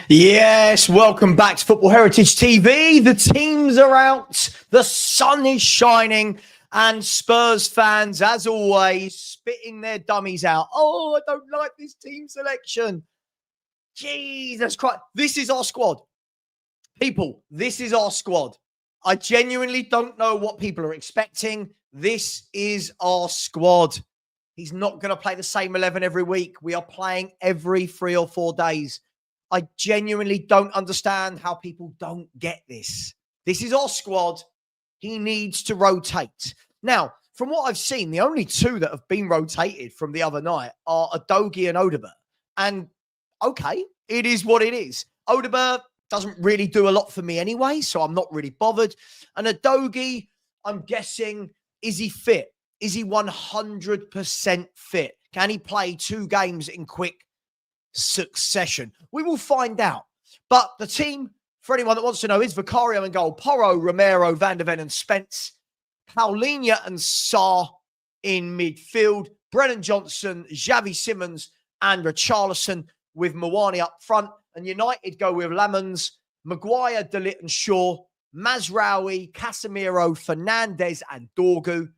Yes, welcome back to Football Heritage TV. The teams are out, the sun is shining, and Spurs fans, as always, spitting their dummies out. Oh, I don't like this team selection. Jesus Christ. This is our squad. People, this is our squad. I genuinely don't know what people are expecting. This is our squad. He's not going to play the same 11 every week. We are playing every 3 or 4 days. I genuinely don't understand how people don't get this. This is our squad. He needs to rotate. Now, from what I've seen, the only two that have been rotated from the other night are Udogie and Odegaard. And okay, it is what it is. Odegaard doesn't really do a lot for me anyway, so I'm not really bothered. And Udogie, I'm guessing, is he fit? Is he 100% fit? Can he play 2 games in quick succession? We will find out. But the team, for anyone that wants to know, is Vicario in goal, Porro, Romero, Van der Ven and Spence, Paulinho and Sarr in midfield, Brennan Johnson, Xavi Simons and Richarlison with Mawani up front. And United go with Lamons, Maguire, De Ligt and Shaw, Mazraoui, Casemiro, Fernandes and Dorgu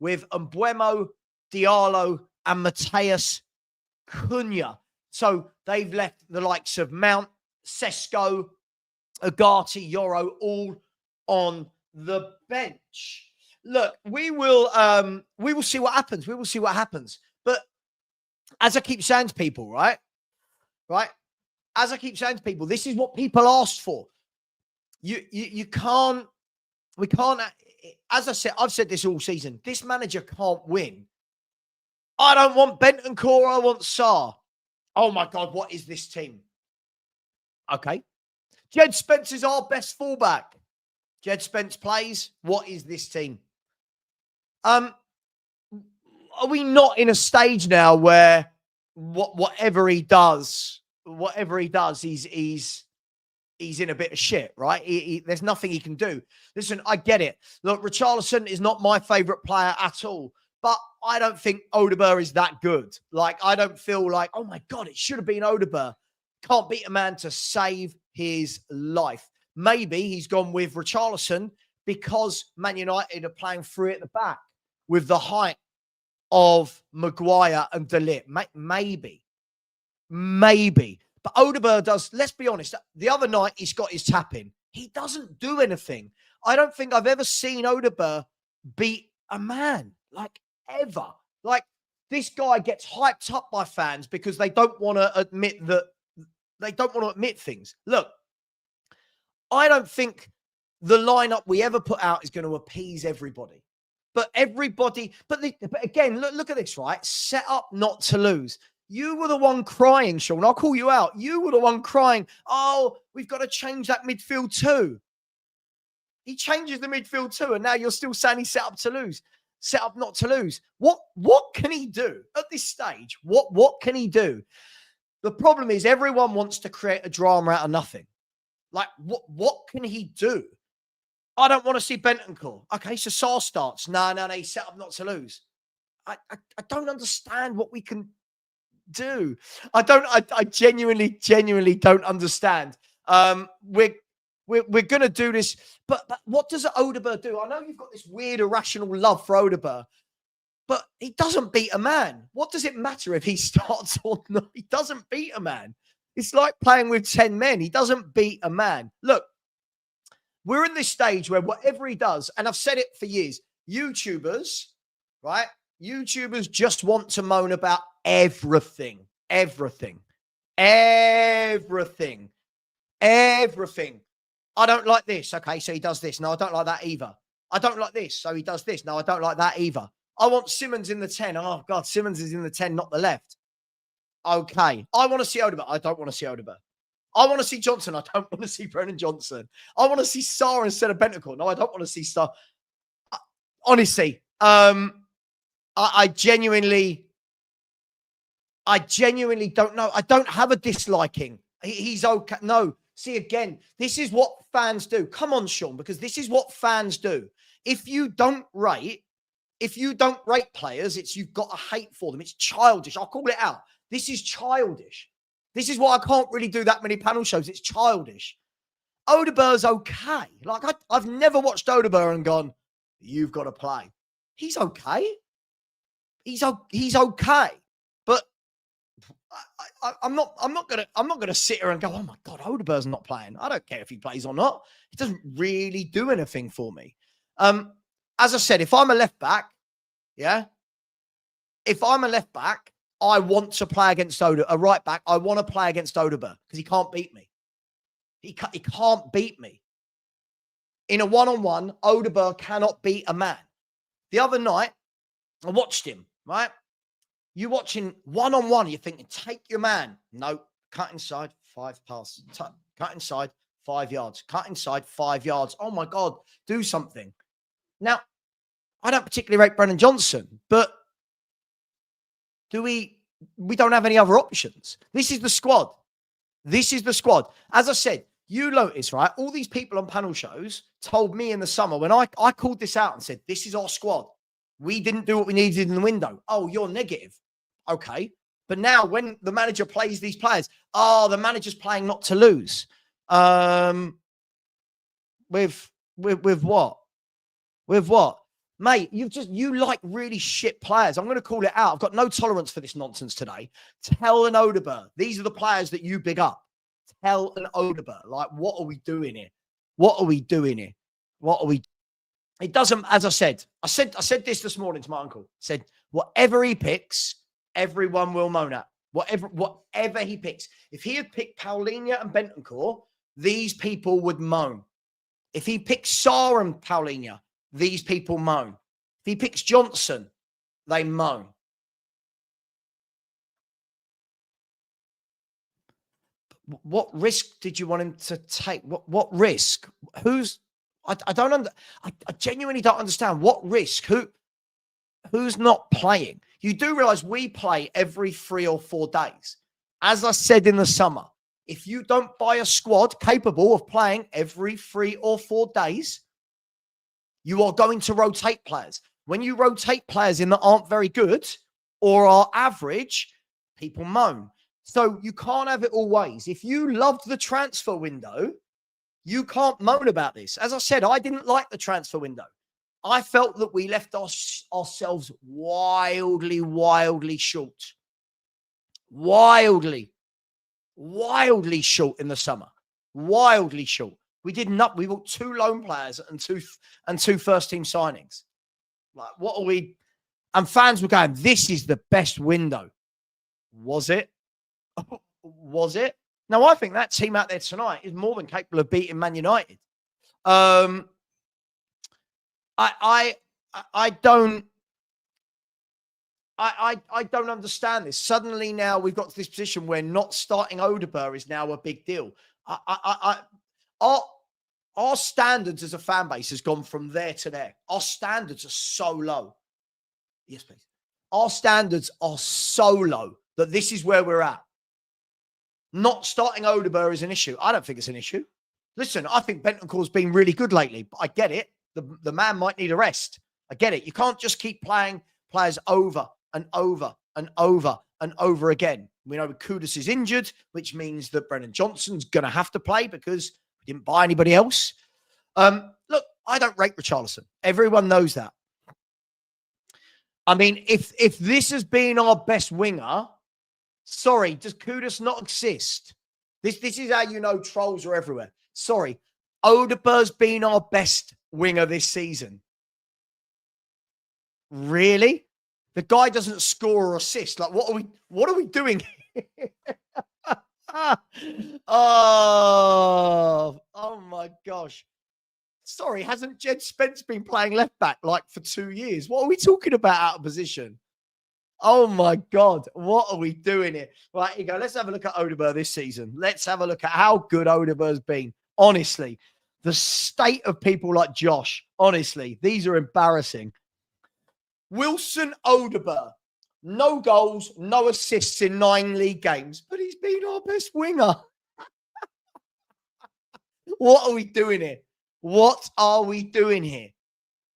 with Mbeumo, Diallo and Mateus Cunha. So they've left the likes of Mount, Sesko, Agati, Yoro, all on the bench. Look, we will see what happens. We will see what happens. But as I keep saying to people, right? As I keep saying to people, this is what people asked for. We can't, as I said, I've said this all season, this manager can't win. I don't want Bentancur, I want Sarr. Oh my God, what is this team? Okay. Jed Spence is our best fullback. Jed Spence plays. What is this team? Are we not in a stage now where whatever he does, he's in a bit of shit, right? There's nothing he can do. Listen, I get it. Look, Richarlison is not my favourite player at all. But I don't think Odegaard is that good. Like, I don't feel like, oh my God, it should have been Odegaard. Can't beat a man to save his life. Maybe he's gone with Richarlison because Man United are playing 3 at the back with the height of Maguire and De Ligt. Maybe. But Odegaard does, let's be honest, the other night he's got his tap in. He doesn't do anything. I don't think I've ever seen Odegaard beat a man. Like, ever. Like, this guy gets hyped up by fans because they don't want to admit things. Look, I don't think the lineup we ever put out is going to appease everybody. But again, look at this, right? Set up not to lose. You were the one crying, Sean. I'll call you out. You were the one crying, oh, we've got to change that midfield too. He changes the midfield too, and now you're still saying he's set up to lose. Set up not to lose. What can he do at this stage? What can he do? The problem is everyone wants to create a drama out of nothing. Like, what can he do? I don't want to see Bentancur. Okay, so Sarr starts. No, he's set up not to lose. I don't understand what we can do. I genuinely don't understand. We're going to do this, but what does Odegaard do? I know you've got this weird irrational love for Odegaard, but he doesn't beat a man. What does it matter if he starts or not? He doesn't beat a man. It's like playing with 10 men. He doesn't beat a man. Look, we're in this stage where whatever he does, and I've said it for years, YouTubers, right? YouTubers just want to moan about everything. I don't like this. Okay, so he does this. No, I don't like that either. I don't like this. So he does this. No, I don't like that either. I want Simons in the 10. Oh, God, Simons is in the 10, not the left. Okay. I want to see Odegaard. I don't want to see Odegaard. I want to see Johnson. I don't want to see Brennan Johnson. I want to see Sarr instead of Bentancur. No, I don't want to see Sarr. Honestly, I genuinely don't know. I don't have a disliking. He's okay. No. See, again, this is what fans do. Come on, Sean, because this is what fans do. If you don't rate players, you've got a hate for them. It's childish. I'll call it out. This is childish. This is why I can't really do that many panel shows. It's childish. Odegaard's okay. Like, I've never watched Odegaard and gone, you've got to play. He's okay. He's okay. But I'm not gonna sit here and go, oh my God, Odegaard's not playing. I don't care if he plays or not. He doesn't really do anything for me. As I said, if I'm a left back, if I'm a left back, I want to play against a right back. I want to play against Odegaard because he can't beat me. He can't beat me. In a one-on-one, Odegaard cannot beat a man. The other night, I watched him, right? You watching one-on-one, you're thinking, take your man. No, cut inside, 5 passes. Cut inside, 5 yards. Cut inside, 5 yards. Oh, my God, do something. Now, I don't particularly rate Brennan Johnson, but we don't have any other options. This is the squad. This is the squad. As I said, you notice, right? All these people on panel shows told me in the summer when I called this out and said, this is our squad. We didn't do what we needed in the window. Oh, you're negative. Okay. But now when the manager plays these players, the manager's playing not to lose. With what? With what? Mate, you like really shit players. I'm going to call it out. I've got no tolerance for this nonsense today. Tell an Odegaard. These are the players that you big up. Tell an Odegaard. Like, what are we doing here? What are we doing here? What are we? It doesn't, as I said this morning to my uncle. I said, whatever he picks, everyone will moan at. Whatever he picks. If he had picked Paulinho and Bentancur, these people would moan. If he picks Sarr and Paulinho, these people moan. If he picks Johnson, they moan. What risk did you want him to take? What risk? I genuinely don't understand. What risk? Who's not playing? You do realize we play every 3 or 4 days. As I said in the summer, if you don't buy a squad capable of playing every 3 or 4 days, you are going to rotate players. When you rotate players in that aren't very good or are average, people moan. So you can't have it all ways. If you loved the transfer window, you can't moan about this. As I said, I didn't like the transfer window. I felt that we left ourselves wildly short. Wildly short in the summer. Wildly short. We did not. We bought 2 loan players and two first-team signings. Like, what are we? And fans were going, this is the best window. Was it? Was it? Now, I think that team out there tonight is more than capable of beating Man United. I don't understand this. Suddenly now we've got to this position where not starting Odegaard is now a big deal. Our standards as a fan base has gone from there to there. Our standards are so low. Yes, please. Our standards are so low that this is where we're at. Not starting Odegaard is an issue. I don't think it's an issue. Listen, I think Bentancur's been really good lately, but I get it. The man might need a rest. I get it. You can't just keep playing players over and over and over and over again. We know Kudus is injured, which means that Brennan Johnson's going to have to play because we didn't buy anybody else. Look, I don't rate Richarlison. Everyone knows that. I mean, if this has been our best winger, sorry, does Kudus not exist? This is how you know trolls are everywhere. Sorry, Odegaard's been our best winger this season. Really? The guy doesn't score or assist. Like, what are we doing? Oh my gosh. Sorry, hasn't Jed Spence been playing left back like for 2 years? What are we talking about out of position? Oh my God, what are we doing here? Right, here you go. Let's have a look at Odegaard this season. Let's have a look at how good Odegaard's been. Honestly, the state of people like Josh, honestly, these are embarrassing. Wilson Odegaard, no goals, no assists in 9 league games, but he's been our best winger. What are we doing here? What are we doing here?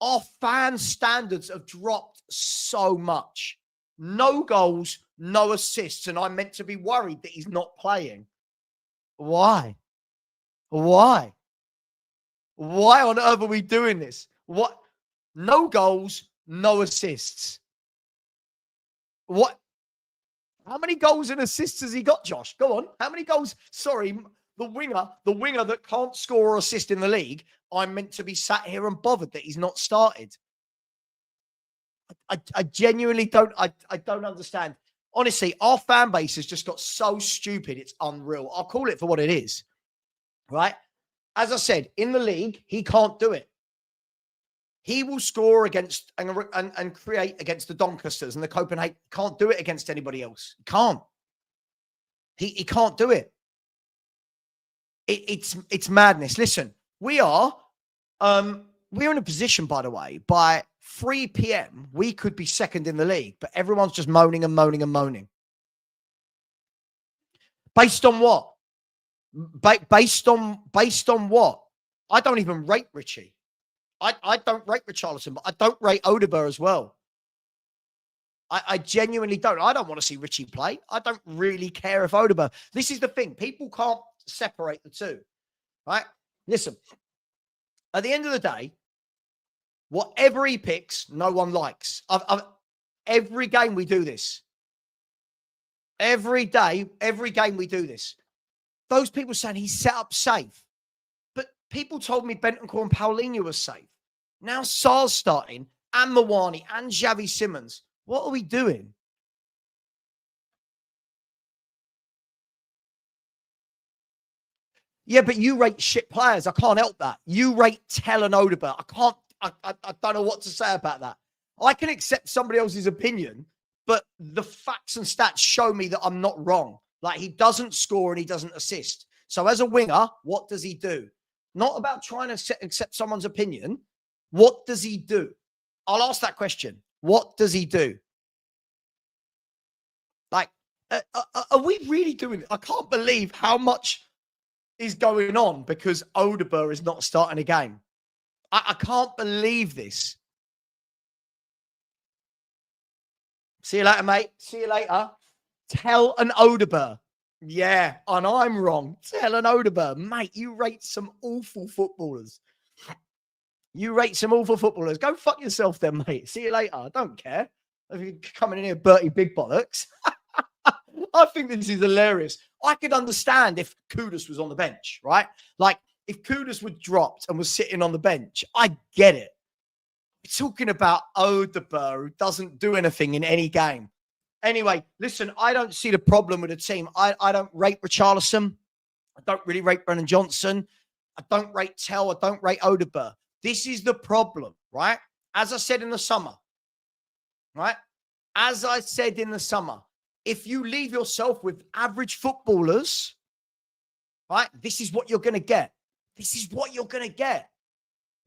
Our fan standards have dropped so much. No goals, no assists, and I'm meant to be worried that he's not playing. Why? Why? Why on earth are we doing this? What? No goals, no assists. What? How many goals and assists has he got, Josh? Go on. How many goals? Sorry, the winger that can't score or assist in the league, I'm meant to be sat here and bothered that he's not started. I genuinely don't, I don't understand. Honestly, our fan base has just got so stupid. It's unreal. I'll call it for what it is, right? As I said, in the league, he can't do it. He will score against and create against the Doncasters and the Copenhagen. Can't do it against anybody else. He can't. He can't do it. It's madness. Listen, we're in a position, by the way, by 3 p.m. we could be second in the league, but everyone's just moaning and moaning and moaning. Based on what? Based on what? I don't even rate Richie. I don't rate Richarlison, but I don't rate Odegaard as well. I genuinely don't. I don't want to see Richie play. I don't really care if Odegaard. This is the thing. People can't separate the two, right? Listen, at the end of the day, whatever he picks, no one likes. Every game we do this. Every game we do this. Those people saying he's set up safe. But people told me Bentancur and Paulinho were safe. Now Sar's starting, and Mawani, and Xavi Simons. What are we doing? Yeah, but you rate shit players. I can't help that. You rate Tell and Odegaard. I don't know what to say about that. I can accept somebody else's opinion, but the facts and stats show me that I'm not wrong. Like, he doesn't score and he doesn't assist. So as a winger, what does he do? Not about trying to accept someone's opinion. What does he do? I'll ask that question. What does he do? Like, are we really doing it? I can't believe how much is going on because Odegaard is not starting a game. I can't believe this. See you later, mate. See you later. Tell an Odegaard. Yeah, and I'm wrong. Tell an Odegaard. Mate, you rate some awful footballers. You rate some awful footballers. Go fuck yourself then, mate. See you later. I don't care. If you're coming in here, Bertie Big Bollocks. I think this is hilarious. I could understand if Kudus was on the bench, right? Like, if Kudus was dropped and was sitting on the bench, I get it. We're talking about Odegaard, who doesn't do anything in any game. Anyway, listen, I don't see the problem with the team. I don't rate Richarlison. I don't really rate Brennan Johnson. I don't rate Tell. I don't rate Odegaard. This is the problem, right? As I said in the summer, right? As I said in the summer, if you leave yourself with average footballers, right, this is what you're going to get. This is what you're going to get.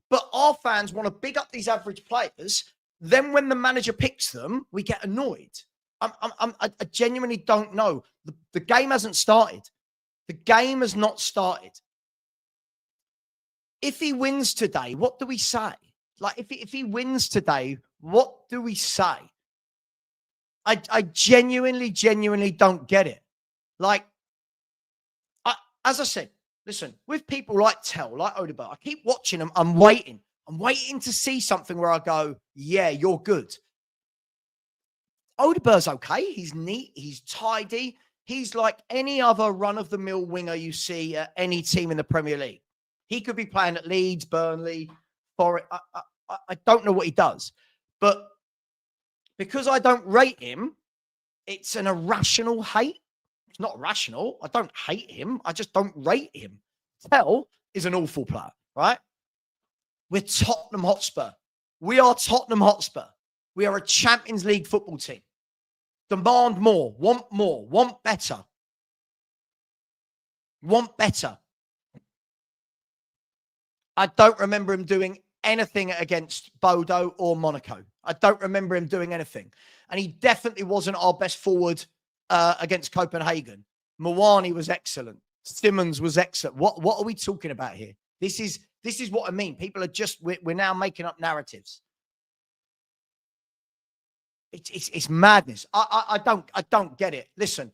But our fans want to big up these average players. Then when the manager picks them, we get annoyed. I genuinely don't know. The game hasn't started. The game has not started. If he wins today, what do we say? Like, if he wins today, what do we say? I genuinely don't get it. Like, as I said, listen, with people like Tell, like Odegaard, I keep watching them. I'm waiting. I'm waiting to see something where I go, yeah, you're good. Odegaard's okay. He's neat. He's tidy. He's like any other run-of-the-mill winger you see at any team in the Premier League. He could be playing at Leeds, Burnley, Forest. I don't know what he does. But because I don't rate him, it's an irrational hate. It's not rational. I don't hate him. I just don't rate him. Tell is an awful player, right? We're Tottenham Hotspur. We are Tottenham Hotspur. We are a Champions League football team. Demand more, want better. Want better. I don't remember him doing anything against Bodo or Monaco. I don't remember him doing anything. And he definitely wasn't our best forward against Copenhagen. Mawani was excellent. Simmons was excellent. What are we talking about here? This is what I mean. People are just, we're now making up narratives. It's madness. I don't get it. Listen,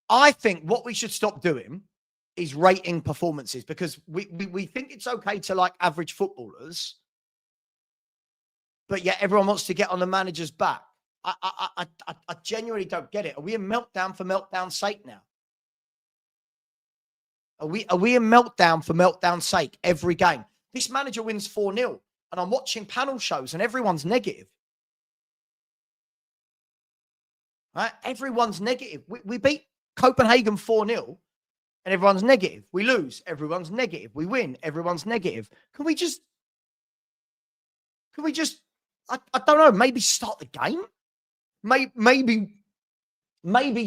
I think what we should stop doing is rating performances, because we think it's okay to like average footballers, but yet everyone wants to get on the manager's back. I genuinely don't get it. Are we in meltdown for meltdown's sake now? Are we in meltdown for meltdown's sake every game? This manager wins 4-0, and I'm watching panel shows and everyone's negative. Right? Everyone's negative. We beat Copenhagen 4-0 and everyone's negative. We lose, everyone's negative. We win, everyone's negative. Can we just, I don't know, maybe start the game? Maybe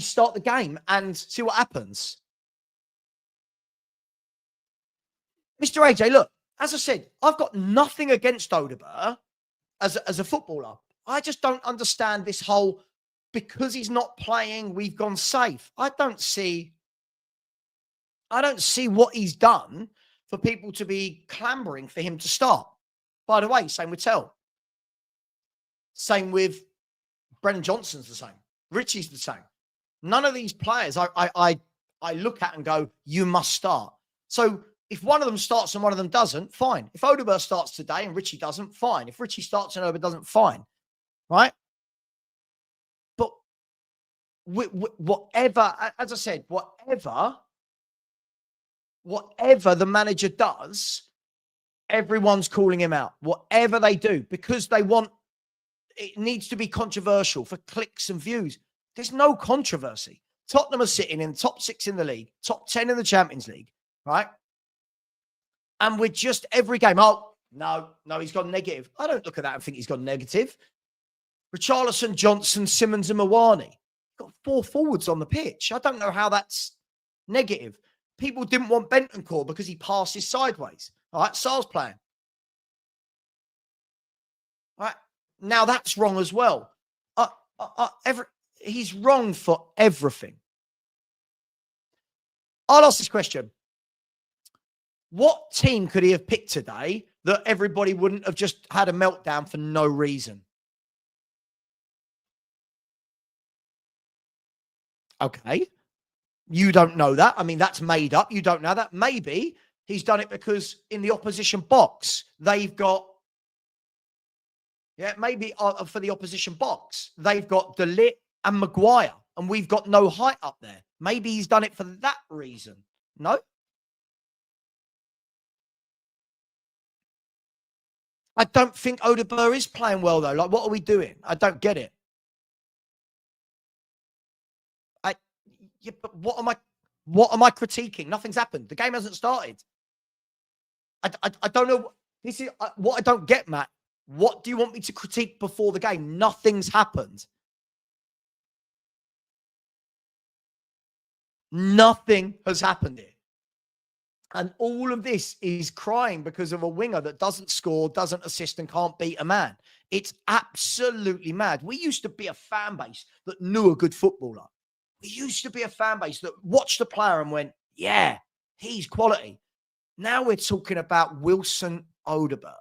start the game and see what happens. Mr. AJ, look, as I said, I've got nothing against Odegaard as a footballer. I just don't understand this whole, because he's not playing, we've gone safe. I don't see what he's done for people to be clambering for him to start. By the way, same with Tell. Same with Brennan Johnson's the same. Richie's the same. None of these players I look at and go, you must start. So if one of them starts and one of them doesn't, fine. If Odegaard starts today and Richie doesn't, fine. If Richie starts and Odegaard doesn't, fine. Right? But whatever, as I said, whatever the manager does, everyone's calling him out. Whatever they do, because they want, it needs to be controversial for clicks and views. There's no controversy. Tottenham are sitting in top 6 in the league, top 10 in the Champions League, right? And we're just every game, oh, no, he's gone negative. I don't look at that and think he's gone negative. Richarlison, Johnson, Simmons and Mawani. Got 4 forwards on the pitch. I don't know how that's negative. People didn't want Bentancur because he passes sideways. All right, Sar's playing. All right, now that's wrong as well. He's wrong for everything. I'll ask this question. What team could he have picked today that everybody wouldn't have just had a meltdown for no reason? Okay. You don't know that. I mean, that's made up. You don't know that. Maybe he's done it because in the opposition box, they've got, maybe for the opposition box, they've got De Ligt and Maguire, and we've got no height up there. Maybe he's done it for that reason. No? I don't think Odegaard is playing well, though. Like, what are we doing? I don't get it. But what am I critiquing? Nothing's happened. The game hasn't started. I don't know. This is what I don't get, Matt. What do you want me to critique before the game? Nothing's happened. Nothing has happened here. And all of this is crying because of a winger that doesn't score, doesn't assist, and can't beat a man. It's absolutely mad. We used to be a fan base that knew a good footballer. We used to be a fan base that watched the player and went, yeah, he's quality. Now we're talking about Wilson Odegaard.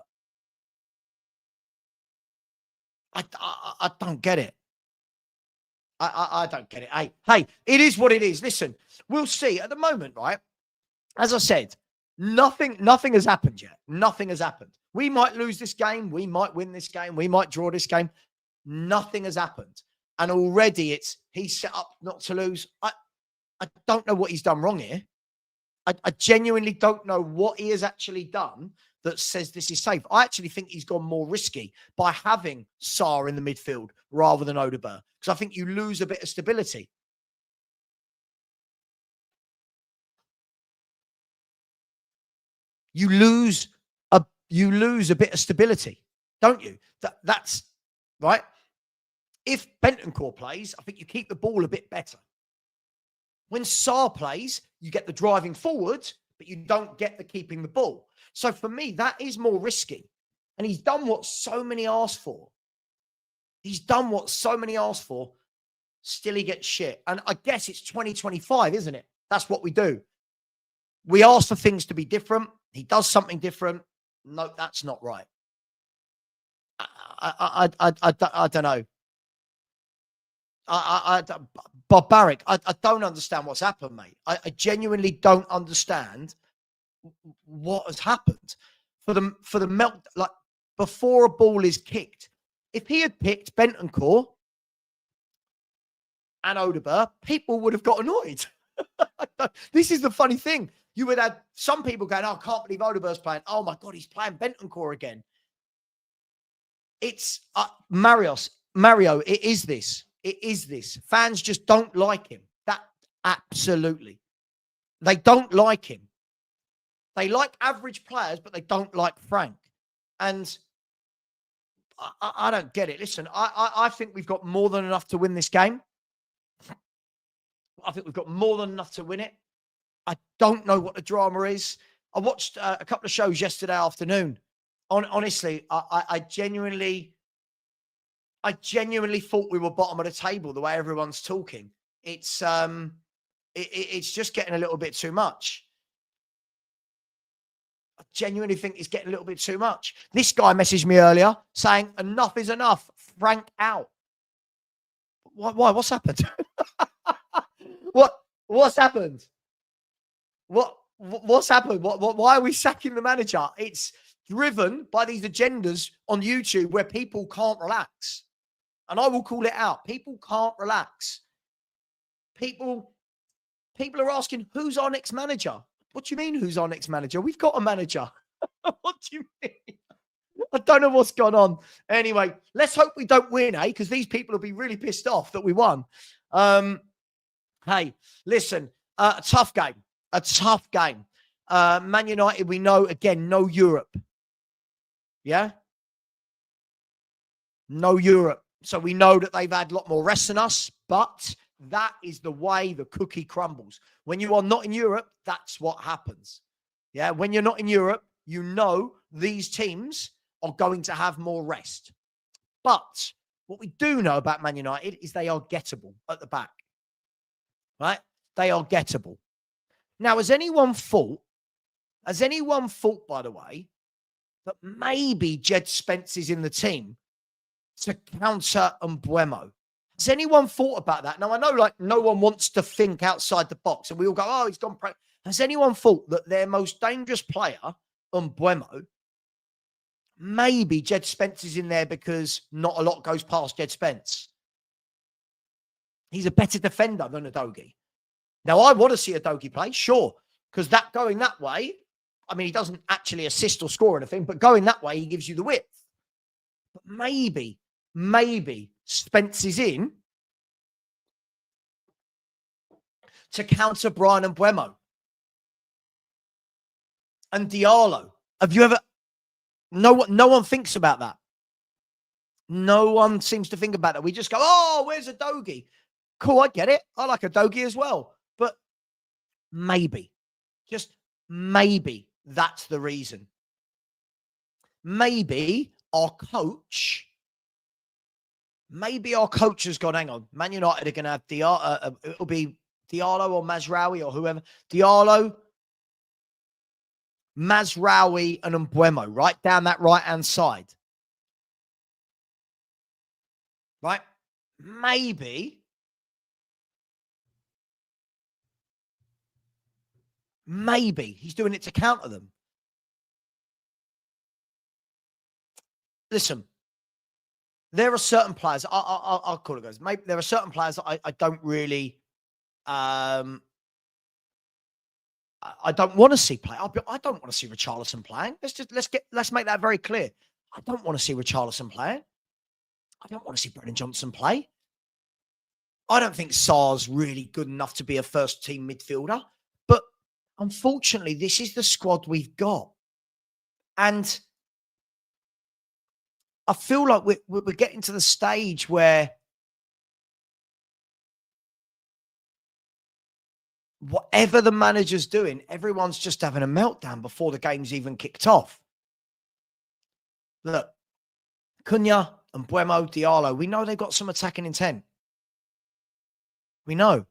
I don't get it. I don't get it. Hey, it is what it is. Listen, we'll see. At the moment, right, as I said, nothing has happened yet. Nothing has happened. We might lose this game. We might win this game. We might draw this game. Nothing has happened. And already he's set up not to lose. I don't know what he's done wrong here. I genuinely don't know what he has actually done that says this is safe. I actually think he's gone more risky by having Sarr in the midfield rather than Odegaard, because I think you lose a bit of stability. You lose a bit of stability, don't you? That's right. If Bentancur plays, I think you keep the ball a bit better. When Sarr plays, you get the driving forward, but you don't get the keeping the ball. So for me, that is more risky. And he's done what so many asked for. He's done what so many asked for. Still he gets shit. And I guess it's 2025, isn't it? That's what we do. We ask for things to be different. He does something different. No, that's not right. I don't know. Barbaric. I don't understand what's happened, mate. I genuinely don't understand what has happened for the melt. Like before a ball is kicked, if he had picked Bentancur and Odegaard, people would have got annoyed. This is the funny thing. You would have some people going, "Oh, I can't believe Odegaard's playing. Oh my God, he's playing Bentancur again." It's Mario. It is this. It is this. Fans just don't like him. That absolutely. They don't like him. They like average players, but they don't like Frank. And I don't get it. Listen, I think we've got more than enough to win this game. I think we've got more than enough to win it. I don't know what the drama is. I watched a couple of shows yesterday afternoon. Honestly, I genuinely thought we were bottom of the table the way everyone's talking. It's just getting a little bit too much. I genuinely think it's getting a little bit too much. This guy messaged me earlier saying enough is enough. Frank out. Why? What's happened? What's happened? What's happened? Why are we sacking the manager? It's driven by these agendas on YouTube where people can't relax. And I will call it out. People can't relax. People are asking, who's our next manager? What do you mean, who's our next manager? We've got a manager. What do you mean? I don't know what's gone on. Anyway, let's hope we don't win, eh? Because these people will be really pissed off that we won. Hey, listen, a tough game. A tough game. Man United, we know, again, no Europe. Yeah? No Europe. So we know that they've had a lot more rest than us, but that is the way the cookie crumbles. When you are not in Europe, that's what happens. Yeah, when you're not in Europe, you know these teams are going to have more rest. But what we do know about Man United is they are gettable at the back. Right? They are gettable. Now, has anyone thought, by the way, that maybe Jed Spence is in the team to counter Mbeumo? Has anyone thought about that? Now, I know like no one wants to think outside the box and we all go, oh, he's gone. Has anyone thought that their most dangerous player, Mbeumo, maybe Jed Spence is in there because not a lot goes past Jed Spence? He's a better defender than Udogie. Now, I want to see Udogie play, sure, because that going that way, I mean, he doesn't actually assist or score anything, but going that way, he gives you the width. But maybe Spence is in to counter Brian and Mbeumo. And Diallo. Have you ever... No one thinks about that. No one seems to think about that. We just go, oh, where's Udogie? Cool, I get it. I like Udogie as well. But maybe, just maybe that's the reason. Maybe our coach has gone, hang on, Man United are going to have Diallo, it'll be Diallo or Mazraoui or whoever. Diallo, Mazraoui and Mbeumo, right down that right-hand side. Right? Maybe he's doing it to counter them. Listen, there are certain players, I'll call it guys. Maybe there are certain players that I don't really, I don't want to see play. I don't want to see Richarlison playing. Let's make that very clear. I don't want to see Richarlison playing. I don't want to see Brennan Johnson play. I don't think Sarr's really good enough to be a first team midfielder. But unfortunately, this is the squad we've got. And I feel like we're getting to the stage where whatever the manager's doing, everyone's just having a meltdown before the game's even kicked off. Look, Cunha and Mbeumo, Diallo, we know they've got some attacking intent. We know.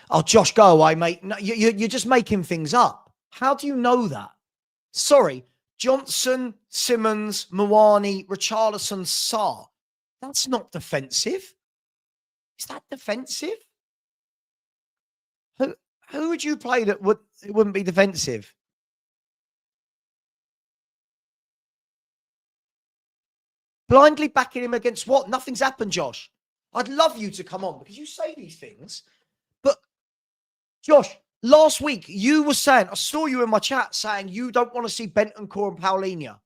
Oh, Josh, go away, mate. No, you're just making things up. How do you know that? Sorry, Johnson, Simmons, Moani, Richarlison, Sarr. That's not defensive. Is that defensive? Who would you play that wouldn't be defensive? Blindly backing him against what? Nothing's happened, Josh. I'd love you to come on because you say these things. But, Josh, last week you were saying, I saw you in my chat saying you don't want to see Bentancur and Paulinho.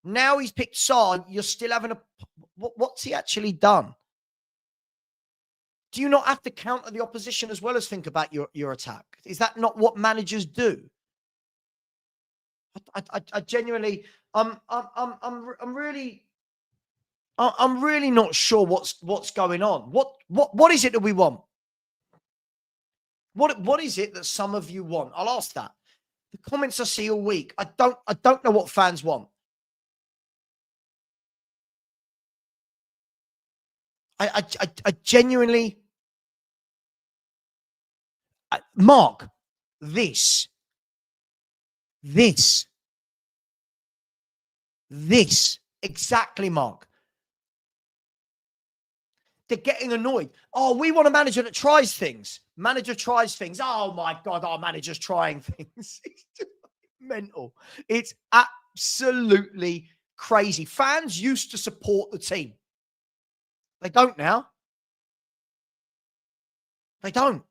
Now he's picked Sarr. You're still having a... What's he actually done? Do you not have to counter the opposition as well as think about your attack? Is that not what managers do? I genuinely, I'm really not sure what's going on. What is it that we want? What is it that some of you want? I'll ask that. The comments I see all week, I don't know what fans want. I genuinely, Mark, this, exactly, Mark. They're getting annoyed. Oh, we want a manager that tries things. Manager tries things. Oh my God, our manager's trying things. It's just mental. It's absolutely crazy. Fans used to support the team. They don't now. They don't.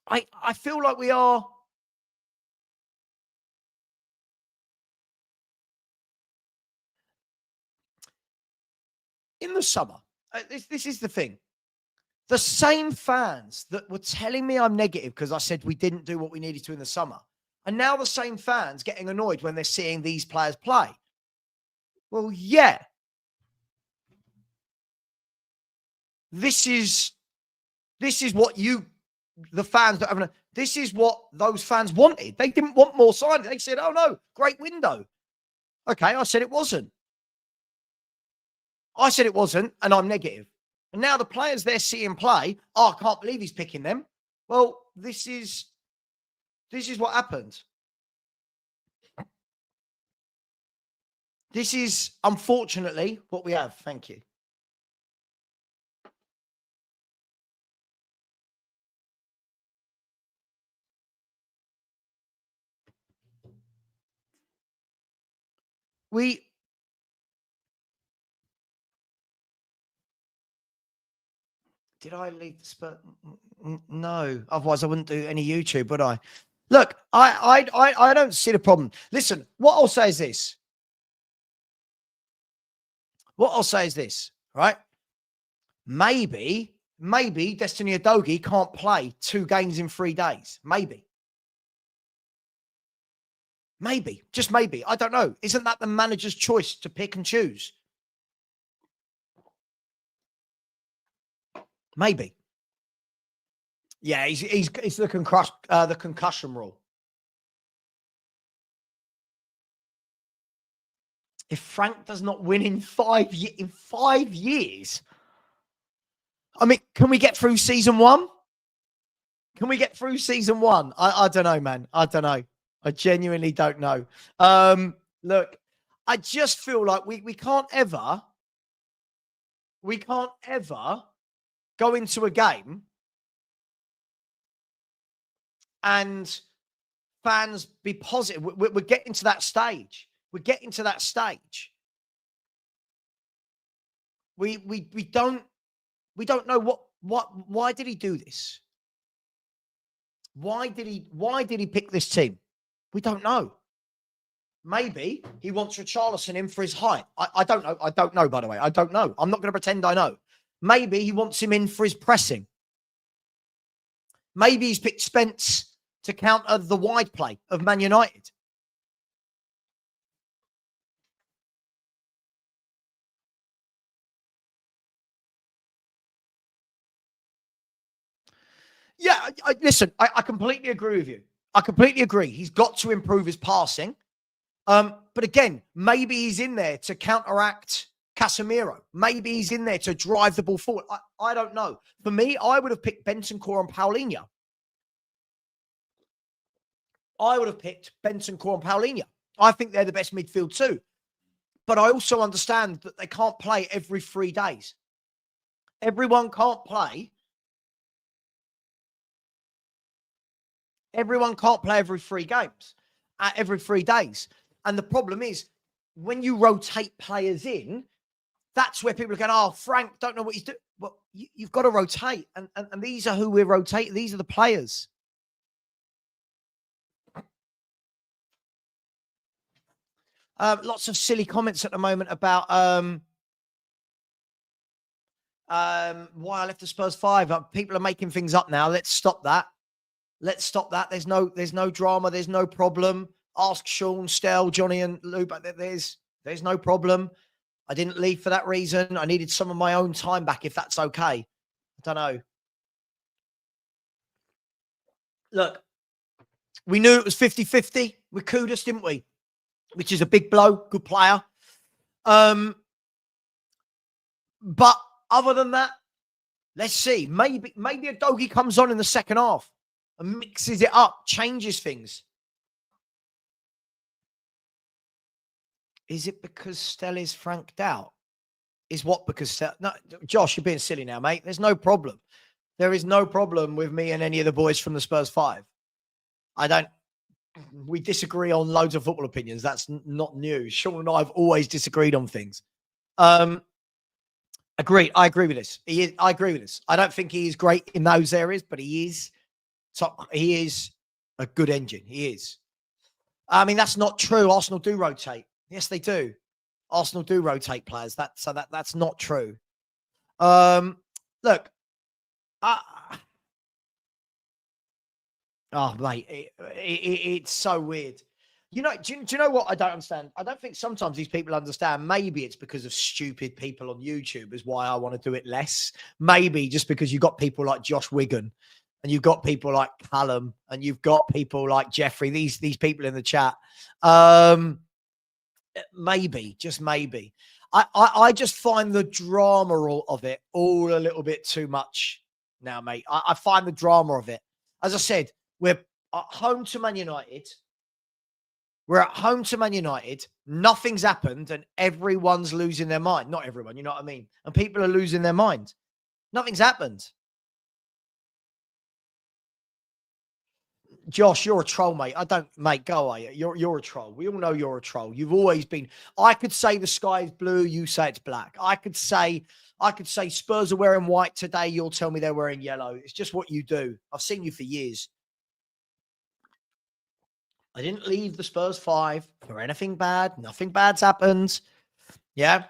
I feel like we are in the summer. This is the thing. The same fans that were telling me I'm negative because I said we didn't do what we needed to in the summer are now the same fans getting annoyed when they're seeing these players play. Well, yeah. This is what the fans that haven't. This is what those fans wanted. They didn't want more signings. They said, "Oh no, great window." Okay, I said it wasn't. I said it wasn't, and I'm negative. And now the players they're seeing play, oh, I can't believe he's picking them. Well, this is what happened. This is unfortunately what we have. Thank you. Did I leave the Spurs? No. Otherwise, I wouldn't do any YouTube, would I? Look, I don't see the problem. Listen, what I'll say is this. Right? Maybe Destiny Udogie can't play 2 games in 3 days. Maybe. Just maybe. I don't know. Isn't that the manager's choice to pick and choose? Maybe. Yeah, he's the concussion rule. If Frank does not win in 5 years, I mean, can we get through season 1? Can we get through season 1? I don't know, man. I don't know. I genuinely don't know. Look, I just feel like we can't ever go into a game and fans be positive. We're getting to that stage. We don't know why did he do this? Why did he pick this team? We don't know. Maybe he wants Richarlison in for his height. I don't know. I don't know, by the way. I don't know. I'm not going to pretend I know. Maybe he wants him in for his pressing. Maybe he's picked Spence to counter the wide play of Man United. Yeah, listen, I completely agree with you. I completely agree. He's got to improve his passing. But again, maybe he's in there to counteract Casemiro. Maybe he's in there to drive the ball forward. I don't know. For me, I would have picked Bentancur and Paulinho. I would have picked Bentancur and Paulinho. I think they're the best midfield too. But I also understand that they can't play every 3 days. Everyone can't play. Everyone can't play every 3 games, every 3 days. And the problem is, when you rotate players in, that's where people are going, oh, Frank, don't know what he's doing. Well, you've got to rotate. And these are who we're rotating. These are the players. Lots of silly comments at the moment about why I left the Spurs 5. People are making things up now. Let's stop that. Let's stop that. There's no drama. There's no problem. Ask Sean, Stell, Johnny, and Lou. But there's no problem. I didn't leave for that reason. I needed some of my own time back, if that's okay. I don't know. Look, we knew it was 50-50 with Kudus, didn't we? Which is a big blow. Good player. But other than that, let's see. Maybe a Dogie comes on in the second half and mixes it up, changes things. Is it because Stell is franked out? Is what because Stell? No, Josh, you're being silly now, mate. There's no problem. There is no problem with me and any of the boys from the Spurs 5. We disagree on loads of football opinions. That's not new. Sean and I have always disagreed on things. Agreed. I agree with this. I agree with this. I don't think he is great in those areas, but he is a good engine. He is. I mean, that's not true. Arsenal do rotate. Yes, they do. Arsenal do rotate players. That's not true. Look. Oh, mate, it's so weird. You know, do you know what I don't understand? I don't think sometimes these people understand. Maybe it's because of stupid people on YouTube is why I want to do it less. Maybe just because you've got people like Josh Wigan and you've got people like Callum and you've got people like Jeffrey, these people in the chat. Maybe, just maybe. I just find the drama of it all a little bit too much now, mate. I find the drama of it. As I said, we're at home to Man United. We're at home to Man United. Nothing's happened and everyone's losing their mind. Not everyone, you know what I mean? And people are losing their mind. Nothing's happened. Josh, you're a troll, mate. Mate, go away. You're a troll. We all know you're a troll. You've always been. I could say the sky is blue. You say it's black. I could say Spurs are wearing white today. You'll tell me they're wearing yellow. It's just what you do. I've seen you for years. I didn't leave the Spurs 5 for anything bad. Nothing bad's happened. Yeah.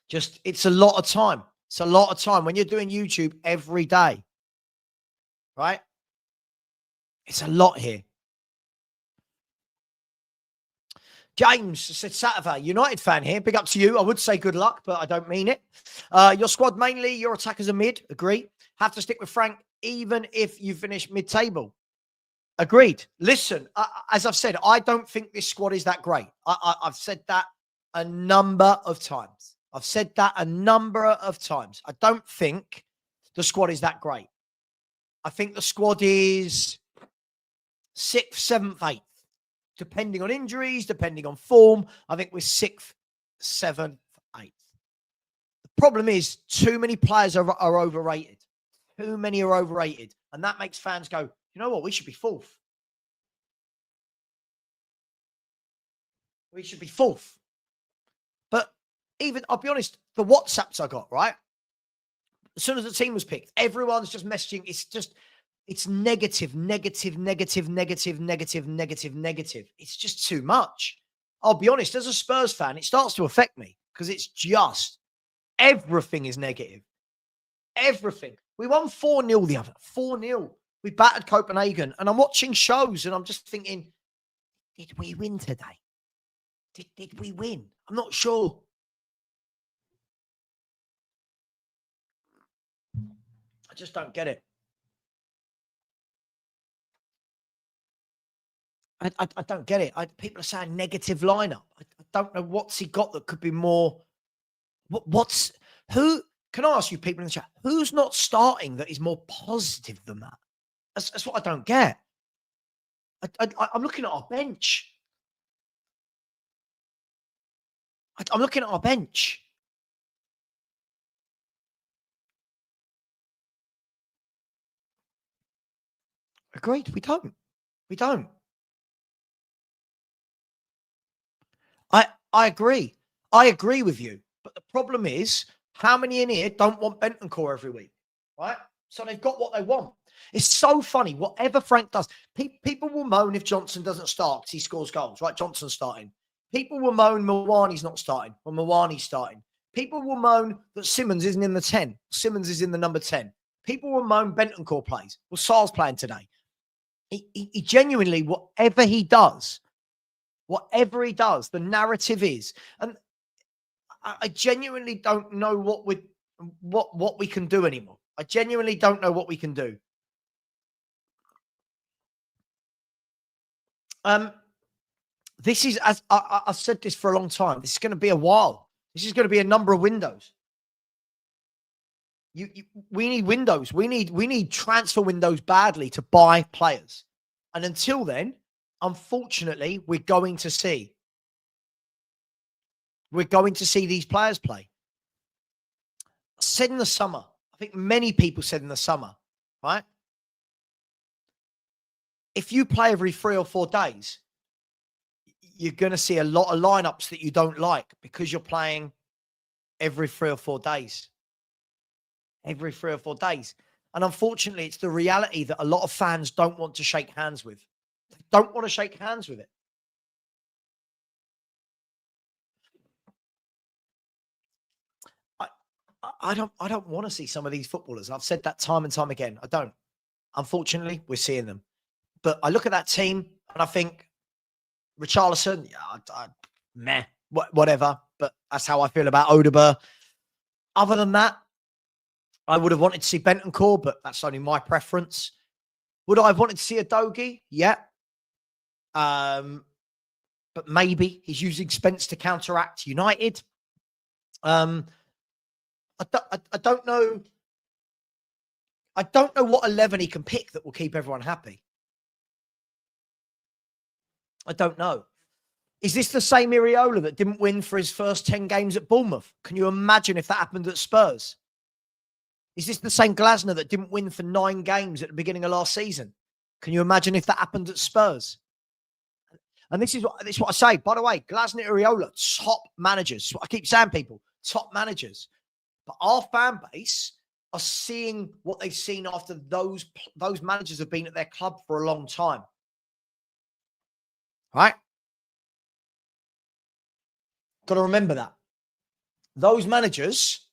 Just, it's a lot of time. It's a lot of time when you're doing YouTube every day. Right? It's a lot here. James said Saturday, United fan here. Big up to you. I would say good luck, but I don't mean it. Your squad mainly, your attackers are mid. Agree. Have to stick with Frank, even if you finish mid-table. Agreed. Listen, as I've said, I don't think this squad is that great. I've said that a number of times. I don't think the squad is that great. I think the squad is 6th, 7th, 8th. Depending on injuries, depending on form, I think we're 6th, 7th, 8th. The problem is too many players are overrated. Too many are overrated. And that makes fans go, you know what? We should be 4th. We should be 4th. But even, I'll be honest, the WhatsApps I got, right? As soon as the team was picked, everyone's just messaging. It's negative. It's just too much. I'll be honest, as a Spurs fan, it starts to affect me because it's just everything is negative. Everything. We won 4-0 the other. 4-0. We battered Copenhagen. And I'm watching shows and I'm just thinking, did we win today? Did we win? I'm not sure. I just don't get it. I don't get it. People are saying negative lineup. I don't know what's he got that could be more Who, can I ask you people in the chat, who's not starting that is more positive than that? That's what I don't get. I'm looking at our bench. I'm looking at our bench. Agreed. We don't. I agree. I agree with you. But the problem is, how many in here don't want Bentancur every week? Right? So they've got what they want. It's so funny. Whatever Frank does, people will moan if Johnson doesn't start because he scores goals. Right? Johnson's starting. People will moan Mawani's not starting when Mawani's starting. People will moan that Simmons isn't in the 10. Simmons is in the number 10. People will moan Bentancur plays. Well, Sar's playing today. He genuinely, whatever he does, the narrative is, and I genuinely don't know what we can do anymore. I genuinely don't know what we can do. This is, as I've said this for a long time, this is going to be a while. This is going to be a number of windows. We need windows. We need transfer windows badly to buy players. And until then, unfortunately, we're going to see these players play. I said in the summer, I think many people said in the summer, right? If you play every 3 or 4 days, you're going to see a lot of lineups that you don't like because you're playing every 3 or 4 days. Every 3 or 4 days. And unfortunately, it's the reality that a lot of fans don't want to shake hands with. They don't want to shake hands with it. I don't want to see some of these footballers. I've said that time and time again. I don't. Unfortunately, we're seeing them. But I look at that team and I think, Richarlison, meh, whatever. But that's how I feel about Odegaard. Other than that, I would have wanted to see Bentancur, but that's only my preference. Would I have wanted to see a Dogie? Yeah. But maybe he's using Spence to counteract United. I don't know. I don't know what 11 he can pick that will keep everyone happy. I don't know. Is this the same Iriola that didn't win for his first 10 games at Bournemouth? Can you imagine if that happened at Spurs? Is this the same Glasner that didn't win for 9 games at the beginning of last season? Can you imagine if that happened at Spurs? And this is what I say. By the way, Glasner, Iriola, top managers. What I keep saying, people, top managers. But our fan base are seeing what they've seen after those managers have been at their club for a long time. Right? Got to remember that. Those managers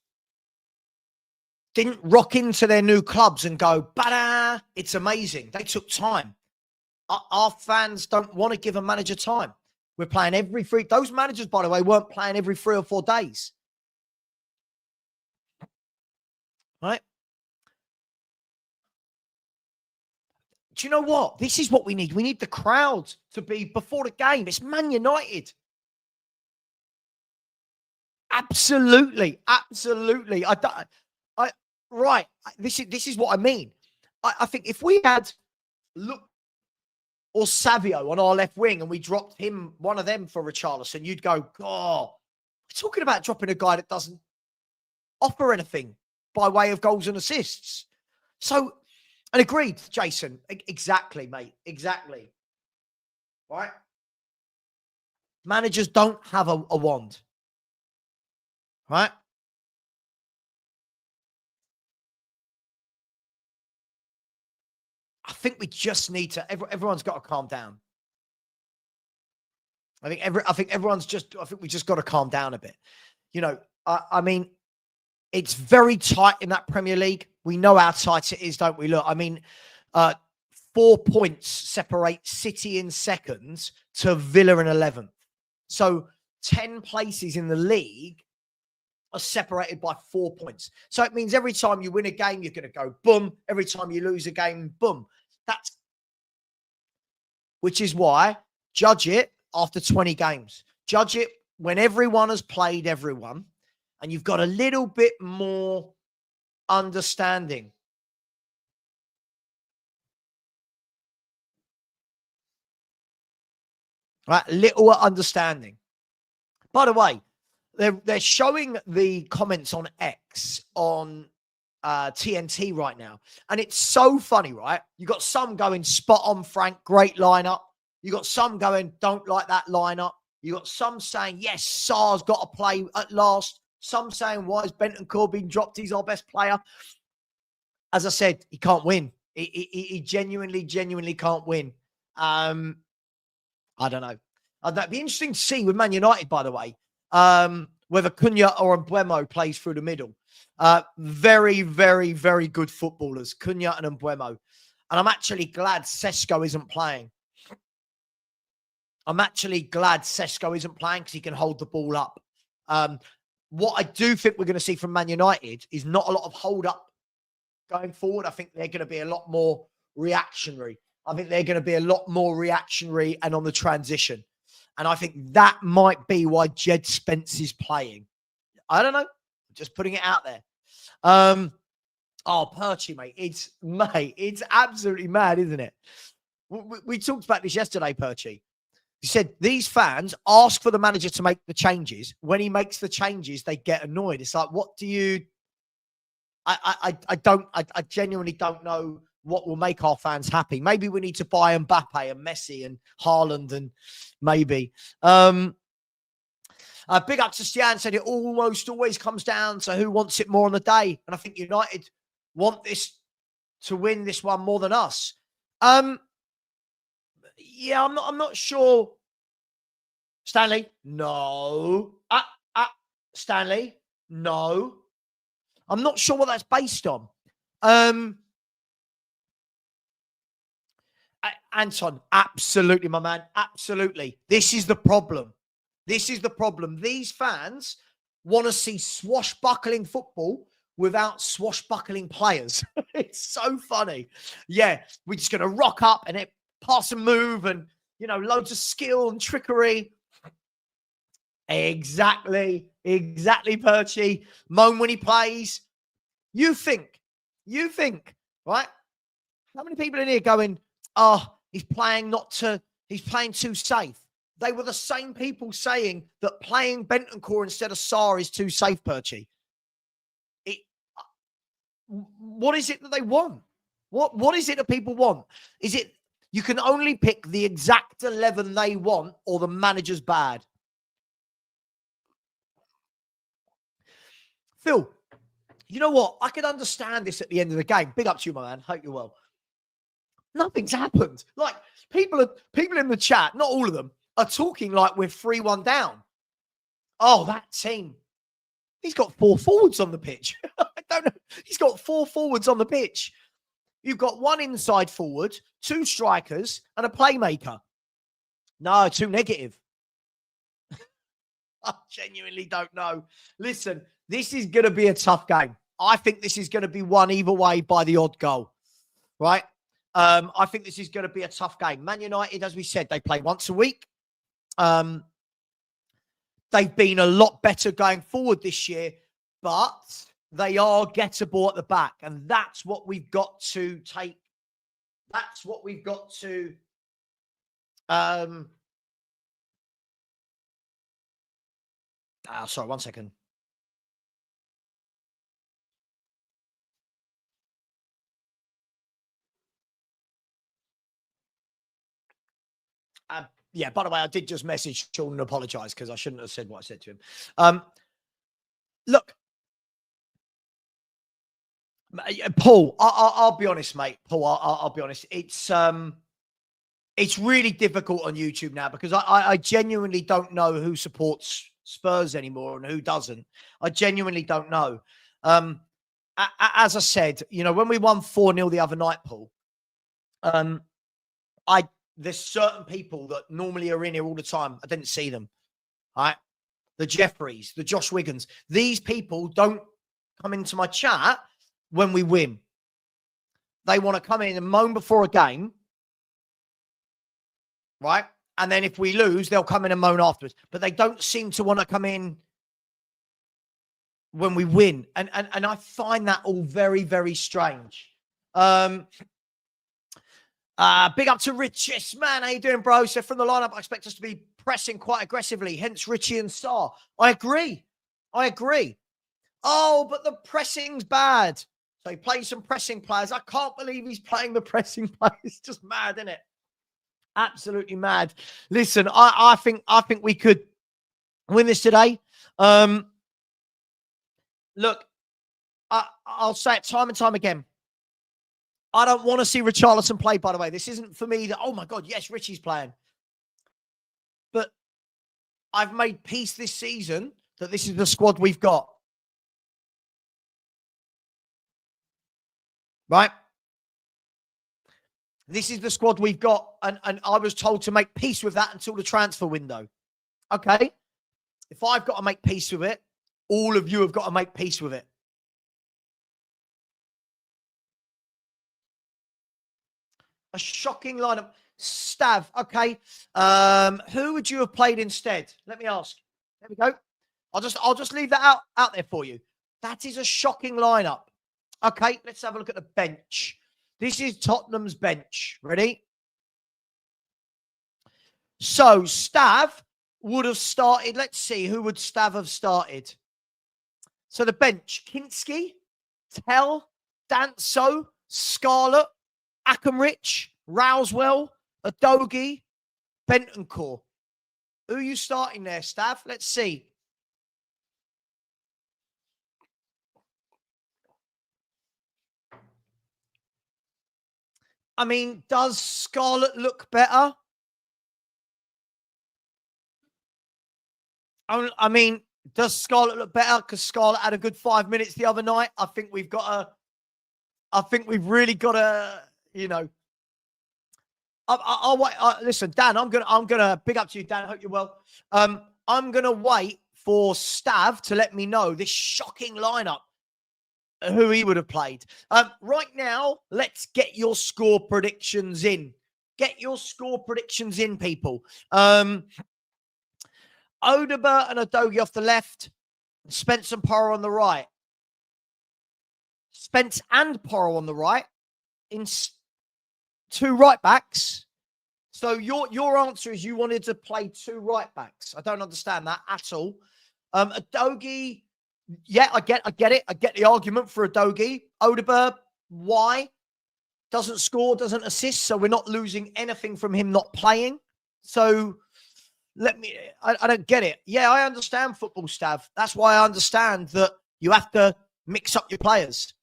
didn't rock into their new clubs and go, bada, it's amazing. They took time. Our fans don't want to give a manager time. We're playing every 3. Those managers, by the way, weren't playing every 3 or 4 days. Right? Do you know what? This is what we need. We need the crowd to be before the game. It's Man United. Absolutely. Right. This is what I mean. I think if we had or Savio on our left wing and we dropped one of them for Richarlison, you'd go, God, we're talking about dropping a guy that doesn't offer anything by way of goals and assists. So, and agreed, Jason. Exactly, mate. Exactly. Right? Managers don't have a wand. Right? I think we just need to. Everyone's got to calm down. I think we just got to calm down a bit. You know, I mean, it's very tight in that Premier League. We know how tight it is, don't we? Look, I mean, 4 points separate City in second to Villa in 11th. So 10 places in the league are separated by 4 points. So it means every time you win a game, you're going to go boom. Every time you lose a game, boom. Which is why judge it after 20 games. Judge it when everyone has played everyone. and you've got a little bit more understanding. Right? Little understanding. By the way, they're showing the comments on X on TNT right now. And it's so funny, right? You got some going spot on, Frank, great lineup. You got some going, don't like that lineup. You got some saying, yes, Sarr's got to play at last. Some saying, why is Bentancur being dropped? He's our best player. As I said, he can't win. He genuinely can't win. I don't know. That'd be interesting to see with Man United, by the way, whether Cunha or Mbeumo plays through the middle. Very good footballers, Cunha and Mbeumo. And I'm actually glad Sesko isn't playing. because he can hold the ball up. What I do think we're going to see from Man United is not a lot of hold up going forward. I think they're going to be a lot more reactionary. and on the transition. And I think that might be why Jed Spence is playing. I don't know. Just putting it out there. Perchy, mate. It's absolutely mad, isn't it? We talked about this yesterday, Perchy. He said these fans ask for the manager to make the changes. When he makes the changes, they get annoyed. It's like, what do you... I genuinely don't know what will make our fans happy. Maybe we need to buy Mbappe and Messi and Haaland and maybe. Big up to Stian, said it almost always comes down to who wants it more on the day. And I think United want this to win this one more than us. Yeah, I'm not sure. Stanley? No. Stanley? No. I'm not sure what that's based on. Anton, absolutely, my man. Absolutely. This is the problem. These fans want to see swashbuckling football without swashbuckling players. It's so funny. Yeah, we're just going to rock up and pass and move and, loads of skill and trickery. Exactly, Perchy. Moan when he plays. You think, right? How many people in here going, he's playing too safe? They were the same people saying that playing Bentancur instead of Sarr is too safe, Perchy. What is it that they want? What is it that people want? Is it you can only pick the exact 11 they want or the manager's bad? Phil, you know what? I can understand this at the end of the game. Big up to you, my man. Hope you're well. Nothing's happened. Like, people in the chat, not all of them, are talking like we're 3-1 down. Oh, that team. He's got 4 forwards on the pitch. I don't know. He's got 4 forwards on the pitch. You've got 1 inside forward, 2 strikers, and a playmaker. No, too negative. I genuinely don't know. Listen, this is going to be a tough game. I think this is going to be won either way by the odd goal, right? I think this is going to be a tough game. Man United, as we said, they play once a week. They've been a lot better going forward this year, but they are gettable at the back. And that's what we've got to take. That's what we've got to... sorry, 1 second. Yeah, by the way, I did just message Sean and apologise because I shouldn't have said what I said to him. Look, Paul, I'll be honest, mate. Paul, I'll be honest. It's really difficult on YouTube now because I genuinely don't know who supports Spurs anymore and who doesn't. I genuinely don't know. As I said, when we won 4-0 the other night, Paul, there's certain people that normally are in here all the time. I didn't see them. All right. The Jeffreys, the Josh Wiggins. These people don't come into my chat when we win. They want to come in and moan before a game. Right. And then if we lose, they'll come in and moan afterwards. But they don't seem to want to come in when we win. And I find that all very, very strange. Big up to Richis, man. How you doing, bro? So from the lineup, I expect us to be pressing quite aggressively, hence Richie and Sarr. I agree. Oh, but the pressing's bad. So he plays some pressing players. I can't believe he's playing the pressing players. It's just mad, isn't it? Absolutely mad. Listen, I think we could win this today. Look, I'll say it time and time again. I don't want to see Richarlison play, by the way. This isn't for me that, oh my God, yes, Richie's playing. But I've made peace this season that this is the squad we've got. Right? This is the squad we've got. And I was told to make peace with that until the transfer window. Okay? If I've got to make peace with it, all of you have got to make peace with it. A shocking lineup. Stav, okay. Who would you have played instead? Let me ask. There we go. I'll just leave that out there for you. That is a shocking lineup. Okay, let's have a look at the bench. This is Tottenham's bench. Ready? So Stav would have started. Let's see, who would Stav have started? So the bench: Kinski, Tell, Danso, Scarlett, Akenrich, Rousewell, Adogi, Bentancur. Who are you starting there, Stav? Let's see. I mean, does Scarlett look better? I mean, does Scarlett look better? Because Scarlett had a good 5 minutes the other night. I think we've really got to, you know. I'll wait. Listen, Dan, I'm gonna big up to you, Dan. I hope you're well. I'm gonna wait for Stav to let me know this shocking lineup, who he would have played. Right now, let's get your score predictions in. Get your score predictions in, people. Odegaard and Adogi off the left, Spence and Porro on the right. Spence and Porro on the right. In two right backs. So your answer is you wanted to play two right backs. I don't understand that at all. Adogi, yeah, I get it. I get the argument for Adogi. Odegaard, why? Doesn't score, doesn't assist, so we're not losing anything from him not playing. So I don't get it. Yeah, I understand football, Stav. That's why I understand that you have to mix up your players.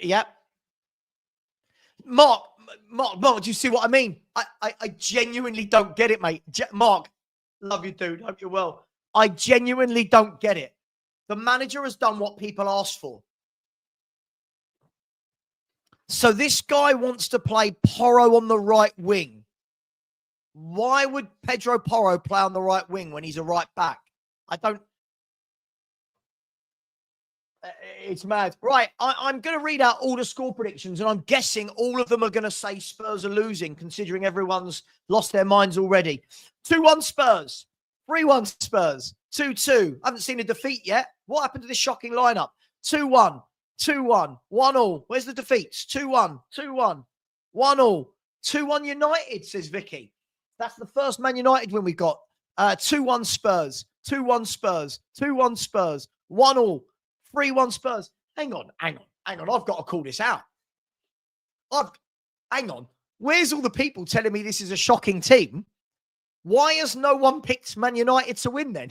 Yeah. Mark, do you see what I mean? I genuinely don't get it, mate. Mark, love you, dude. Hope you're well. I genuinely don't get it. The manager has done what people asked for. So this guy wants to play Porro on the right wing. Why would Pedro Porro play on the right wing when he's a right back? I don't. It's mad. Right, I'm going to read out all the score predictions, and I'm guessing all of them are going to say Spurs are losing, considering everyone's lost their minds already. 2-1 Spurs, 3-1 Spurs, 2-2. I haven't seen a defeat yet. What happened to this shocking lineup? 2-1, 2-1, 1-1. Where's the defeats? 2-1, 2-1, 1-1. 2-1 United, says Vicky. That's the first Man United win we got. 2-1 Spurs, 2-1 Spurs, 2-1 Spurs, 1-1. 3-1 Spurs. Hang on. I've got to call this out. Hang on. Where's all the people telling me this is a shocking team? Why has no one picked Man United to win then?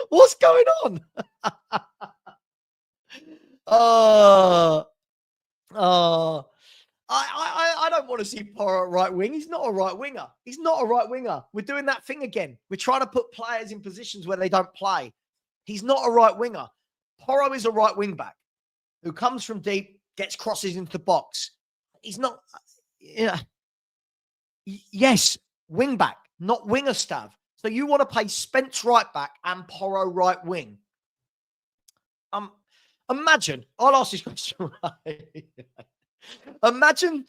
What's going on? I don't want to see Porro at right wing. He's not a right winger. We're doing that thing again. We're trying to put players in positions where they don't play. He's not a right winger. Porro is a right wing back who comes from deep, gets crosses into the box. He's not, yes, wing back, not winger, Stav. So you want to play Spence right back and Porro right wing. Imagine, I'll ask this question right. Imagine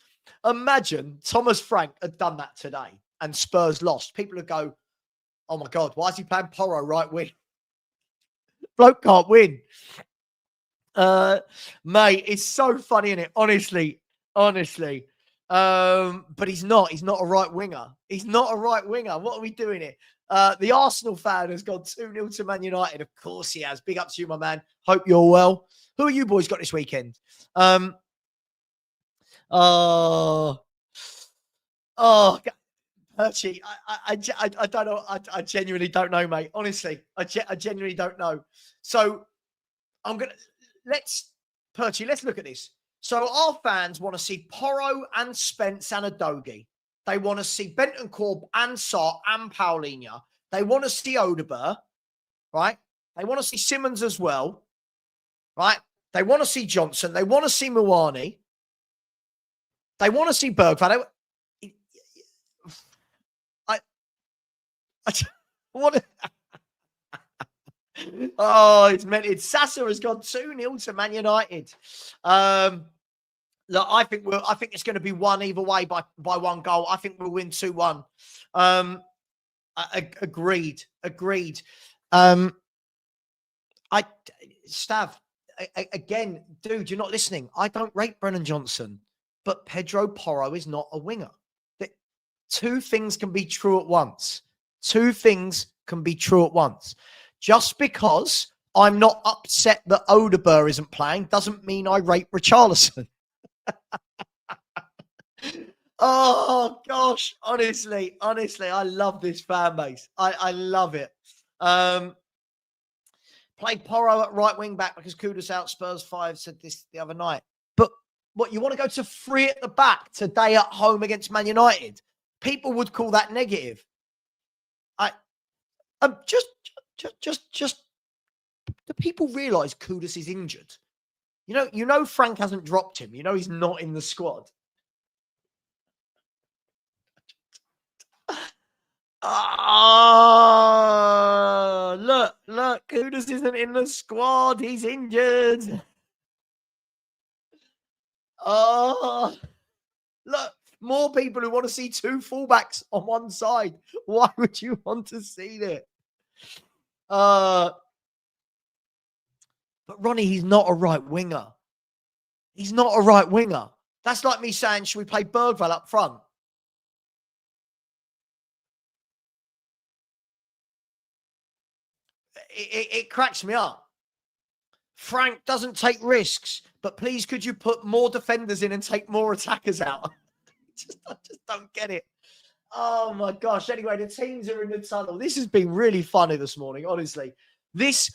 Thomas Frank had done that today and Spurs lost. People would go, Oh my God, why is he playing Porro right wing? Bloke can't win. Mate, it's so funny, isn't it? Honestly. But he's not a right winger. He's not a right winger. What are we doing here? The Arsenal fan has gone 2-0 to Man United. Of course he has. Big up to you, my man. Hope you're well. Who are you boys got this weekend? Oh, Perchy, I don't know. I genuinely don't know, mate. Honestly, I genuinely don't know. So let's look at this. So our fans want to see Porro and Spence and Adogi. They want to see Bentancur and Sarr and Paulinho. They want to see Odegaard, right? They want to see Simmons as well, right? They want to see Johnson. They want to see Muani. They want to see Bergvall. What? Oh, it's meant. Sasa has gone 2-0 to Man United. Look, I think it's going to be one either way by one goal. I think we'll win 2-1. Agreed. Stav, again, dude, you're not listening. I don't rate Brennan Johnson, but Pedro Porro is not a winger. Two things can be true at once. Just because I'm not upset that Odegaard isn't playing doesn't mean I rate Richarlison. Oh, gosh. Honestly, I love this fan base. I love it. Play Porro at right wing back because Kudus out. Spurs 5 said this the other night. But what, you want to go to 3 at the back today at home against Man United? People would call that negative. Just do people realise Kudus is injured? You know Frank hasn't dropped him. You know he's not in the squad. Oh, look, Kudus isn't in the squad. He's injured. Oh, look, more people who want to see 2 fullbacks on one side. Why would you want to see that? But Ronnie, he's not a right winger. That's like me saying, should we play Bergvall up front? It cracks me up. Frank doesn't take risks, but please could you put more defenders in and take more attackers out? I just don't get it. Oh my gosh. Anyway, the teams are in the tunnel. This has been really funny this morning, honestly. This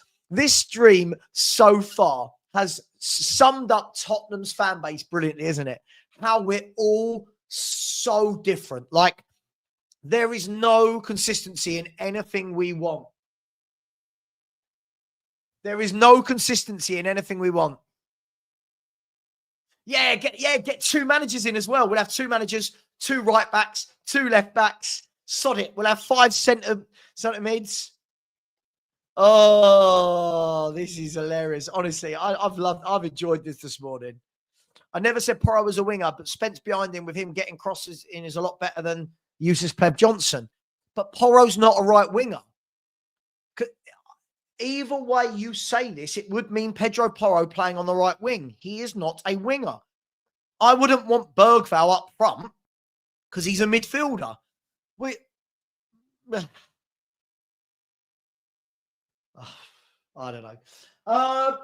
stream so far has summed up Tottenham's fan base brilliantly, isn't it? How we're all so different. Like, there is no consistency in anything we want. There is no consistency in anything we want. Yeah, get 2 managers in as well. We'll have 2 managers, 2 right backs, 2 left backs. Sod it. We'll have 5 centre mids. Oh, this is hilarious. Honestly, I've enjoyed this morning. I never said Porro was a winger, but Spence behind him with him getting crosses in is a lot better than Eustace Pleb Johnson. But Porro's not a right winger. Either way you say this, it would mean Pedro Porro playing on the right wing. He is not a winger. I wouldn't want Bergvall up front because he's a midfielder. I don't know.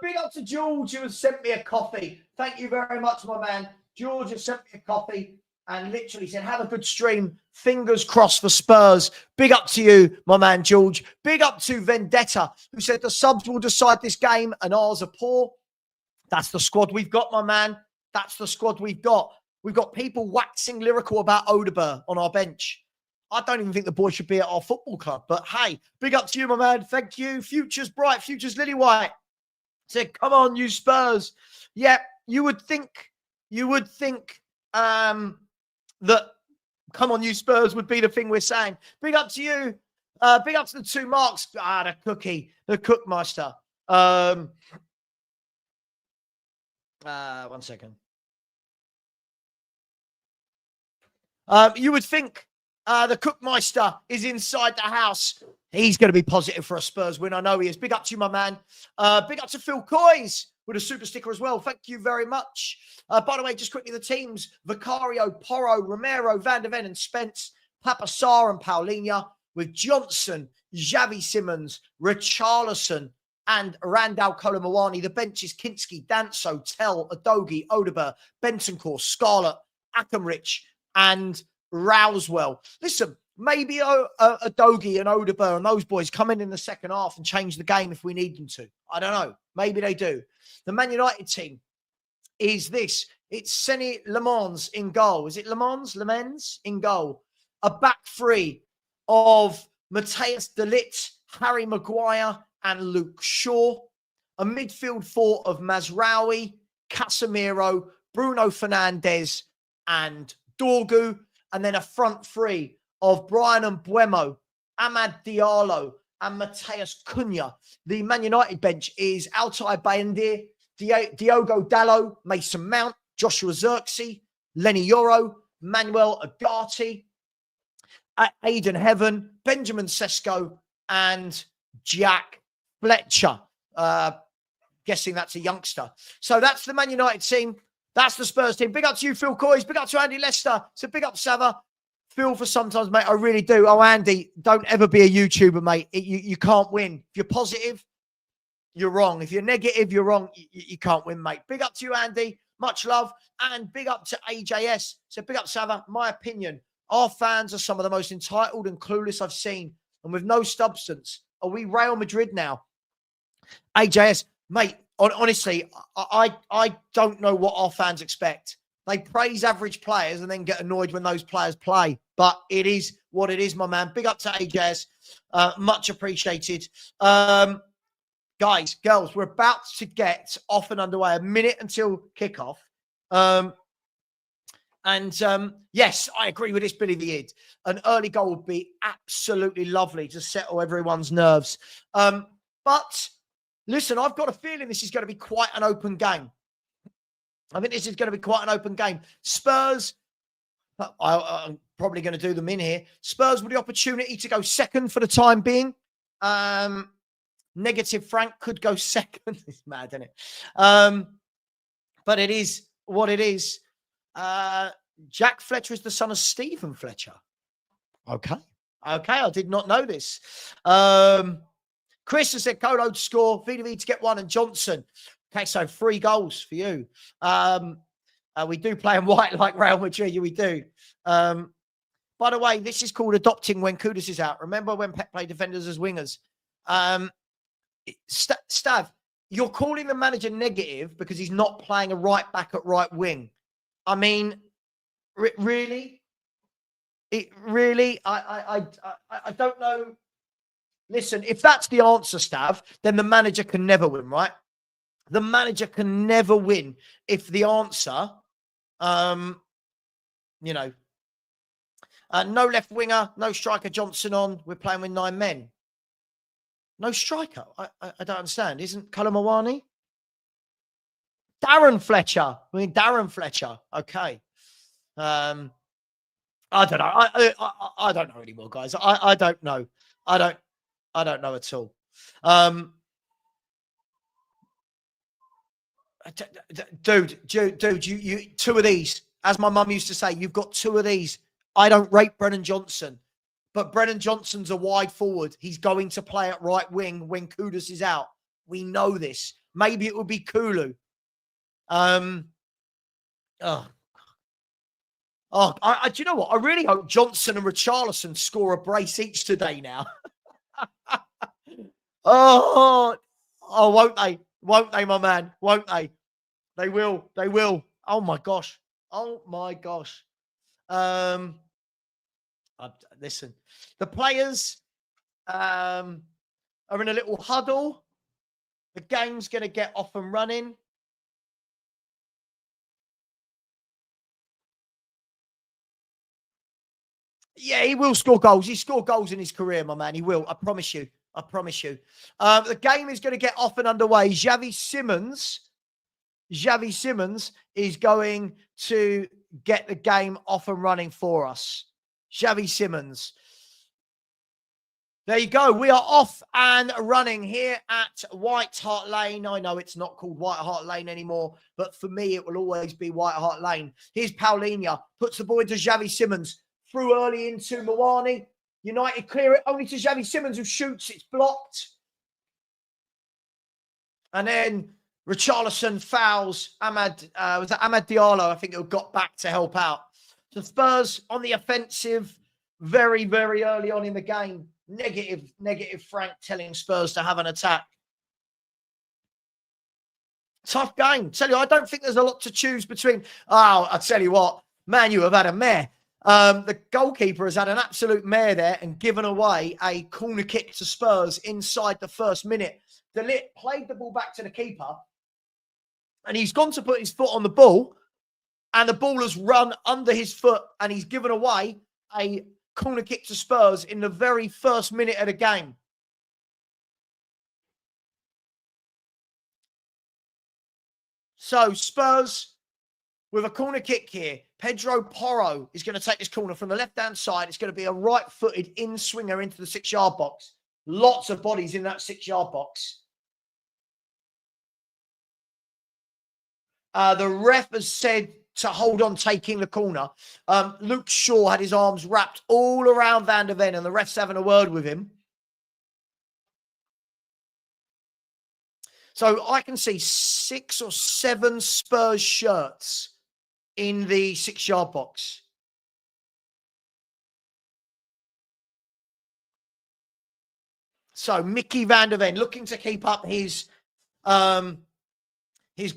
Big up to George, who has sent me a coffee. Thank you very much, my man. George has sent me a coffee and literally said, have a good stream. Fingers crossed for Spurs. Big up to you, my man, George. Big up to Vendetta, who said the subs will decide this game and ours are poor. That's the squad we've got, my man. That's the squad we've got. We've got people waxing lyrical about Odegaard on our bench. I don't even think the boy should be at our football club. But hey, big up to you, my man. Thank you. Future's bright. Future's lily white. Said, come on, you Spurs. Yeah, you would think that come on, you Spurs would be the thing we're saying. Big up to you. Big up to the 2 marks. The Cookmeister. 1 second. You would think The Cookmeister is inside the house. He's going to be positive for a Spurs win. I know he is. Big up to you, my man. Big up to Phil Coys with a super sticker as well. Thank you very much. By the way, just quickly, the teams: Vicario, Porro, Romero, Van der Ven and Spence, Papasar and Paulinho, with Johnson, Xavi Simons, Richarlison, and Randall Colomawani. The bench is Kinski, Danso, Tell, Adogi, Odeber, Bentancur, Scarlett, Akamrich, and Rousewell. Listen, maybe Adogi and Odeber and those boys come in the second half and change the game if we need them to. I don't know. Maybe they do. The Man United team is this. It's Seny Lemans in goal. Is it Lemans in goal? A back three of Matthias de Ligt, Harry Maguire, and Luke Shaw. A midfield four of Mazraoui, Casemiro, Bruno Fernandes, and Dorgu. And then a front three of Brian Mbeumo, Amad Diallo, and Mateus Cunha. The Man United bench is Altay Bayindir, Diogo Dalot, Mason Mount, Joshua Zirkzee, Lenny Yoro, Manuel Ugarte, Aidan Heaven, Benjamin Sesko, and Jack Fletcher. Guessing that's a youngster. So that's the Man United team. That's the Spurs team. Big up to you, Phil Coys. Big up to Andy Lester. So big up, Sava. Phil, for sometimes, mate, I really do. Oh, Andy, don't ever be a YouTuber, mate. You can't win. If you're positive, you're wrong. If you're negative, you're wrong. You can't win, mate. Big up to you, Andy. Much love. And big up to AJS. So big up, Sava. My opinion, our fans are some of the most entitled and clueless I've seen. And with no substance. Are we Real Madrid now? AJS, mate, honestly, I don't know what our fans expect. They praise average players and then get annoyed when those players play. But it is what it is, my man. Big up to AJS. Much appreciated. Guys, girls, we're about to get off and underway. A minute until kickoff. Yes, I agree with this, Billy the Id. An early goal would be absolutely lovely to settle everyone's nerves. But listen, I've got a feeling this is going to be quite an open game. I think this is going to be quite an open game. Spurs, I'm probably going to do them in here. Spurs with the opportunity to go second for the time being. Negative Frank could go second. It's mad, isn't it? But it is what it is. Jack Fletcher is the son of Stephen Fletcher. Okay, I did not know this. Chris has said Colo to score, VDV to get one, and Johnson. Okay, so 3 goals for you. We do play in white like Real Madrid. We do. By the way, this is called adopting when Kudus is out. Remember when Pep played defenders as wingers? Stav, you're calling the manager negative because he's not playing a right back at right wing. I mean, really? I don't know. Listen, if that's the answer, Stav, then the manager can never win, right? The manager can never win if the answer, no left winger, no striker Johnson on. We're playing with 9 men. No striker. I don't understand. Isn't Colomawani? Darren Fletcher. Darren Fletcher. Okay. I don't know. I don't know anymore, guys. I don't know. I don't know at all. Dude, you 2 of these. As my mum used to say, you've got 2 of these. I don't rate Brennan Johnson, but Brennan Johnson's a wide forward. He's going to play at right wing when Kudus is out. We know this. Maybe it would be Kulu. Do you know what? I really hope Johnson and Richarlison score a brace each today now. Won't they? Won't they, my man? Won't they? They will. They will. Oh, my gosh. Oh, my gosh. Listen, the players are in a little huddle. The game's going to get off and running. Yeah, he will score goals. He scored goals in his career, my man. He will. I promise you. I promise you. The game is going to get off and underway. Xavi Simons is going to get the game off and running for us. Xavi Simons. There you go. We are off and running here at White Hart Lane. I know it's not called White Hart Lane anymore, but for me, it will always be White Hart Lane. Here's Paulinho. Puts the ball into Xavi Simons. Through early into Mawani. United clear it only to Xavi Simons, who shoots. It's blocked. And then Richarlison fouls Ahmad. Was that Ahmad Diallo? I think, who got back to help out. So Spurs on the offensive very, very early on in the game. Negative Frank telling Spurs to have an attack. Tough game. Tell you, I don't think there's a lot to choose between. Oh, I tell you what, Man U have had a mare. The goalkeeper has had an absolute mare there and given away a corner kick to Spurs inside the first minute. De Ligt played the ball back to the keeper and he's gone to put his foot on the ball and the ball has run under his foot and he's given away a corner kick to Spurs in the very first minute of the game. So Spurs with a corner kick here. Pedro Porro is going to take this corner from the left-hand side. It's going to be a right-footed in-swinger into the 6-yard box. Lots of bodies in that 6-yard box. The ref has said to hold on taking the corner. Luke Shaw had his arms wrapped all around Van der Ven and the ref's having a word with him. So I can see 6 or 7 Spurs shirts in the 6-yard box. So Mickey Van der Ven looking to keep up his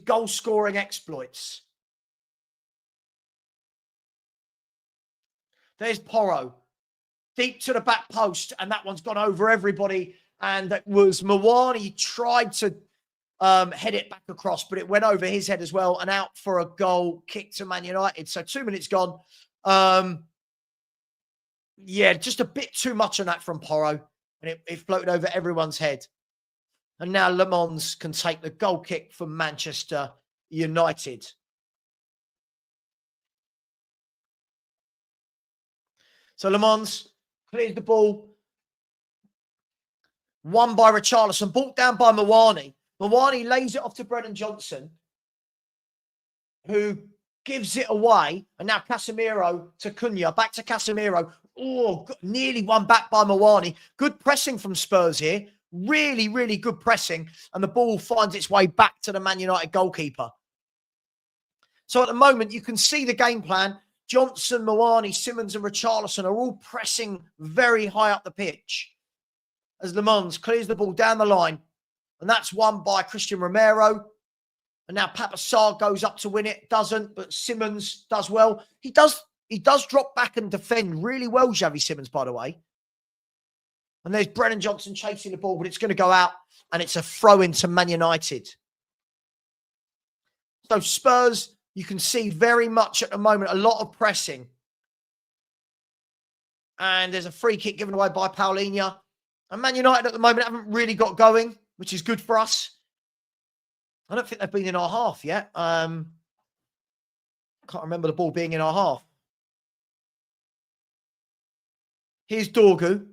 goal-scoring exploits. There's Porro. Deep to the back post, and that one's gone over everybody. And that was Mawani. He tried to head it back across, but it went over his head as well and out for a goal kick to Man United. So 2 minutes gone. Yeah, just a bit too much on that from Porro. And it floated over everyone's head. And now Le Mans can take the goal kick from Manchester United. So Le Mans clears the ball. Won by Richarlison. Brought down by Mawani. Mawani lays it off to Brennan Johnson, who gives it away. And now Casemiro to Cunha. Back to Casemiro. Oh, nearly won back by Mawani. Good pressing from Spurs here. Really, really good pressing. And the ball finds its way back to the Man United goalkeeper. So at the moment, you can see the game plan. Johnson, Mawani, Simons and Richarlison are all pressing very high up the pitch as Le Mans clears the ball down the line. And that's won by Christian Romero. And now Papa Sarr goes up to win it. Doesn't, but Simons does well. He does drop back and defend really well, Xavi Simons, by the way. And there's Brennan Johnson chasing the ball, but it's going to go out. And it's a throw into Man United. So Spurs, you can see very much at the moment, a lot of pressing. And there's a free kick given away by Paulinho. And Man United at the moment haven't really got going, which is good for us. I don't think they've been in our half yet. Can't remember the ball being in our half. Here's Dorgu.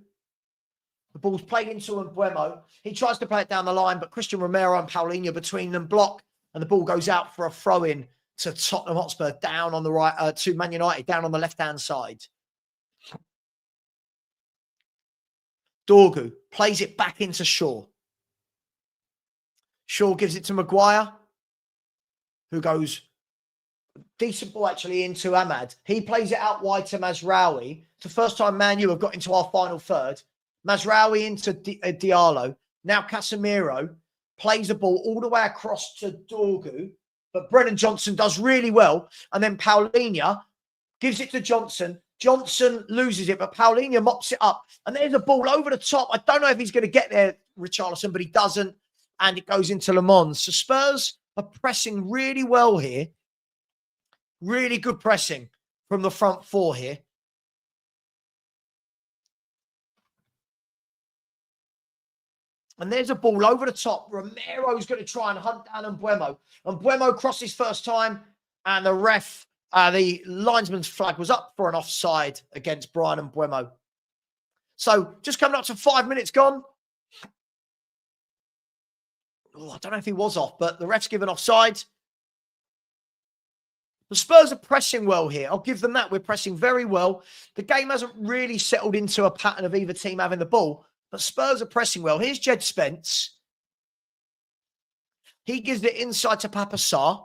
The ball's played into Mbeumo. He tries to play it down the line, but Christian Romero and Paulinho between them block, and the ball goes out for a throw-in to Tottenham Hotspur down on the right, to Man United down on the left-hand side. Dorgu plays it back into Shaw. Shaw gives it to Maguire, who goes decent ball actually into Ahmad. He plays it out wide to Mazraoui. It's the first time Man U have got into our final third. Mazraoui into Diallo. Now Casemiro plays the ball all the way across to Dorgu, but Brennan Johnson does really well. And then Paulinho gives it to Johnson. Johnson loses it, but Paulinho mops it up. And there's a ball over the top. I don't know if he's going to get there, Richarlison, but he doesn't. And it goes into Le Mans. So Spurs are pressing really well here. Really good pressing from the front four here. And there's a ball over the top. Romero's going to try and hunt down Mbeumo. Mbeumo crosses first time, and the ref The linesman's flag was up for an offside against Brian and Mbeumo. So just coming up to 5 minutes gone. Oh, I don't know if he was off, but the ref's given offside. The Spurs are pressing well here. I'll give them that. We're pressing very well. The game hasn't really settled into a pattern of either team having the ball, but Spurs are pressing well. Here's Jed Spence. He gives it inside to Papasar.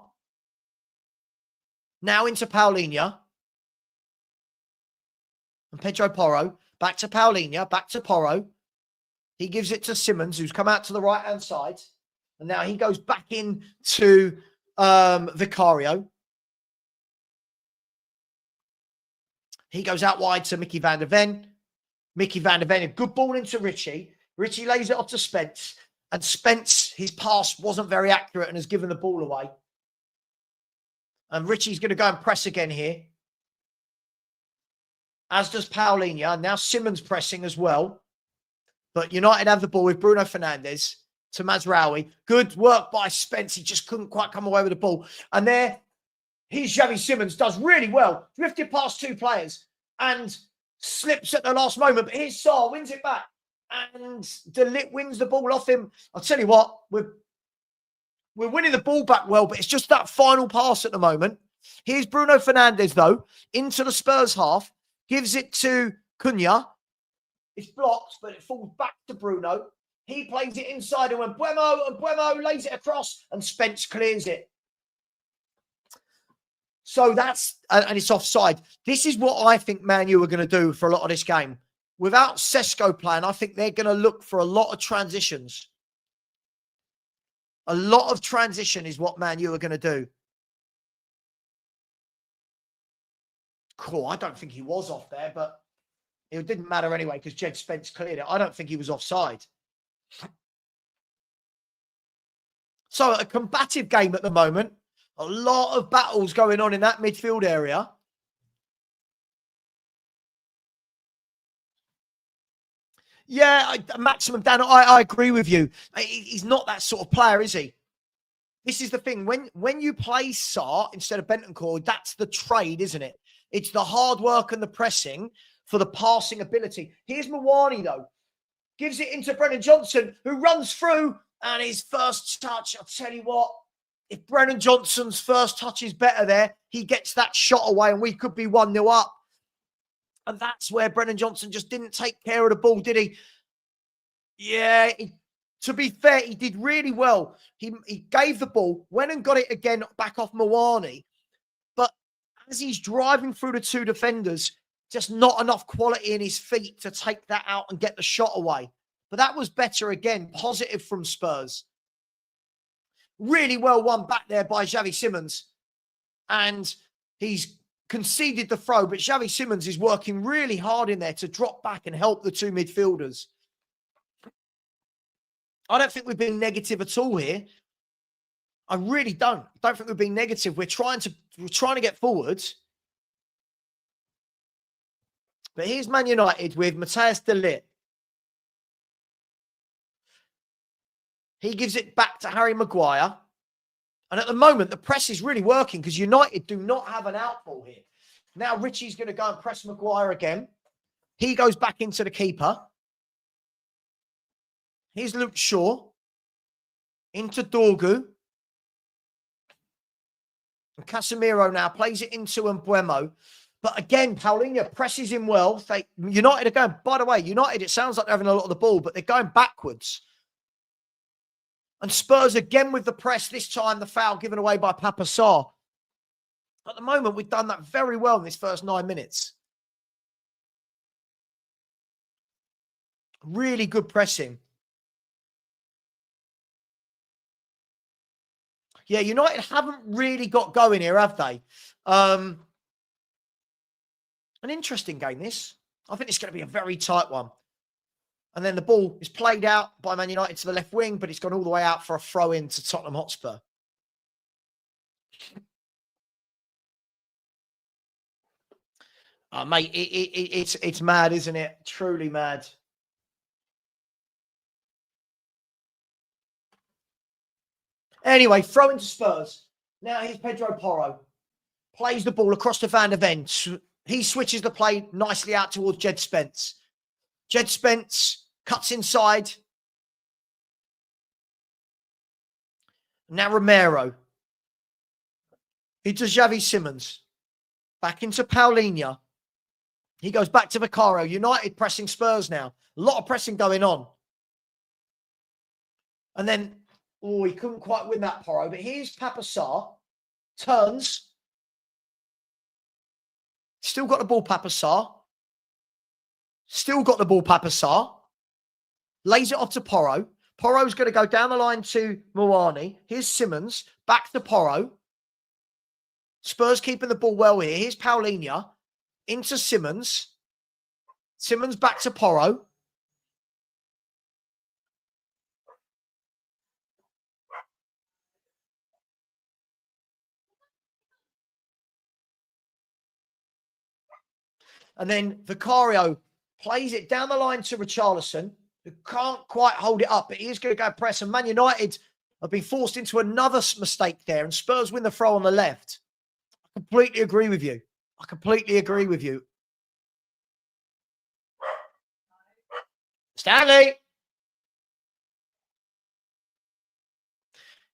Now into Paulinho. And Pedro Porro. Back to Paulinho. Back to Porro. He gives it to Simmons, who's come out to the right-hand side. And now he goes back in to Vicario. He goes out wide to Mickey van der Ven. Mickey van der Ven, a good ball into Richie. Richie lays it off to Spence. And Spence, his pass wasn't very accurate and has given the ball away. And Richie's going to go and press again here. As does Paulinho. Now Simmons pressing as well. But United have the ball with Bruno Fernandes to Mazraoui. Good work by Spence. He just couldn't quite come away with the ball. And there, here's Xavi Simmons. Does really well. Drifted past two players and slips at the last moment. But here's Sarr. Wins it back. And De Ligt wins the ball off him. I'll tell you what. We're winning the ball back well. But it's just that final pass at the moment. Here's Bruno Fernandes, though. Into the Spurs half. Gives it to Cunha. It's blocked, but it falls back to Bruno. He plays it inside and Mbeumo lays it across and Spence clears it. So that's, and it's offside. This is what I think Man U are going to do for a lot of this game. Without Sesko playing, I think they're going to look for a lot of transitions. A lot of transition is what Man U are going to do. Cool. I don't think he was off there, but it didn't matter anyway because Jed Spence cleared it. I don't think he was offside. So a combative game at the moment. A lot of battles going on in that midfield area. Yeah, Maximum Dan, I agree with you. He's not that sort of player, is he? This is the thing. When you play Sarr instead of Bentancur, that's the trade, isn't it? It's the hard work and the pressing for the passing ability. Here's Mwani, though. Gives it into Brennan Johnson, who runs through, and his first touch, I'll tell you what, if Brennan Johnson's first touch is better there, he gets that shot away, and we could be 1-0 up. And that's where Brennan Johnson just didn't take care of the ball, did he? Yeah, to be fair, he did really well. He gave the ball, went and got it again back off Mwani. But as he's driving through the two defenders, just not enough quality in his feet to take that out and get the shot away. But that was better again. Positive from Spurs. Really well won back there by Xavi Simmons. And he's conceded the throw, but Xavi Simmons is working really hard in there to drop back and help the two midfielders. I don't think we've been negative at all here. I really don't. I don't think we've been negative. We're trying to get forwards. But here's Man United with Matthias de Ligt. He gives it back to Harry Maguire. And at the moment, the press is really working because United do not have an outball here. Now Richie's going to go and press Maguire again. He goes back into the keeper. Here's Luke Shaw. Into Dorgu. And Casemiro now plays it into Mbeumo. But again, Paulinho presses him well. United are going, by the way, United, it sounds like they're having a lot of the ball, but they're going backwards. And Spurs again with the press, this time the foul given away by Papasar. At the moment, we've done that very well in this first 9 minutes. Really good pressing. Yeah, United haven't really got going here, have they? An interesting game, this. I think it's going to be a very tight one. And then the ball is played out by Man United to the left wing, but it's gone all the way out for a throw-in to Tottenham Hotspur. Mate, it's mad, isn't it? Truly mad. Anyway, throw into Spurs. Now here's Pedro Porro. plays the ball across to Van der Ven. He switches the play nicely out towards Jed Spence. Jed Spence cuts inside. Now Romero. He does Xavi Simons. Back into Paulinho. He goes back to Vicario. United pressing Spurs now. A lot of pressing going on. And then, oh, he couldn't quite win that Porro. But here's Papa Sarr. Turns. Still got the ball, Papa Sarr. Still got the ball, Papa Sarr. Lays it off to Porro. Porro's going to go down the line to Moani. Here's Simons. Back to Porro. Spurs keeping the ball well here. Here's Paulinho. Into Simons. Simons back to Porro. And then Vicario plays it down the line to Richarlison, who can't quite hold it up, but he is going to go press. And Man United have been forced into another mistake there, and Spurs win the throw on the left. I completely agree with you. I completely agree with you. Stanley.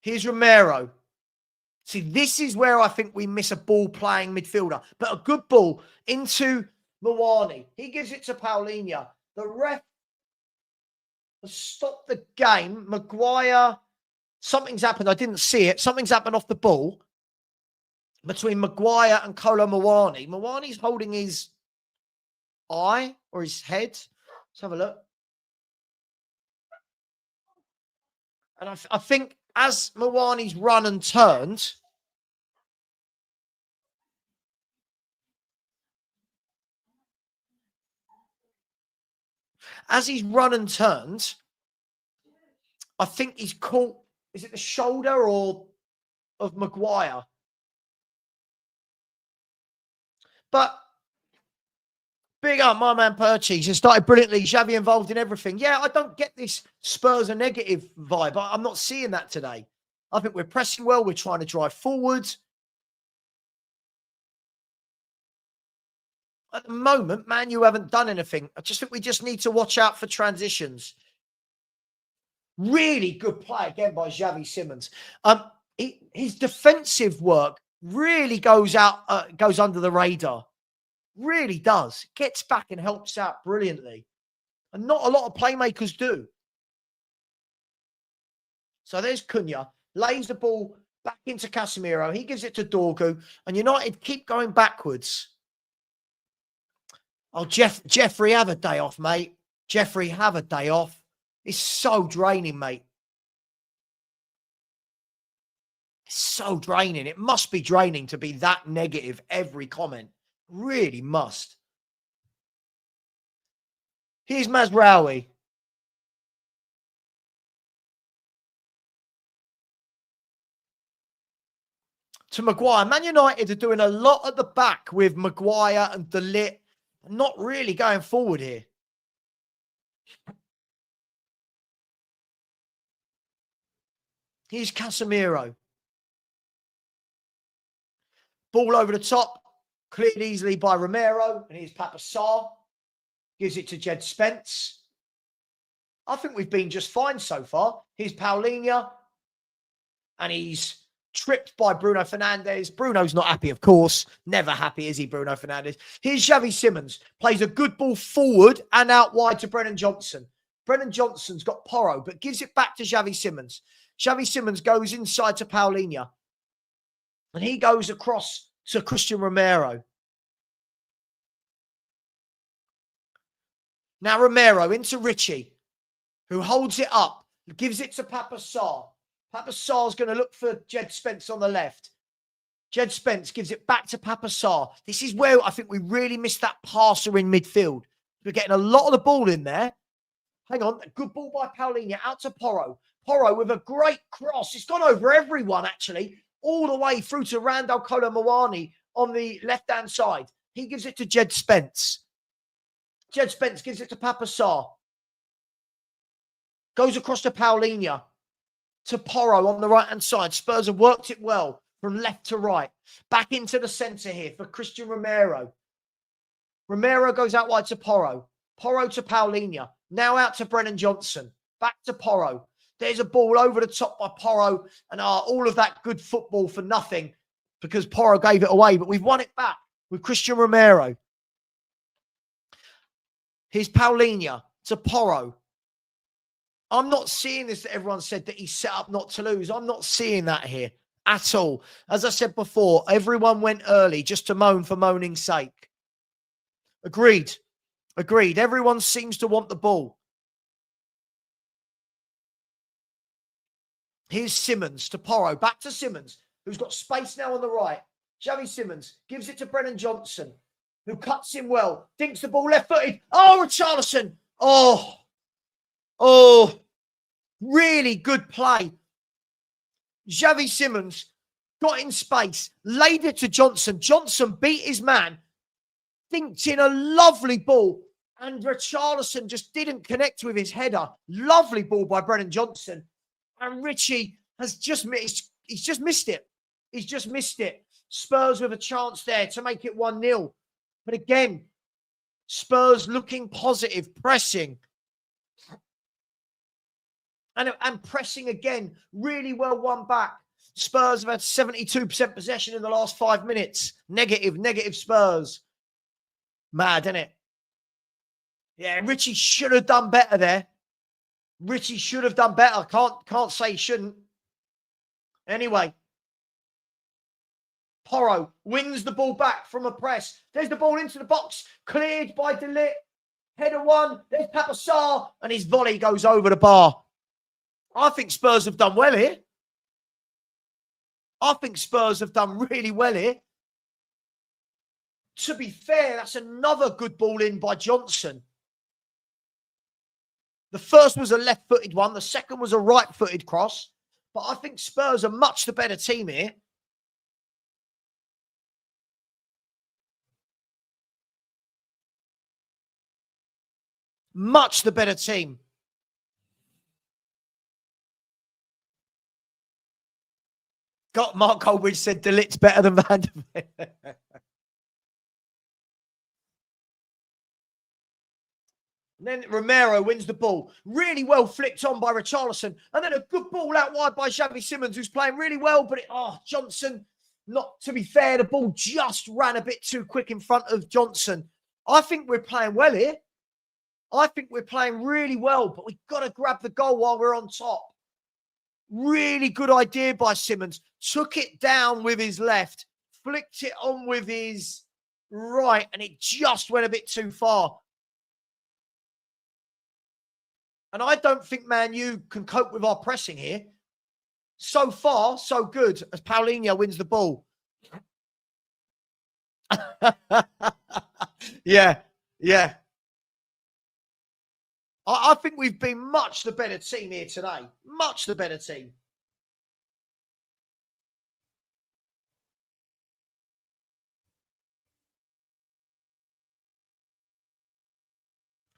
Here's Romero. See, this is where I think we miss a ball-playing midfielder. But a good ball into Moani. He gives it to Paulinho. The ref has stopped the game. Maguire, something's happened. I didn't see it. Something's happened off the ball between Maguire and Kolo Muani. Muani's holding his eye or his head. Let's have a look. And I think as Muani's run and turned, I think he's caught, is it the shoulder or of Maguire? But big up my man Purchase. He started brilliantly. Xavi involved in everything. Yeah, I don't get this Spurs a negative vibe. I'm not seeing that today. I think we're pressing well. We're trying to drive forward. At the moment, Man U haven't done anything. I just think we just need to watch out for transitions. Really good play again by Xavi Simons. His defensive work really goes under the radar. Really does. Gets back and helps out brilliantly. And not a lot of playmakers do. So there's Cunha. Lays the ball back into Casemiro. He gives it to Dorgu. And United keep going backwards. Oh, Jeffrey, have a day off, mate. Jeffrey, have a day off. It's so draining, mate. It's so draining. It must be draining to be that negative every comment. Really must. Here's Mazraoui. To Maguire. Man United are doing a lot at the back with Maguire and De Ligt. Not really going forward here. Here's Casemiro. Ball over the top. Cleared easily by Romero. And here's Papa Sarr. Gives it to Jed Spence. I think we've been just fine so far. Here's Paulinho. And he's tripped by Bruno Fernandes. Bruno's not happy, of course. Never happy, is he, Bruno Fernandes? Here's Xavi Simons. Plays a good ball forward and out wide to Brennan Johnson. Brennan Johnson's got Porro, but gives it back to Xavi Simons. Xavi Simons goes inside to Paulinho. And he goes across to Christian Romero. Now Romero into Richie, who holds it up, gives it to Papa Sarr. Papa Sarr's going to look for Jed Spence on the left. Jed Spence gives it back to Papa Sarr. This is where I think we really missed that passer in midfield. We're getting a lot of the ball in there. Hang on. A good ball by Paulinho out to Porro. Porro with a great cross. It's gone over everyone, actually, all the way through to Randall Kolo Muani on the left-hand side. He gives it to Jed Spence. Jed Spence gives it to Papa Sarr. Goes across to Paulinho. To Porro on the right-hand side. Spurs have worked it well. from left to right. Back into the centre here for Christian Romero. Romero goes out wide to Porro. Porro to Paulinho. Now out to Brennan Johnson. Back to Porro. There's a ball over the top by Porro. And all of that good football for nothing because Porro gave it away. But we've won it back with Christian Romero. Here's Paulinho to Porro. I'm not seeing this that everyone said that he's set up not to lose. I'm not seeing that here at all. As I said before, everyone went early just to moan for moaning's sake. Agreed. Agreed. Everyone seems to want the ball. Here's Simmons to Porro. Back to Simmons, who's got space now on the right. Xavi Simmons gives it to Brennan Johnson, who cuts him well. Dinks the ball left-footed. Oh, Richarlison. Oh, really good play. Xavi Simmons got in space, laid it to Johnson. Johnson beat his man, dinked in a lovely ball, and Richarlison just didn't connect with his header. Lovely ball by Brennan Johnson. And Richie has just missed. He's just missed it. He's just missed it. Spurs with a chance there to make it 1-0. But again, Spurs looking positive, pressing. And pressing again, really well won back. Spurs have had 72% possession in the last 5 minutes. Negative Spurs. Mad, isn't it? Yeah, Richie should have done better there. Richie should have done better. Can't say he shouldn't. Anyway. Porro wins the ball back from a press. There's the ball into the box. Cleared by De Ligt. Header one. There's Papasar. And his volley goes over the bar. I think Spurs have done well here. I think Spurs have done really well here. To be fair, that's another good ball in by Johnson. The first was a left-footed one. The second was a right-footed cross. But I think Spurs are much the better team here. Much the better team. Mark Colbridge said De Ligt's better than Van der Ven. Then Romero wins the ball. Really well flicked on by Richarlison. And then a good ball out wide by Xavi Simmons, who's playing really well. But Johnson, not to be fair, the ball just ran a bit too quick in front of Johnson. I think we're playing well here. I think we're playing really well, but we've got to grab the goal while we're on top. Really good idea by Simmons. Took it down with his left, flicked it on with his right, and it just went a bit too far. And I don't think Man U can cope with our pressing here. So far, so good as Paulinho wins the ball. Yeah. I think we've been much the better team here today. Much the better team.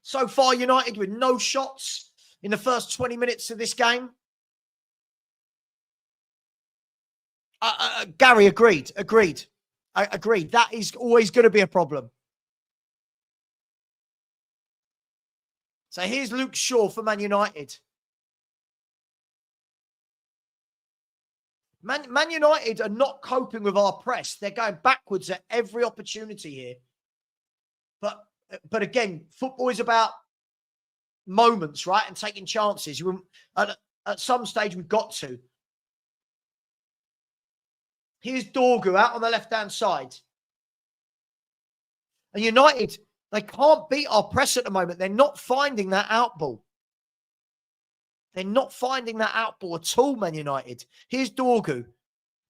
So far, United with no shots in the first 20 minutes of this game. Gary, agreed. Agreed. That is always going to be a problem. So here's Luke Shaw for Man United. Man United are not coping with our press. They're going backwards at every opportunity here. But again, football is about moments, right? And taking chances. At some stage, we've got to. Here's Dorgu out on the left-hand side. And United, they can't beat our press at the moment. They're not finding that out ball. They're not finding that out ball at all, Man United. Here's Dorgu.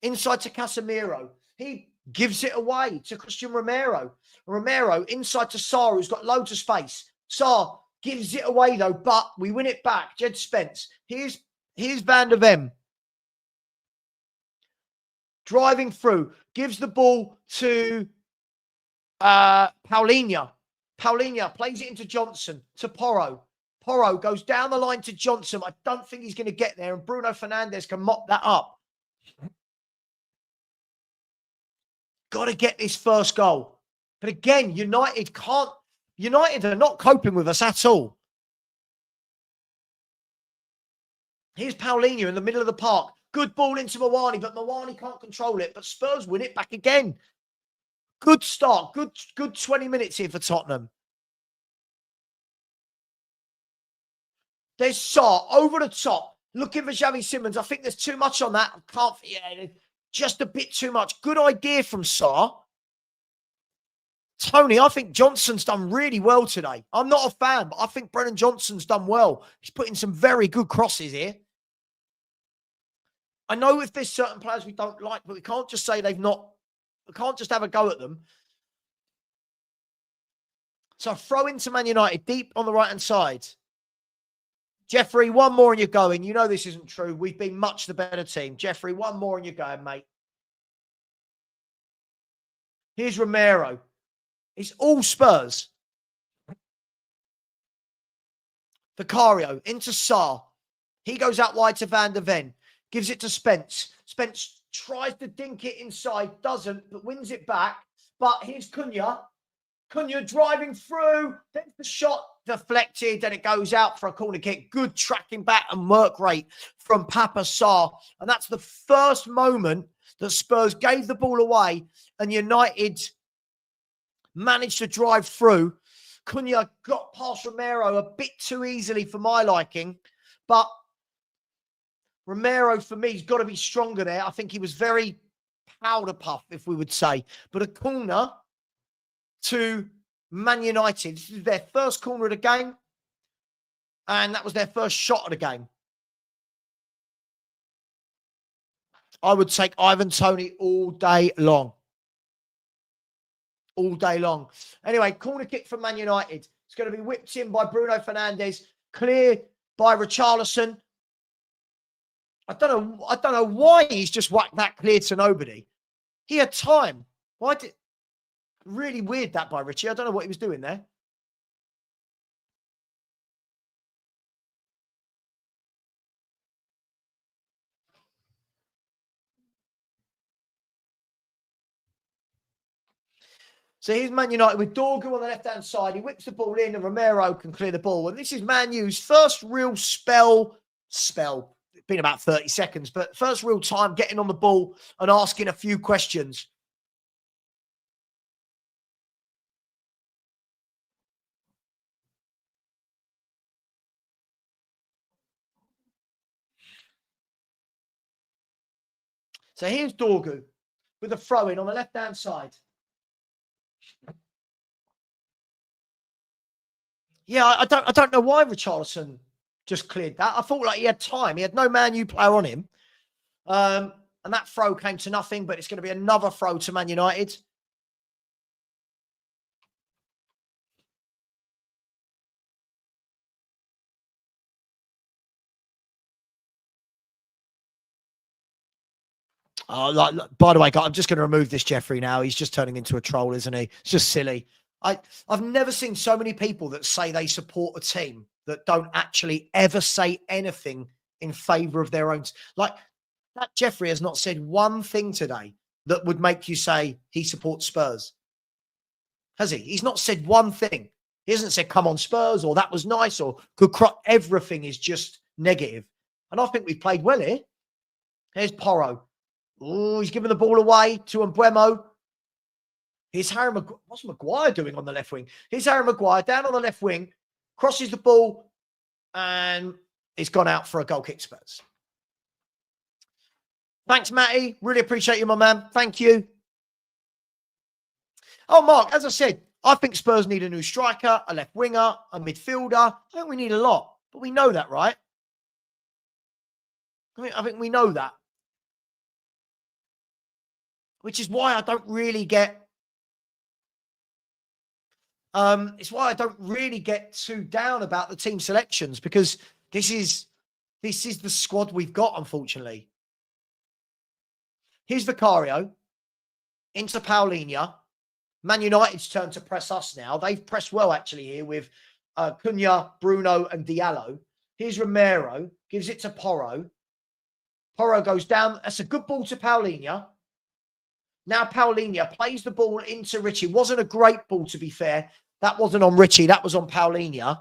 Inside to Casemiro. He gives it away to Christian Romero. Romero inside to Sarr, who's got loads of space. Sarr gives it away, though, but we win it back. Jed Spence. Here's Van der Ven. Driving through. Gives the ball to Paulinho. Paulinho plays it into Johnson, to Porro. Porro goes down the line to Johnson. I don't think he's going to get there, and Bruno Fernandes can mop that up. Got to get this first goal. But again, United are not coping with us at all. Here's Paulinho in the middle of the park. Good ball into Mawani, but Mawani can't control it. But Spurs win it back again. Good start. Good 20 minutes here for Tottenham. There's Sarr over the top. Looking for Xavi Simons. I think there's too much on that. Just a bit too much. Good idea from Sarr. Tony, I think Johnson's done really well today. I'm not a fan, but I think Brennan Johnson's done well. He's putting some very good crosses here. I know if there's certain players we don't like, but we can't just say they've not. We can't just have a go at them. So throw into Man United deep on the right-hand side. Jeffrey, one more and you're going. You know this isn't true. We've been much the better team. Jeffrey, one more and you're going, mate. Here's Romero. It's all Spurs. Vicario into Sarr. He goes out wide to Van der Ven. Gives it to Spence. Spence tries to dink it inside. Doesn't, but wins it back. But here's Cunha. Cunha driving through. Then the shot deflected and it goes out for a corner kick. Good tracking back and work rate from Papa Sarr. And that's the first moment that Spurs gave the ball away and United managed to drive through. Cunha got past Romero a bit too easily for my liking. But Romero, for me, has got to be stronger there. I think he was very powder puff, if we would say. But a corner to Man United. This is their first corner of the game. And that was their first shot of the game. I would take Ivan Toney all day long. All day long. Anyway, corner kick from Man United. It's going to be whipped in by Bruno Fernandes. Cleared by Richarlison. I don't know why he's just whacked that clear to nobody. He had time. Why did... Really weird that by Richie. I don't know what he was doing there. So here's Man United with Dorgu on the left-hand side. He whips the ball in and Romero can clear the ball. And this is Man U's first real spell. It's been about 30 seconds, but first real time getting on the ball and asking a few questions. So here's Dorgu with a throw-in on the left-hand side. Yeah, I don't know why Richarlison just cleared that. I thought like he had time. He had no Man U player on him. And that throw came to nothing, but it's going to be another throw to Man United. By the way, I'm just going to remove this Jeffrey now. He's just turning into a troll, isn't he? It's just silly. I've never seen so many people that say they support a team that don't actually ever say anything in favour of their own. Like that Jeffrey has not said one thing today that would make you say he supports Spurs. Has he? He's not said one thing. He hasn't said, come on Spurs, or that was nice, or good crop. Everything is just negative. And I think we've played well here. Here's Porro. Oh, he's giving the ball away to Mbeumo. Here's Harry Maguire. What's Maguire doing on the left wing? Here's Harry Maguire down on the left wing, crosses the ball, and it's gone out for a goal kick Spurs. Thanks, Matty. Really appreciate you, my man. Thank you. Oh, Mark, as I said, I think Spurs need a new striker, a left winger, a midfielder. I think we need a lot, but we know that, right? I think we know that. Which is why I don't really get... it's why I don't really get too down about the team selections, because this is the squad we've got, unfortunately. Here's Vicario into Paulinho. Man United's turn to press us now. They've pressed well, actually, here with Cunha, Bruno and Diallo. Here's Romero. Gives it to Porro. Porro goes down. That's a good ball to Paulinho. Now Paulinho plays the ball into Richie. Wasn't a great ball, to be fair. That wasn't on Richie. That was on Paulinho.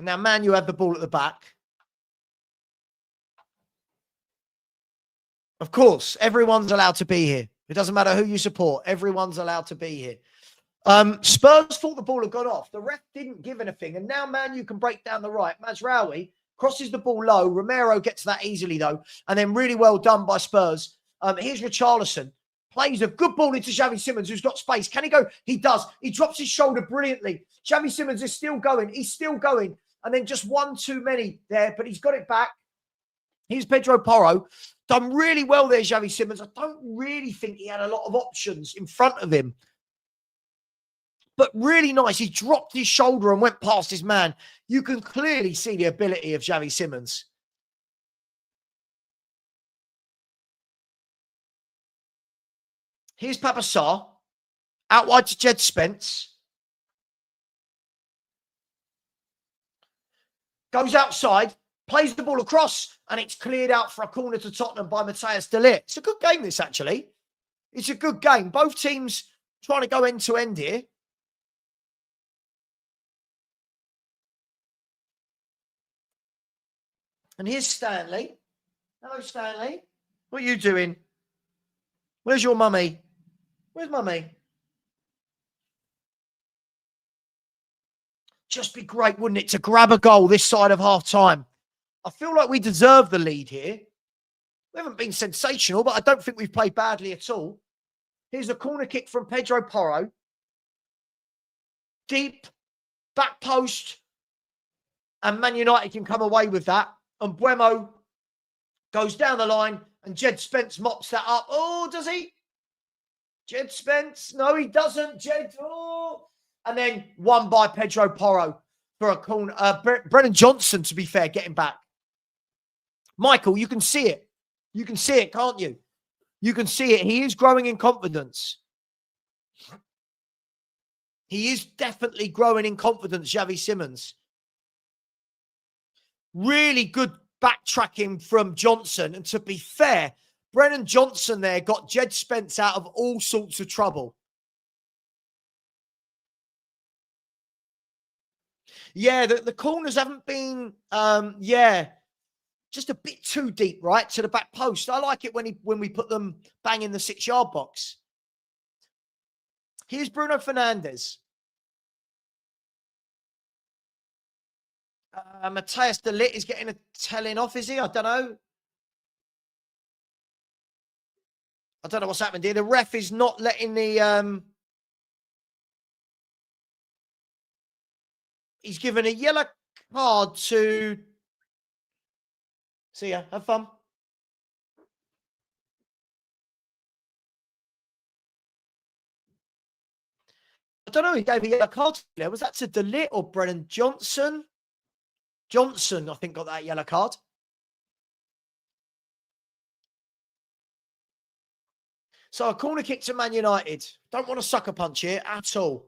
Now, Man, you have the ball at the back. Of course, everyone's allowed to be here. It doesn't matter who you support. Everyone's allowed to be here. Spurs thought the ball had gone off. The ref didn't give anything. And now, Man, you can break down the right. Mazraoui crosses the ball low. Romero gets that easily, though. And then really well done by Spurs. Here's Richarlison. Plays a good ball into Xavi Simons, who's got space. Can he go? He does. He drops his shoulder brilliantly. Xavi Simons is still going. He's still going. And then just one too many there, but he's got it back. Here's Pedro Porro. Done really well there, Xavi Simons. I don't really think he had a lot of options in front of him. But really nice. He dropped his shoulder and went past his man. You can clearly see the ability of Xavi Simons. Here's Papa Sarr. Out wide to Jed Spence. Goes outside. Plays the ball across. And it's cleared out for a corner to Tottenham by Matthias de Ligt. It's a good game, this, actually. It's a good game. Both teams trying to go end to end here. And here's Stanley. Hello, Stanley. What are you doing? Where's your mummy? Where's mummy? Just be great, wouldn't it, to grab a goal this side of half-time. I feel like we deserve the lead here. We haven't been sensational, but I don't think we've played badly at all. Here's a corner kick from Pedro Porro. Deep, back post. And Man United can come away with that. And Buemo goes down the line. And Jed Spence mops that up. Oh, does he? Jed Spence. No, he doesn't. Jed. Oh. And then won by Pedro Porro for a corner. Brennan Johnson, to be fair, getting back. Michael, you can see it. You can see it, can't you? You can see it. He is growing in confidence. He is definitely growing in confidence, Xavi Simons. Really good backtracking from Johnson. And to be fair, Brennan Johnson there got Jed Spence out of all sorts of trouble. Yeah, the corners haven't been, just a bit too deep, right, to the back post. I like it when we put them bang in the 6-yard box. Here's Bruno Fernandes. Matthias de Ligt is getting a telling off, is he? I don't know. I don't know what's happened here. The ref is not letting the... He's given a yellow card to... See ya. Have fun. I don't know. He gave a yellow card there. Was that to de Ligt or Brennan Johnson? Johnson, I think, got that yellow card. So a corner kick to Man United. Don't want a sucker punch here at all.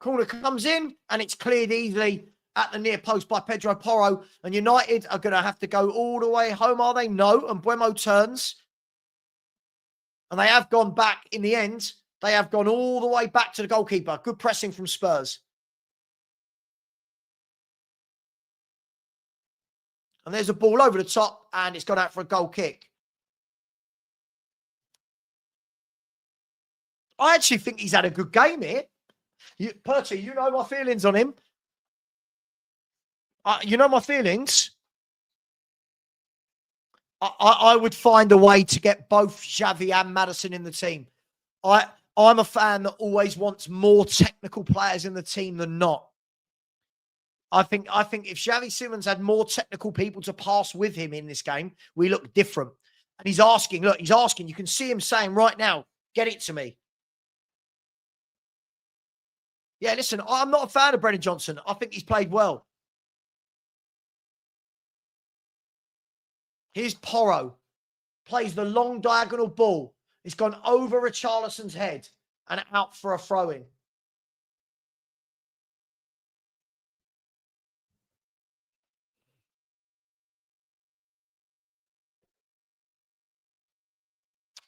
Corner comes in and it's cleared easily at the near post by Pedro Porro. And United are going to have to go all the way home, are they? No. And Buemo turns. And they have gone back in the end. They have gone all the way back to the goalkeeper. Good pressing from Spurs. And there's a ball over the top and it's gone out for a goal kick. I actually think he's had a good game here. Perty, you know my feelings on him. You know my feelings. I would find a way to get both Xavi and Maddison in the team. I'm a fan that always wants more technical players in the team than not. I think if Xavi Simons had more technical people to pass with him in this game, we look different. And he's asking, look, he's asking. You can see him saying right now, get it to me. Yeah, listen, I'm not a fan of Brennan Johnson. I think he's played well. Here's Porro. Plays the long diagonal ball. It's gone over Richarlison's head. and out for a throw-in.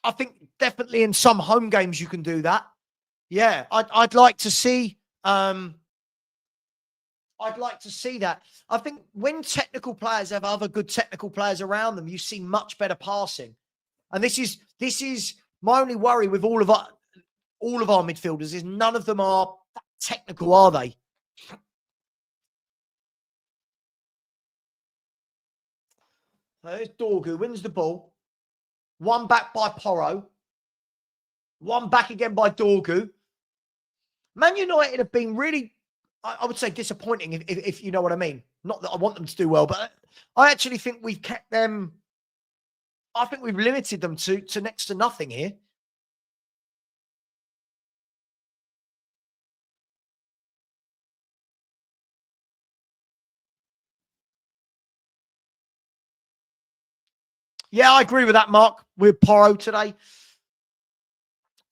I think definitely in some home games you can do that. Yeah, I'd like to see. I'd like to see that. I think when technical players have other good technical players around them, you see much better passing. And this is my only worry with all of our midfielders is none of them are that technical, are they? There's Dorgu, wins the ball. One back by Porro. One back again by Dorgu. Man United have been really, I would say, disappointing, if you know what I mean. Not that I want them to do well, but I actually think we've kept them, I think we've limited them to next to nothing here. Yeah, I agree with that, Mark, with Porro today.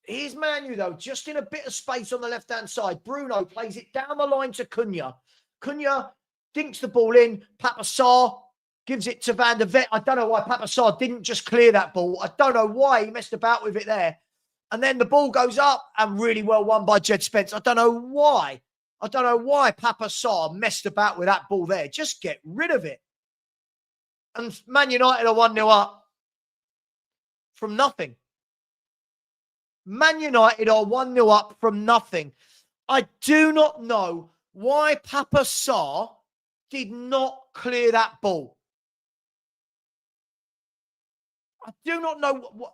Here's Manu, though, just in a bit of space on the left-hand side. Bruno plays it down the line to Cunha. Cunha dinks the ball in. Papa Sarr gives it to Van der Vet. I don't know why Papa Sarr didn't just clear that ball. I don't know why he messed about with it there. And then the ball goes up and really well won by Jed Spence. I don't know why. I don't know why Papa Sarr messed about with that ball there. Just get rid of it. And Man United are 1-0 up from nothing. Man United are 1-0 up from nothing. I do not know why Papa Sarr did not clear that ball. I do not know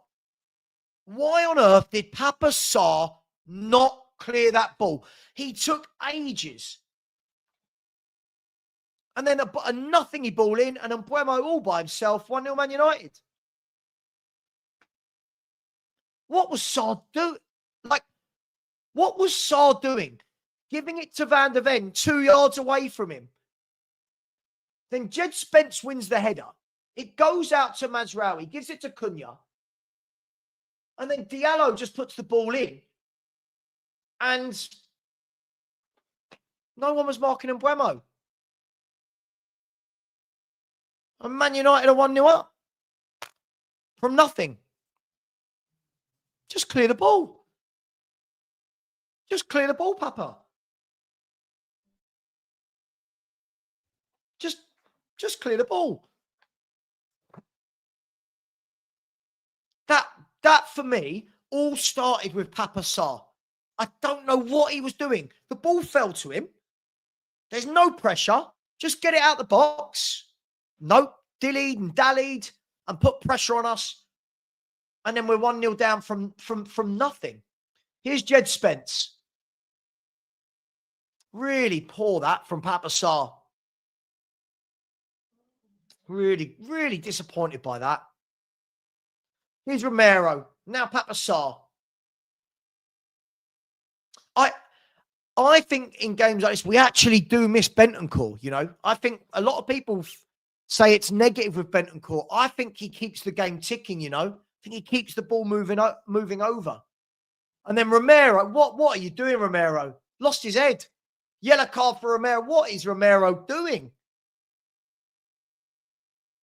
why on earth did Papa Sarr not clear that ball. He took ages. And then a nothingy ball in, and Mbeumo all by himself, 1-0 Man United. What was Sarr doing? Like, what was Sarr doing? Giving it to Van der Ven 2 yards away from him. Then Jed Spence wins the header. It goes out to Mazraoui, gives it to Cunha. And then Diallo just puts the ball in. And no one was marking Mbeumo. And Man United are 1-0 up. From nothing. Just clear the ball. Just clear the ball, Papa. Just clear the ball. That for me all started with Papa Sarr. I don't know what he was doing. The ball fell to him. There's no pressure. Just get it out the box. Nope. Dillied and dallied and put pressure on us. And then we're 1-0 down from nothing. Here's Jed Spence. Really poor that from Papa Sarr. Really, really disappointed by that. Here's Romero. Now Papa Sarr. I think in games like this, we actually do miss Bentancur, you know. I think a lot of people say it's negative with Bentancur. I think he keeps the game ticking, you know. I think he keeps the ball moving over. And then Romero, what are you doing, Romero? Lost his head. Yellow card for Romero. What is Romero doing?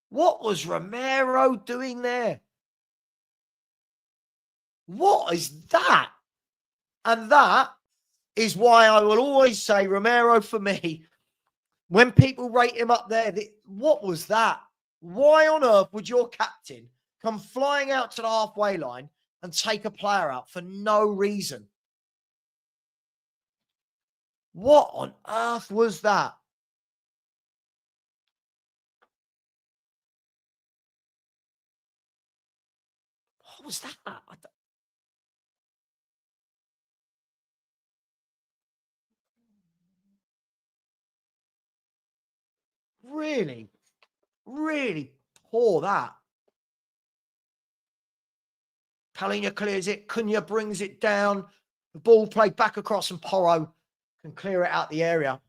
What was Romero doing there? What is that? And that is why I will always say Romero for me. When people rate him up there, what was that? Why on earth would your captain come flying out to the halfway line and take a player out for no reason? What on earth was that? What was that? Really, really poor that. Palhinha clears it. Cunha brings it down. The ball played back across and Porro can clear it out the area.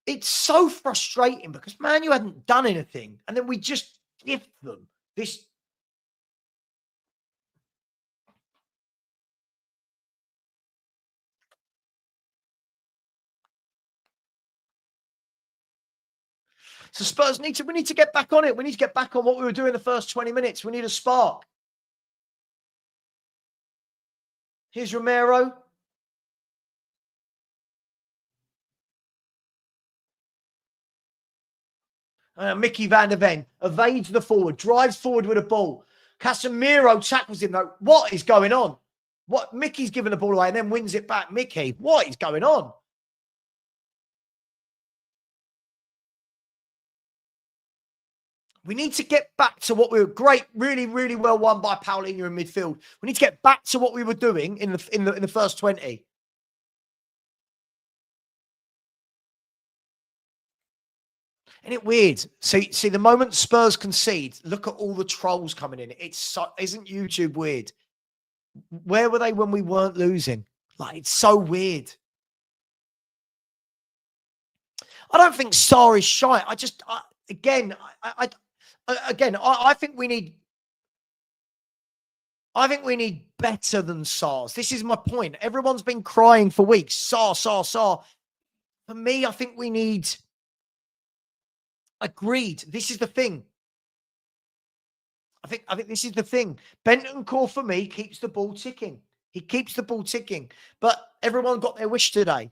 It's so frustrating because, man, you hadn't done anything. And then we just gift them this. So Spurs we need to get back on it. We need to get back on what we were doing the first 20 minutes. We need a spark. Here's Romero. Mickey van der Ven evades the forward, drives forward with a ball. Casemiro tackles him though. What is going on? What? Mickey's giving the ball away and then wins it back. Mickey, what is going on? We need to get back to what we were great, really, really well won by Paulinho in midfield. We need to get back to what we were doing in the first 20. Isn't it weird? See, the moment Spurs concede, look at all the trolls coming in. Isn't YouTube weird? Where were they when we weren't losing? Like, it's so weird. I don't think Sarr is shy. I think we need. I think we need better than Sarr. This is my point. Everyone's been crying for weeks. Sarr. For me, I think we need. Agreed. This is the thing. I think this is the thing. Bentancur for me keeps the ball ticking. He keeps the ball ticking. But everyone got their wish today.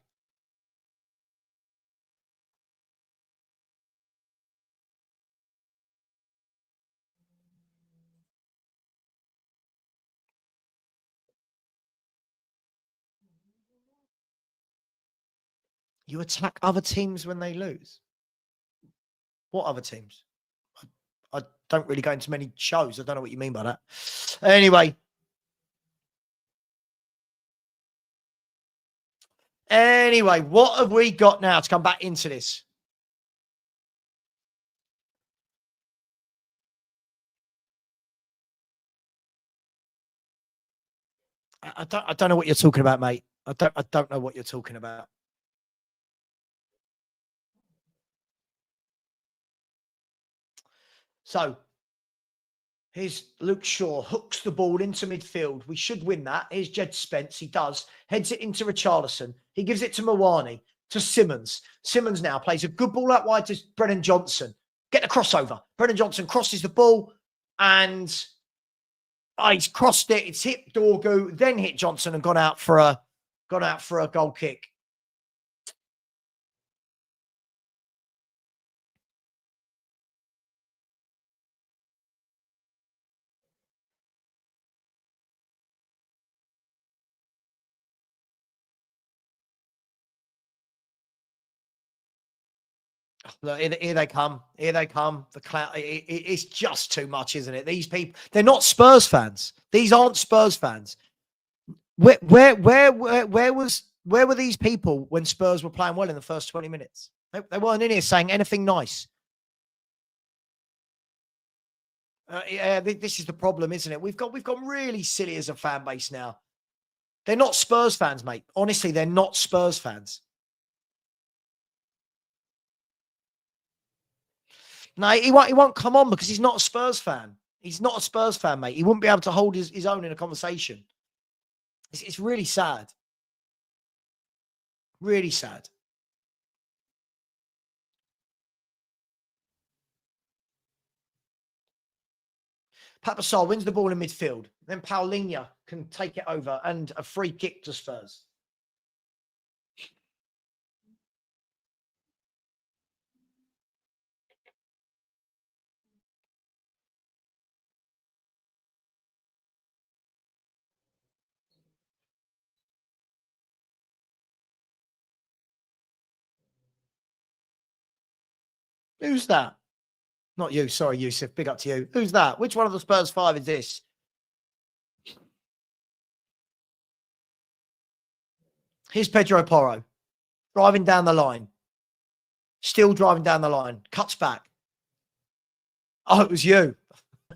You attack other teams when they lose. What other teams? I don't really go into many shows. I don't know what you mean by that. Anyway, what have we got now to come back into this? I don't know what you're talking about, mate. I don't know what you're talking about. So here's Luke Shaw, hooks the ball into midfield. We should win that. Here's Jed Spence. He does. Heads it into Richarlison. He gives it to Mawani, to Simmons. Simmons now plays a good ball out wide to Brennan Johnson. Get the crossover. Brennan Johnson crosses the ball and he's crossed it. It's hit Dorgu, then hit Johnson and gone out for a goal kick. Look, here they come. Here they come. The cloud. It's just too much, isn't it? These people, they're not Spurs fans. These aren't Spurs fans. Where were these people when Spurs were playing well in the first 20 minutes? They weren't in here saying anything nice. Yeah, this is the problem, isn't it? We've got really silly as a fan base now. They're not Spurs fans, mate. Honestly, they're not Spurs fans. No, he won't come on because he's not a Spurs fan. He's not a Spurs fan, mate. He wouldn't be able to hold his own in a conversation. It's really sad. Really sad. Papasar wins the ball in midfield. Then Paulinho can take it over and a free kick to Spurs. Who's that? Not you. Sorry, Yusuf. Big up to you. Who's that? Which one of the Spurs 5 is this? Here's Pedro Porro. Driving down the line. Still driving down the line. Cuts back. Oh, it was you.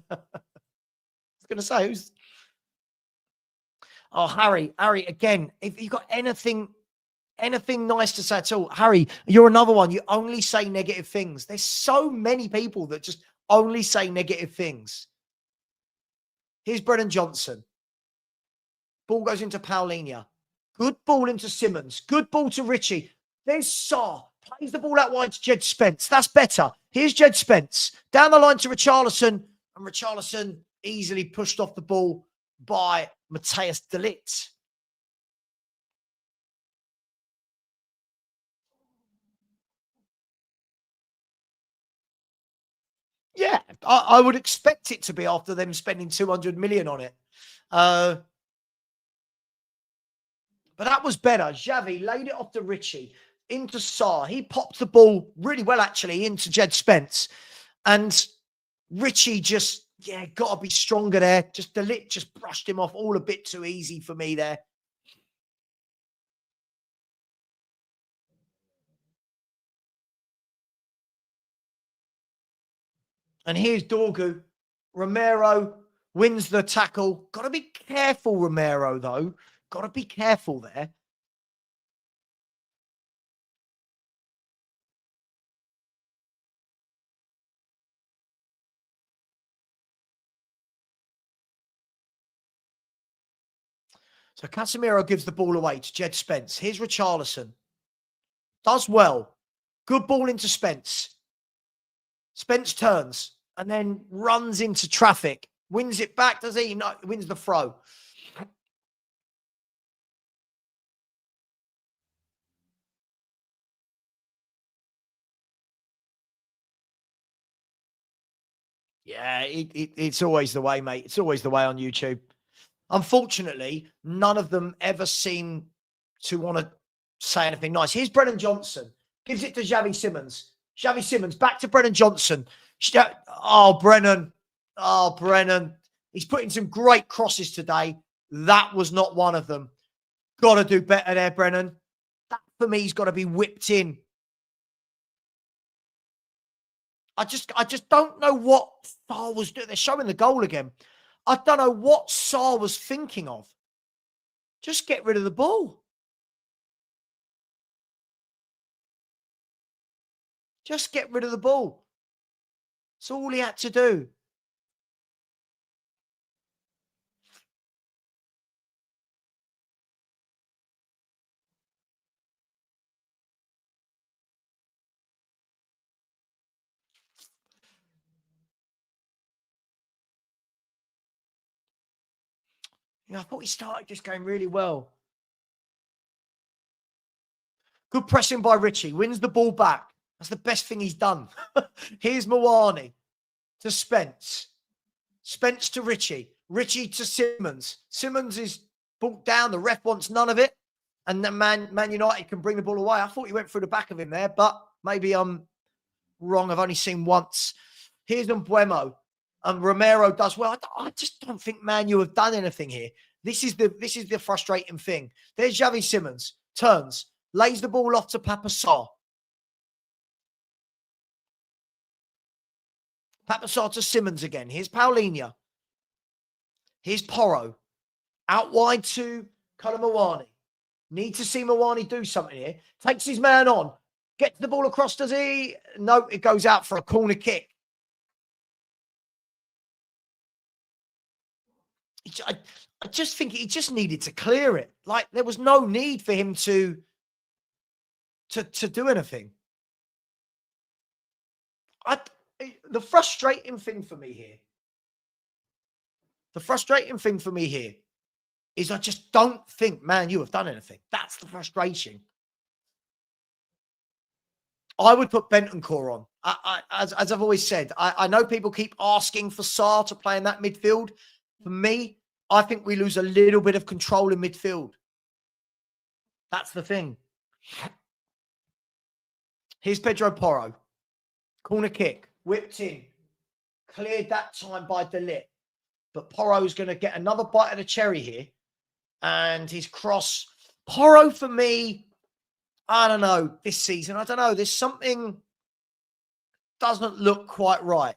I was going to say, who's... Oh, Harry, again, if you've got anything nice to say at all, Harry, you're another one. You only say negative things. There's so many people that just only say negative things. Here's Brennan Johnson. Ball goes into Paulinho. Good ball into Simmons. Good ball to Richie. There's Sarr. Plays the ball out wide to Jed Spence. That's better. Here's Jed Spence. Down the line to Richarlison. And Richarlison easily pushed off the ball by Matthias de Ligt. Yeah, I would expect it to be after them spending 200 million on it. But that was better. Xavi laid it off to Richie, into Sarr. He popped the ball really well, actually, into Jed Spence. And Richie just, got to be stronger there. Just De Ligt just brushed him off all a bit too easy for me there. And here's Dorgu. Romero wins the tackle. Got to be careful, Romero, though. Got to be careful there. So Casemiro gives the ball away to Jed Spence. Here's Richarlison. Does well. Good ball into Spence. Spence turns and then runs into traffic. Wins it back, does he? No, wins the throw. Yeah, it's always the way, mate. It's always the way on YouTube. Unfortunately, none of them ever seem to want to say anything nice. Here's Brennan Johnson. Gives it to Xavi Simons. Xavi Simons back to Brennan Johnson. Oh, Brennan. Oh, Brennan. He's putting some great crosses today. That was not one of them. Got to do better there, Brennan. That, for me, has got to be whipped in. I just don't know what Sarr was doing. They're showing the goal again. I don't know what Sarr was thinking of. Just get rid of the ball. Just get rid of the ball. That's all he had to do. I thought he started just going really well. Good pressing by Richie. Wins the ball back. That's the best thing he's done. Here's Mawani to Spence. Spence to Richie. Richie to Simons. Simons is brought down. The ref wants none of it. And then Man United can bring the ball away. I thought he went through the back of him there, but maybe I'm wrong. I've only seen once. Here's Mbuemo. And Romero does well. I just don't think Man U have done anything here. This is the frustrating thing. There's Xavi Simons. Turns. Lays the ball off to Papa Sarr. Papa Sarr to Simons again. Here's Paulinho. Here's Porro. Out wide to Mawani. Need to see Mawani do something here. Takes his man on. Gets the ball across, does he? No, it goes out for a corner kick. I just think he just needed to clear it. Like, there was no need for him to do anything. The frustrating thing for me here is I just don't think Man U have done anything. That's the frustration. I would put Bentancur on. As I've always said, I know people keep asking for Sarr to play in that midfield. For me, I think we lose a little bit of control in midfield. That's the thing. Here's Pedro Porro. Corner kick. Whipped in. Cleared that time by De Ligt. But Porro's going to get another bite of the cherry here. And his cross. Porro, for me, I don't know, this season, I don't know. There's something doesn't look quite right.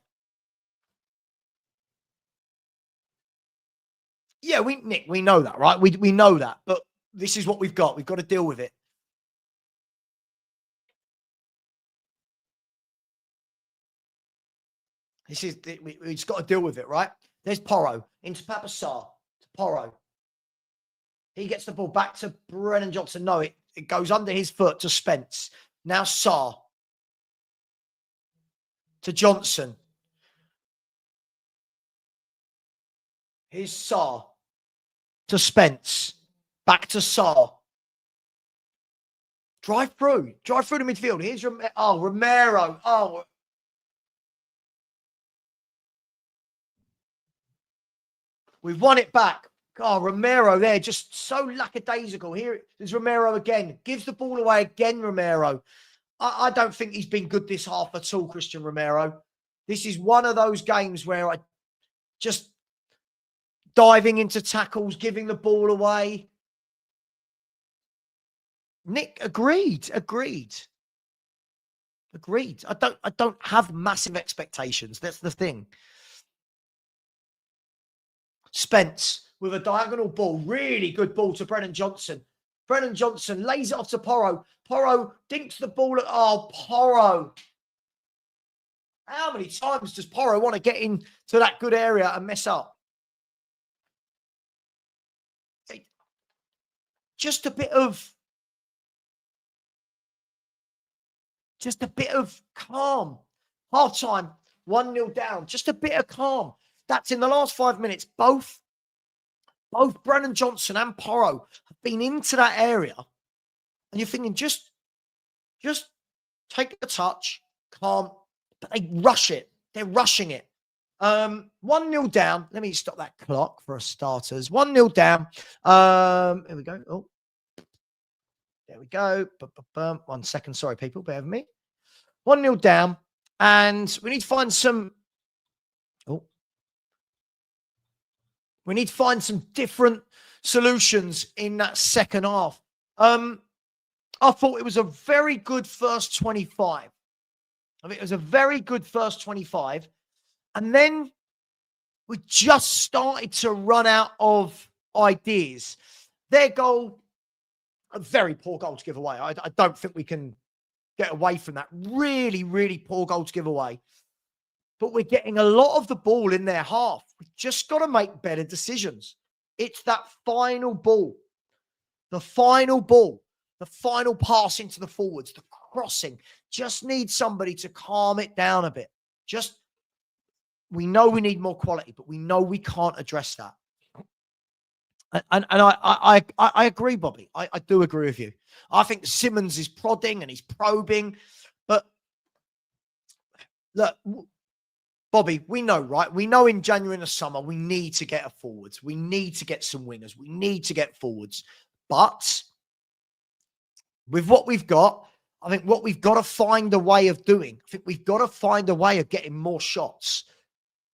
Yeah, Nick, we know that, right? We know that. But this is what we've got. We've got to deal with it. We've got to deal with it, right? There's Porro into Papa Sarr to Porro. He gets the ball back to Brennan Johnson. No, it goes under his foot to Spence. Now Sarr to Johnson. Here's Sarr to Spence. Back to Sarr. Drive through the midfield. Here's Romero. Oh, we've won it back. Oh, Romero there, just so lackadaisical. Here is Romero again. Gives the ball away again, Romero. I don't think he's been good this half at all, Christian Romero. This is one of those games where I just diving into tackles, giving the ball away. Nick, agreed. I don't have massive expectations. That's the thing. Spence with a diagonal ball. Really good ball to Brennan Johnson. Brennan Johnson lays it off to Porro. Porro dinks the ball at... Oh, Porro. How many times does Porro want to get into that good area and mess up? Just a bit of calm. Half time, 1-0 down. Just a bit of calm. That's in the last 5 minutes. Both Brennan Johnson and Porro have been into that area. And you're thinking, just take a touch, calm. But they rush it. They're rushing it. 1-0 down. Let me stop that clock for starters. 1-0 down. Here we go. Oh, there we go. 1 second. Sorry, people. Bear with me. 1-0 down. And we need to find some... We need to find some different solutions in that second half. I thought it was a very good first 25. I mean, it was a very good first 25. And then we just started to run out of ideas. Their goal, a very poor goal to give away. I don't think we can get away from that. Really, really poor goal to give away. But we're getting a lot of the ball in their half. We've just got to make better decisions. It's that final ball. The final ball. The final pass into the forwards. The crossing. Just need somebody to calm it down a bit. We know we need more quality, but we know we can't address that. And I agree, Bobby. I do agree with you. I think Simmons is prodding and he's probing. But look... Bobby, we know, right? We know in January and the summer, we need to get a forwards. We need to get some wingers. We need to get forwards. But with what we've got, I think what we've got to find a way of doing, I think we've got to find a way of getting more shots.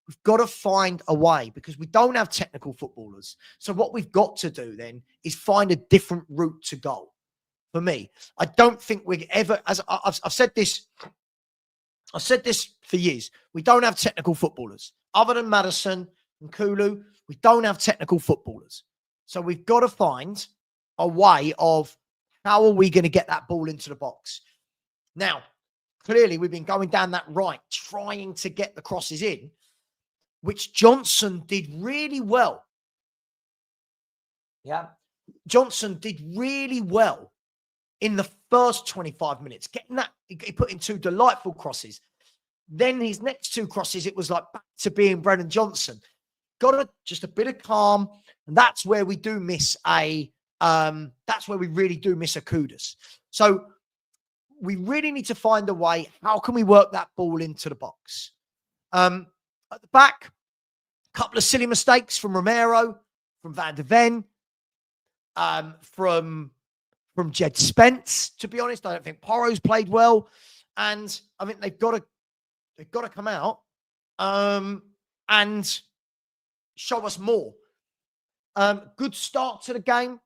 We've got to find a way because we don't have technical footballers. So what we've got to do then is find a different route to goal. For me, I don't think we're ever, as I've said this, I've said this for years. We don't have technical footballers. Other than Maddison and Kulu, we don't have technical footballers. So we've got to find a way of how are we going to get that ball into the box. Now, clearly we've been going down that right, trying to get the crosses in, which Johnson did really well. Yeah. Johnson did really well in the first 25 minutes, getting that, he put in 2 delightful crosses. Then his next 2 crosses, it was like back to being Brennan Johnson. Just a bit of calm. And that's where we do miss that's where we really do miss a Kudus. So we really need to find a way. How can we work that ball into the box? At the back, a couple of silly mistakes from Romero, from Van de Ven, from Jed Spence. To be honest, I don't think Porro's played well, and I think they've got to come out and show us more. Good start to the game,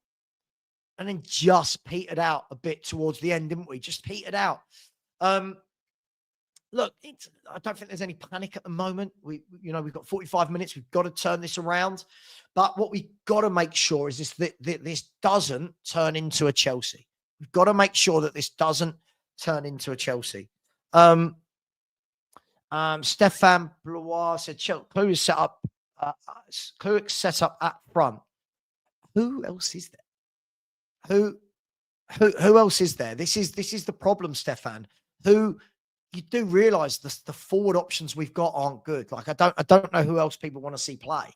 and then just petered out a bit towards the end, didn't we? Just petered out. Look, I don't think there's any panic at the moment. We've got 45 minutes. We've got to turn this around. But what we've got to make sure is that this doesn't turn into a Chelsea. We've got to make sure that this doesn't turn into a Chelsea. Stefan Blois said, Klug is set up. Klug set up at front. Who else is there? Who else is there? This is the problem, Stefan. Who you do realise the forward options we've got aren't good. Like I don't know who else people want to see play.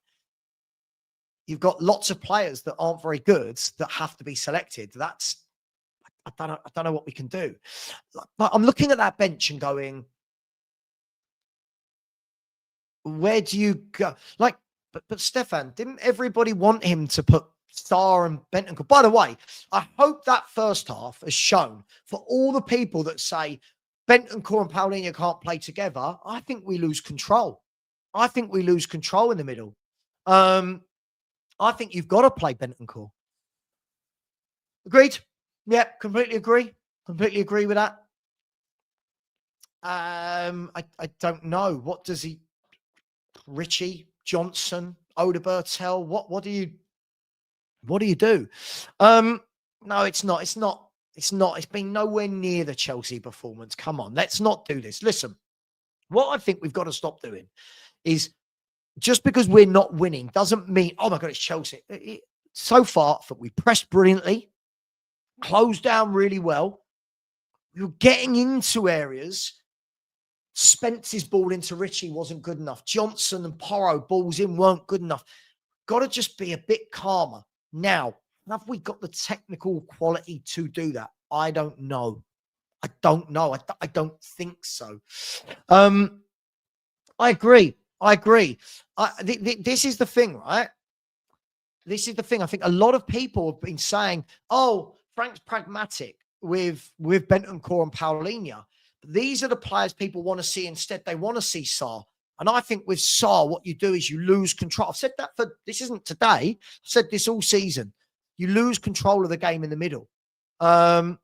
You've got lots of players that aren't very good that have to be selected. I don't know what we can do. But I'm looking at that bench and going, where do you go? Like, but Stefan, didn't everybody want him to put Star and Bentancur? By the way, I hope that first half has shown for all the people that say Bentancur and Paulinho can't play together. I think we lose control. I think we lose control in the middle. I think you've got to play Bentancur. Agreed? Yeah, completely agree. Completely agree with that. I don't know. What does he? Richie, Johnson, Odebertel. What do you do? No, it's not. It's been nowhere near the Chelsea performance. Come on, let's not do this. Listen, what I think we've got to stop doing is just because we're not winning doesn't mean, oh my God, it's Chelsea. So far, we pressed brilliantly, closed down really well. We were getting into areas. Spence's ball into Richie wasn't good enough. Johnson and Porro balls in weren't good enough. Got to just be a bit calmer. Now, have we got the technical quality to do that? I don't know. I don't know. I don't think so. I agree. This is the thing, right? This is the thing. I think a lot of people have been saying, oh, Frank's pragmatic with Bentancur and Paulinho. These are the players people want to see instead. They want to see Sarr. And I think with Sarr, what you do is you lose control. I've said that this isn't today. I've said this all season. You lose control of the game in the middle. I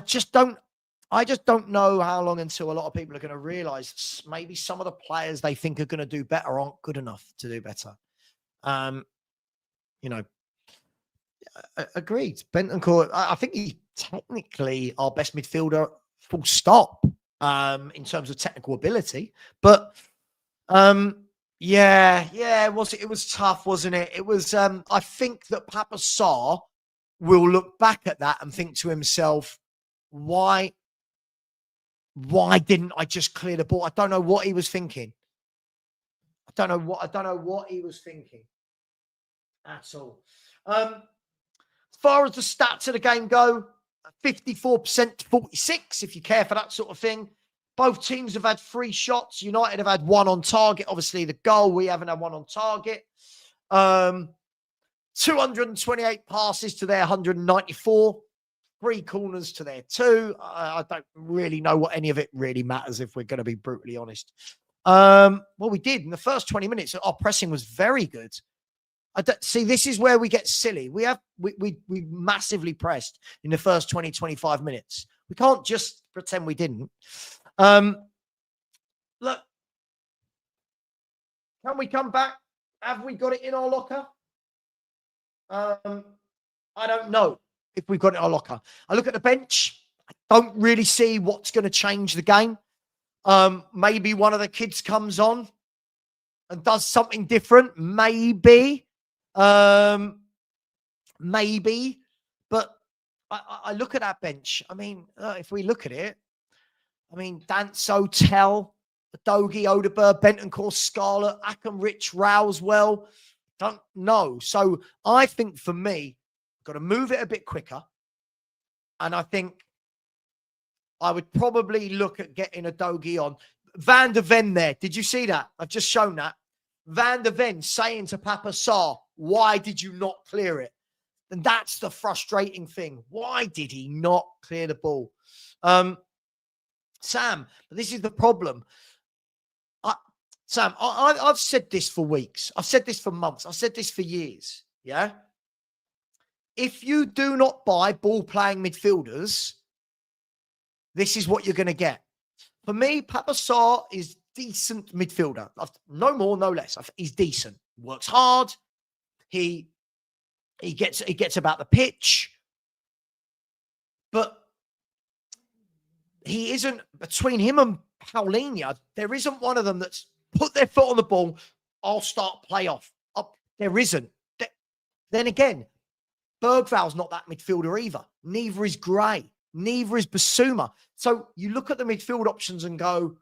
just don't know how long until a lot of people are going to realise maybe some of the players they think are going to do better aren't good enough to do better. Agreed. Bentancur, I think he's technically our best midfielder, full stop, in terms of technical ability. But it was tough, wasn't it? It was. I think that Papa Sarr will look back at that and think to himself, why didn't I just clear the ball? I don't know what he was thinking. I don't know what he was thinking at all. As far as the stats of the game go, 54% to 46, if you care for that sort of thing. Both teams have had 3 shots. United have had 1 on target. Obviously, the goal, we haven't had 1 on target. 228 passes to their 194. 3 corners to their 2. I don't really know what any of it really matters, if we're going to be brutally honest. Well, we did. In the first 20 minutes, our pressing was very good. See, this is where we get silly. We massively pressed in the first 20, 25 minutes. We can't just pretend we didn't. Look, can we come back? Have we got it in our locker? I don't know if we've got it in our locker. I look at the bench. I don't really see what's going to change the game. Maybe one of the kids comes on and does something different. Maybe. But I look at that bench. I mean, if we look at it, I mean, Danso, Tell, Dogie, Odeberg, Bentancur, Scarlett, Akam, Rich, Rousewell. Don't know. So I think for me, got to move it a bit quicker. And I think I would probably look at getting a Dogie on. Van der Ven there. Did you see that? I've just shown that. Van der Ven saying to Papa Sarr, why did you not clear it? And that's the frustrating thing. Why did he not clear the ball? Sam, this is the problem. Sam, I've said this for weeks. I've said this for months. I've said this for years. Yeah? If you do not buy ball-playing midfielders, this is what you're going to get. For me, Papa Sarr is decent midfielder. No more, no less. He's decent. Works hard. He gets about the pitch. But he isn't, between him and Paulinho, there isn't one of them that's put their foot on the ball. I'll start play off. There isn't. Then again, Bergval's not that midfielder either. Neither is Gray. Neither is Basuma. So you look at the midfield options and go,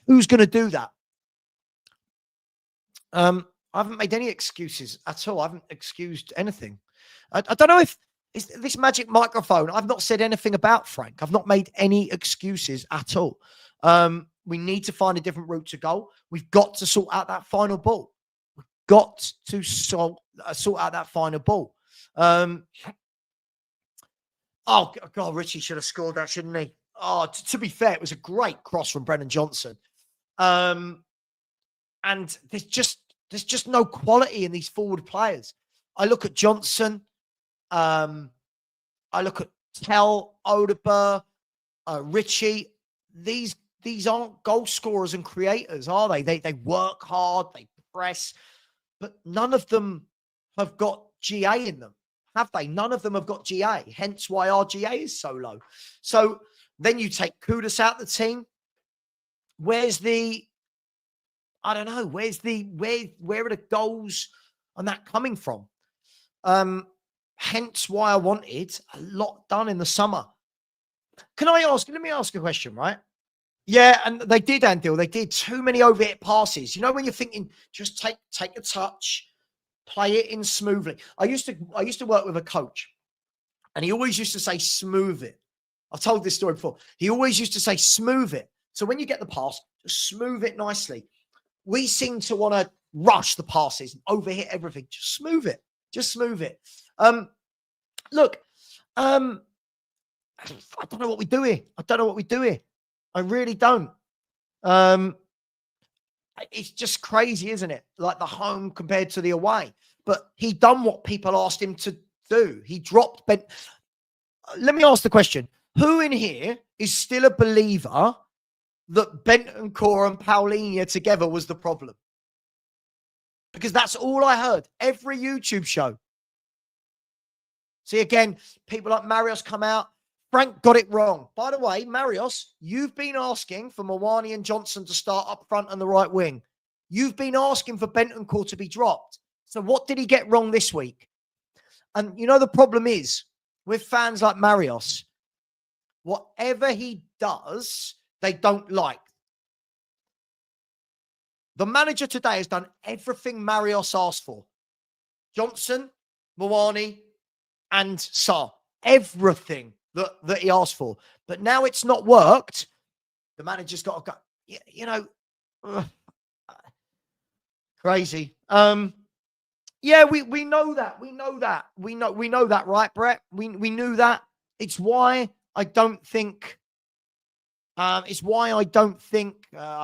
who's going to do that? I haven't made any excuses at all. I haven't excused anything. I don't know if it's this magic microphone. I've not said anything about Frank. I've not made any excuses at all. We need to find a different route to go. We've got to sort out that final ball. We've got to sort out that final ball. Oh, God, Richie should have scored that, shouldn't he? Oh, to be fair, it was a great cross from Brennan Johnson. And there's just no quality in these forward players. I look at Johnson. I look at Tell, Odeber, Richie. These aren't goal scorers and creators, are they? They work hard, they press, but none of them have got GA in them, have they? None of them have got GA, hence why our GA is so low. So then you take Kudus out the team. Where's the, I don't know, where are the goals on that coming from? Hence why I wanted a lot done in the summer. Let me ask a question, right? Yeah, and they did, Andil. They did too many overhit passes. You know, when you're thinking, just take a touch, play it in smoothly. I used to work with a coach, and he always used to say, smooth it. I've told this story before. He always used to say, smooth it. So when you get the pass, just smooth it nicely. We seem to want to rush the passes and overhit everything. Just smooth it. Just smooth it. Look, I don't know what we do here. I really don't. It's just crazy, isn't it? Like the home compared to the away. But he done what people asked him to do. He dropped Ben. Let me ask the question. Who in here is still a believer that Bentancur and Paulinho together was the problem? Because that's all I heard. Every YouTube show. See, again, people like Marios come out. Frank got it wrong. By the way, Marios, you've been asking for Mawani and Johnson to start up front and the right wing. You've been asking for Bentancur to be dropped. So what did he get wrong this week? And you know, the problem is with fans like Marios, whatever he does, they don't like. The manager today has done everything Marios asked for. Johnson, Mawani, and Sarr. Everything that he asked for. But now it's not worked. The manager's got to go, you know, crazy. Yeah, we know that. We know that, right, Brett? We knew that. It's why I don't think I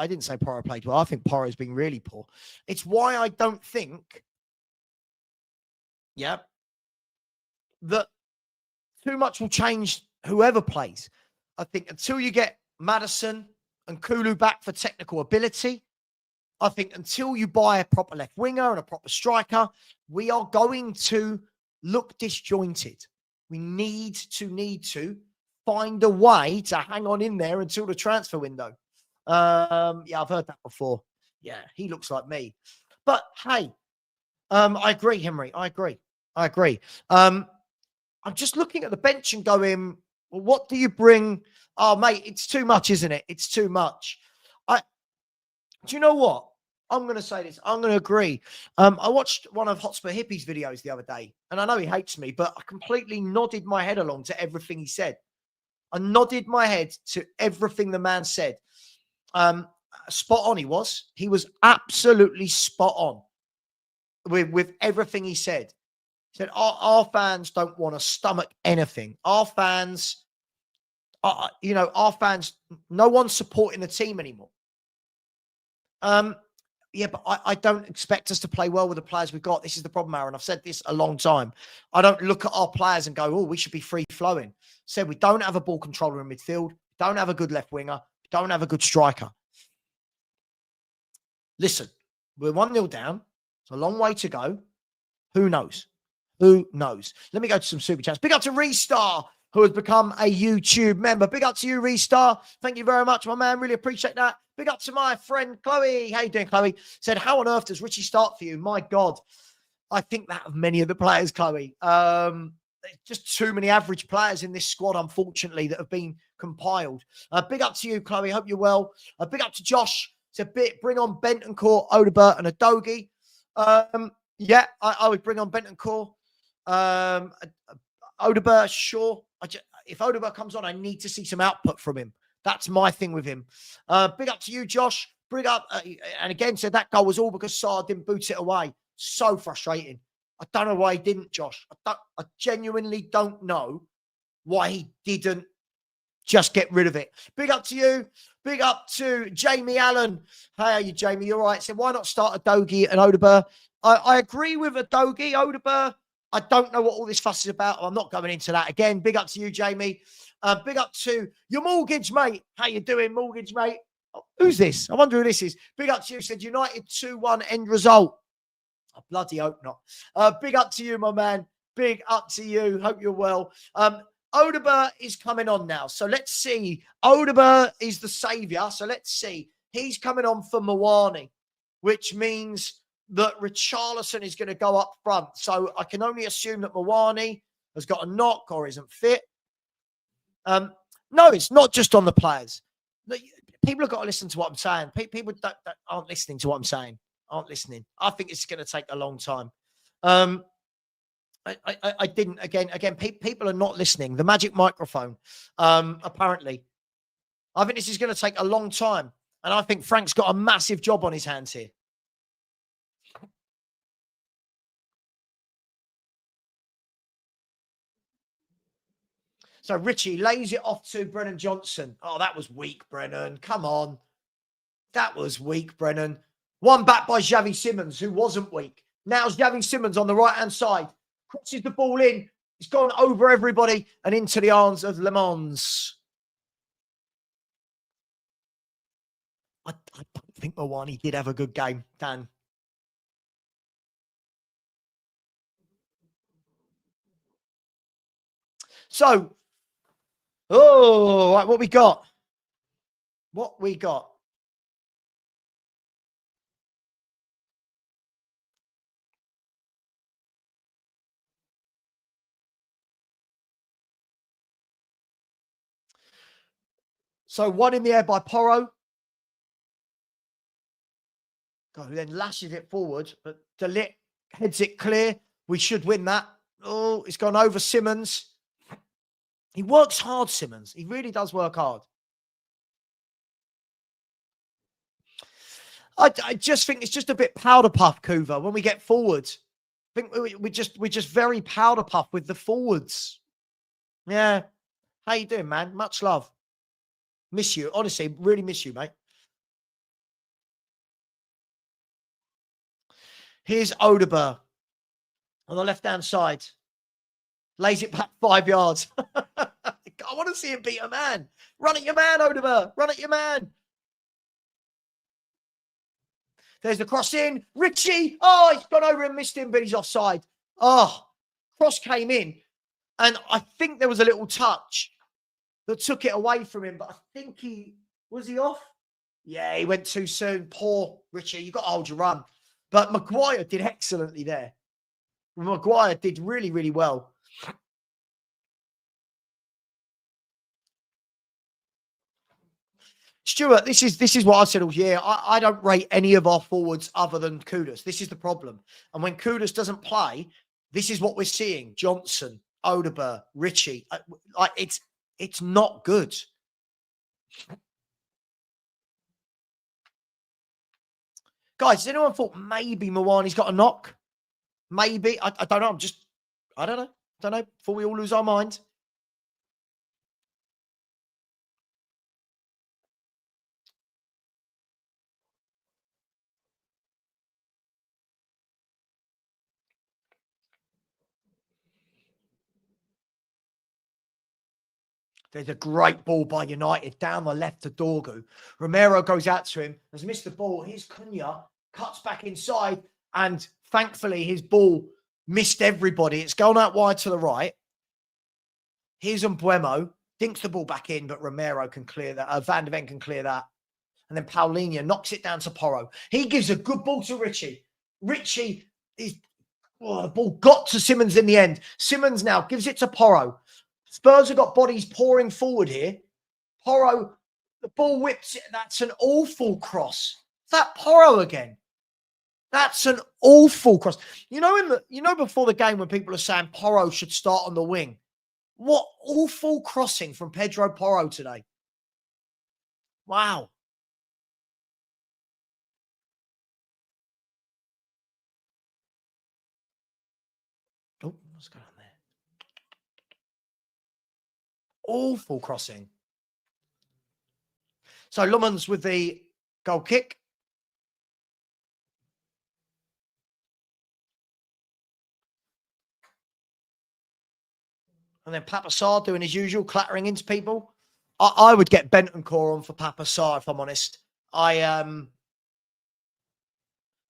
didn't say Porro played well. I think Porro's been really poor. It's why I don't think, that too much will change whoever plays. I think until you get Maddison and Kulu back for technical ability, I think until you buy a proper left winger and a proper striker, we are going to look disjointed. We need to find a way to hang on in there until the transfer window. I've heard that before. Yeah, he looks like me. But hey, I agree, Henry. I agree. I'm just looking at the bench and going, well, what do you bring? Oh, mate, it's too much, isn't it? It's too much. Do you know what? I'm going to say this. I'm going to agree. I watched one of Hotspur Hippie's videos the other day, and I know he hates me, but I completely nodded my head along to everything he said. I nodded my head to everything the man said. Spot on he was. He was absolutely spot on with everything he said. He said, our fans don't want to stomach anything. Our fans, no one's supporting the team anymore. But I don't expect us to play well with the players we've got. This is the problem, Aaron. I've said this a long time. I don't look at our players and go, oh, we should be free-flowing. Said we don't have a ball controller in midfield, don't have a good left winger, don't have a good striker. Listen, we're 1-0 down. It's a long way to go. Who knows? Let me go to some super chats. Big up to Restar, who has become a YouTube member. Big up to you, Restar. Thank you very much, my man. Really appreciate that. Big up to my friend Chloe. How you doing, Chloe? Said, how on earth does Richie start for you? My God. I think that of many of the players, Chloe. Just too many average players in this squad, unfortunately, that have been compiled. Big up to you, Chloe. Hope you're well. Big up to Josh. It's a bit. Bring on Bentancur, Odegaard, and Adogi. Yeah, I would bring on Bentancur. Odegaard, sure. If Odegaard comes on, I need to see some output from him. That's my thing with him. Big up to you, Josh. Bring up. And again, said that goal was all because Sarr didn't boot it away. So frustrating. I don't know why he didn't, Josh. I genuinely don't know why he didn't just get rid of it. Big up to you. Big up to Jamie Allen. How are you, Jamie? You're right. So why not start Adogi and Odegaard? I agree with Adogi. Odegaard, I don't know what all this fuss is about. I'm not going into that again. Big up to you, Jamie. Big up to your mortgage mate. How you doing, mortgage mate? Oh, who's this? I wonder who this is. Big up to you. Said United 2-1 end result. I bloody hope not. Big up to you, my man. Big up to you. Hope you're well. Odegaard is coming on now. So let's see. Odegaard is the saviour. So let's see. He's coming on for Mawani, which means that Richarlison is going to go up front. So I can only assume that Mawani has got a knock or isn't fit. No, it's not just on the players. People have got to listen to what I'm saying. People that aren't listening to what I'm saying aren't listening. I think it's going to take a long time. I didn't, again, people are not listening. The magic microphone, apparently. I think this is going to take a long time. And I think Frank's got a massive job on his hands here. So Richie lays it off to Brennan Johnson. Oh, that was weak, Brennan. Come on. That was weak, Brennan. One back by Xavi Simons, who wasn't weak. Now Xavi Simons on the right-hand side. Crosses the ball in. It's gone over everybody and into the arms of Le Mans. I don't think Mawani did have a good game, Dan. So, right, what we got? What we got? So one in the air by Porro. God, who then lashes it forward, but De Ligt heads it clear. We should win that. Oh, it's gone over Simons. He works hard, Simons. He really does work hard. I just think it's just a bit powder puff, Kuva, when we get forwards. I think we're just very powder puff with the forwards. Yeah. How you doing, man? Much love. Miss you. Honestly, really miss you, mate. Here's Odegaard on the left-hand side. Lays it back 5 yards. I want to see him beat a man. Run at your man, Odegaard. Run at your man. There's the cross in. Richie. Oh, he's gone over and missed him, but he's offside. Oh, cross came in. And I think there was a little touch that took it away from him. But I think was he off? Yeah, he went too soon. Poor Richie. You've got to hold your run. But Maguire did excellently there. Maguire did really, really well. Stuart, this is what I said all year. I don't rate any of our forwards other than Kudus. This is the problem. And when Kudus doesn't play, this is what we're seeing. Johnson, Odegaard, Richie. Like it's not good. Guys, has anyone thought maybe Mawani's got a knock? Maybe. I don't know. I don't know. Before we all lose our mind. There's a great ball by United down the left to Dorgu. Romero goes out to him, has missed the ball. Here's Cunha, cuts back inside, and thankfully his ball missed everybody. It's gone out wide to the right. Here's Mbuemo, dinks the ball back in, but Romero can clear that. Van de Ven can clear that. And then Paulinho knocks it down to Porro. He gives a good ball to Richie. Richie is Oh, the ball got to Simmons in the end. Simmons now gives it to Porro. Spurs have got bodies pouring forward here. Porro, the ball whips it. That's an awful cross. Is that Porro again? That's an awful cross. You know, before the game when people are saying Porro should start on the wing. What awful crossing from Pedro Porro today. Wow. Oh, what's going on there? Awful crossing. So Lumans with the goal kick. And then Papa Sarr doing his usual, clattering into people. I would get Bentancur on for Papa Sarr, if I'm honest. And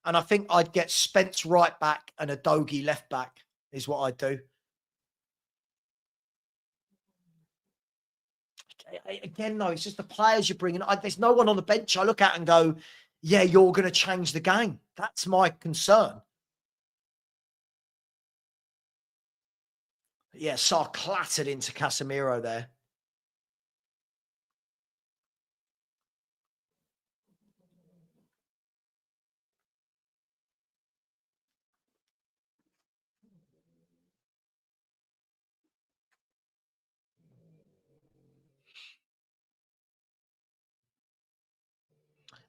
I think I'd get Spence right back and a Dogie left back is what I'd do. Again, though, it's just the players you're bringing. There's no one on the bench I look at and go, yeah, you're going to change the game. That's my concern. Yeah, Sarr clattered into Casemiro there.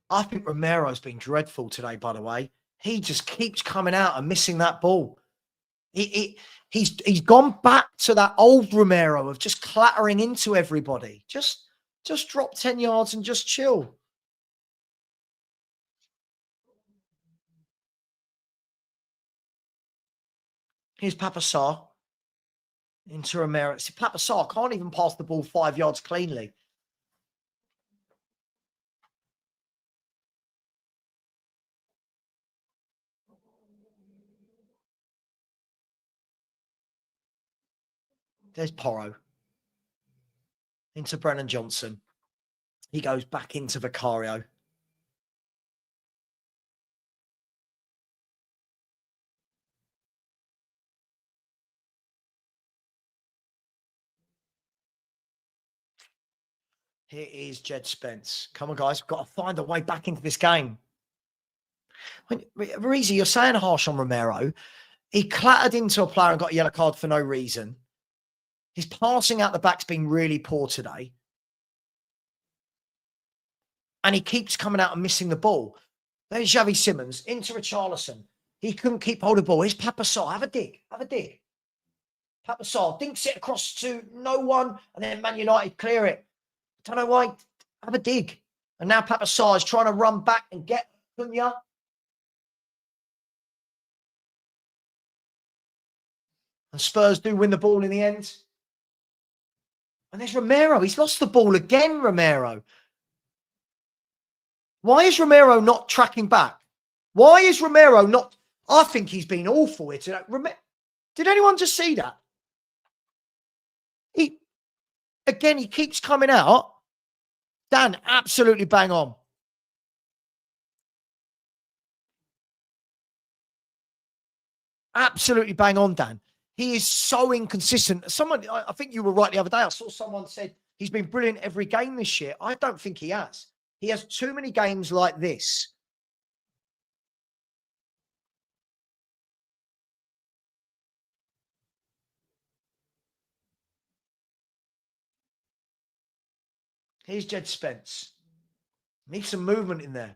I think Romero's been dreadful today, by the way. He just keeps coming out and missing that ball. He's gone back to that old Romero of just clattering into everybody. Just drop 10 yards and just chill. Here's Papa Sarr into Romero. See, Papa Sarr can't even pass the ball 5 yards cleanly. There's Porro. Into Brennan Johnson. He goes back into Vicario. Here is Jed Spence. Come on, guys. We've got to find a way back into this game. Reezy, you're saying harsh on Romero. He clattered into a player and got a yellow card for no reason. His passing out the back's been really poor today. And he keeps coming out and missing the ball. There's Xavi Simmons into Richarlison. He couldn't keep hold of the ball. Here's Papa Sarr. Have a dig. Have a dig. Papa Sarr dinks it across to no one. And then Man United clear it. Don't know why. Have a dig. And now Papa Sarr is trying to run back and get Cunha. And Spurs do win the ball in the end. And there's Romero. He's lost the ball again, Romero. Why is Romero not tracking back? Why is Romero not... I think he's been awful here today. Did anyone just see that? He keeps coming out. Dan, absolutely bang on. Absolutely bang on, Dan. He is so inconsistent. I think you were right the other day. I saw someone said he's been brilliant every game this year. I don't think he has. He has too many games like this. Here's Jed Spence. Needs some movement in there.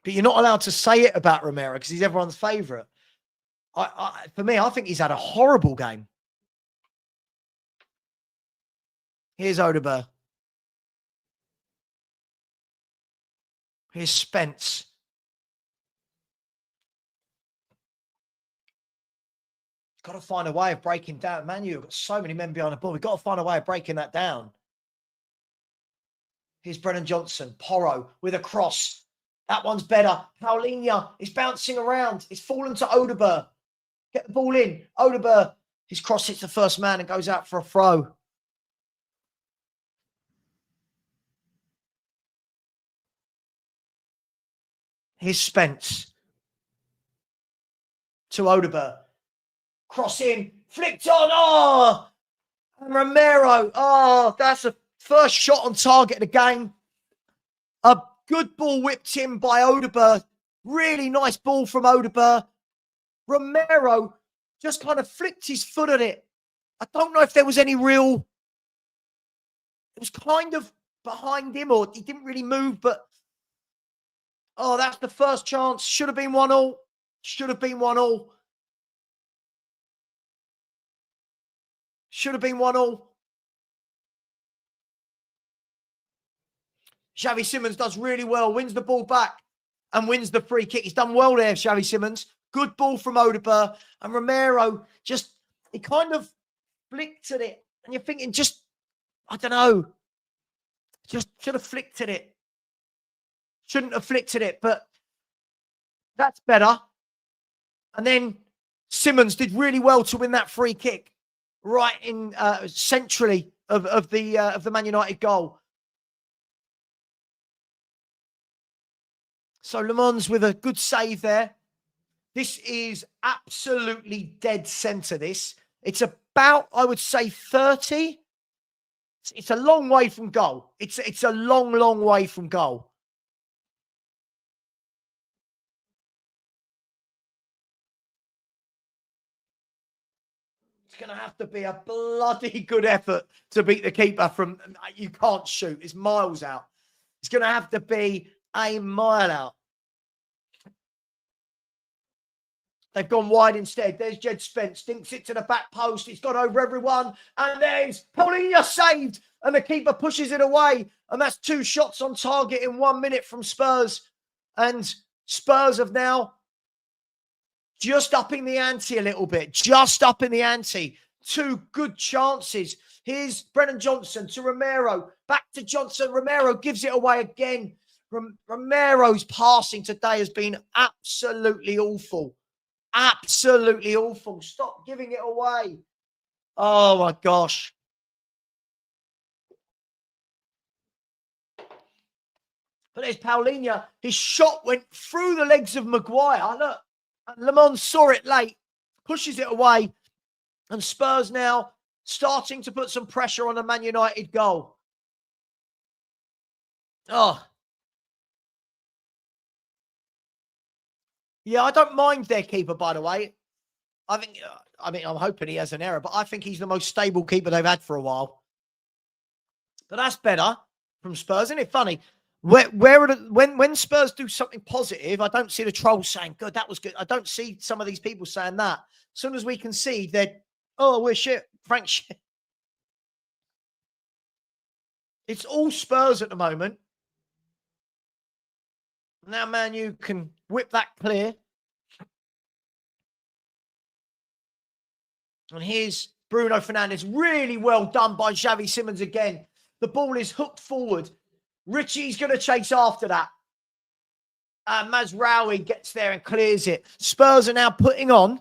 But you're not allowed to say it about Romero because he's everyone's favourite. For me, I think he's had a horrible game. Here's Odegaard. Here's Spence. Got to find a way of breaking down. Man, you've got so many men behind the ball. We've got to find a way of breaking that down. Here's Brennan Johnson. Porro with a cross. That one's better. Paulinho is bouncing around. It's fallen to Odegaard. Get the ball in. Odegaard. His cross hits the first man and goes out for a throw. Here's Spence to Odegaard. Cross in, flicked on. Oh, and Romero. Oh, that's a first shot on target of the game. A good ball whipped in by Odegaard. Really nice ball from Odegaard. Romero just kind of flicked his foot at it. I don't know if there was any real... It was kind of behind him, or he didn't really move, but... Oh, that's the first chance. Should have been 1-1. Should have been 1-1. Should have been 1-1. Xavi Simons does really well, wins the ball back and wins the free kick. He's done well there, Xavi Simons. Good ball from Odegaard. And Romero just, he kind of flicked at it. And you're thinking, just, I don't know, just should have flicked at it. Shouldn't have flicked at it, but that's better. And then Simons did really well to win that free kick right in centrally of the Man United goal. So Le Mans with a good save there. This is absolutely dead centre, this. It's about, I would say, 30. It's a long way from goal. It's a long, long way from goal. It's going to have to be a bloody good effort to beat the keeper from... You can't shoot. It's miles out. It's going to have to be a mile out. They've gone wide instead. There's Jed Spence. Dinks it to the back post. It's gone over everyone. And there's Paulinho saved. And the keeper pushes it away. And that's 2 shots on target in 1 minute from Spurs. And Spurs have now just upping the ante a little bit. Just upping the ante. 2 good chances. Here's Brennan Johnson to Romero. Back to Johnson. Romero gives it away again. Romero's passing today has been absolutely awful. Absolutely awful. Stop giving it away. Oh, my gosh. But there's Paulinho. His shot went through the legs of Maguire. Look, Le Mans saw it late, pushes it away. And Spurs now starting to put some pressure on the Man United goal. Oh. Yeah, I don't mind their keeper, by the way. I mean, I'm hoping he has an error, but I think he's the most stable keeper they've had for a while. But that's better from Spurs. Isn't it funny? When Spurs do something positive, I don't see the trolls saying, good, that was good. I don't see some of these people saying that. As soon as we concede, they're, oh, we're shit. Frank shit. It's all Spurs at the moment. Now, Man U can whip that clear. And here's Bruno Fernandes. Really well done by Xavi Simons again. The ball is hooked forward. Richie's going to chase after that. Mazraoui gets there and clears it. Spurs are now putting on.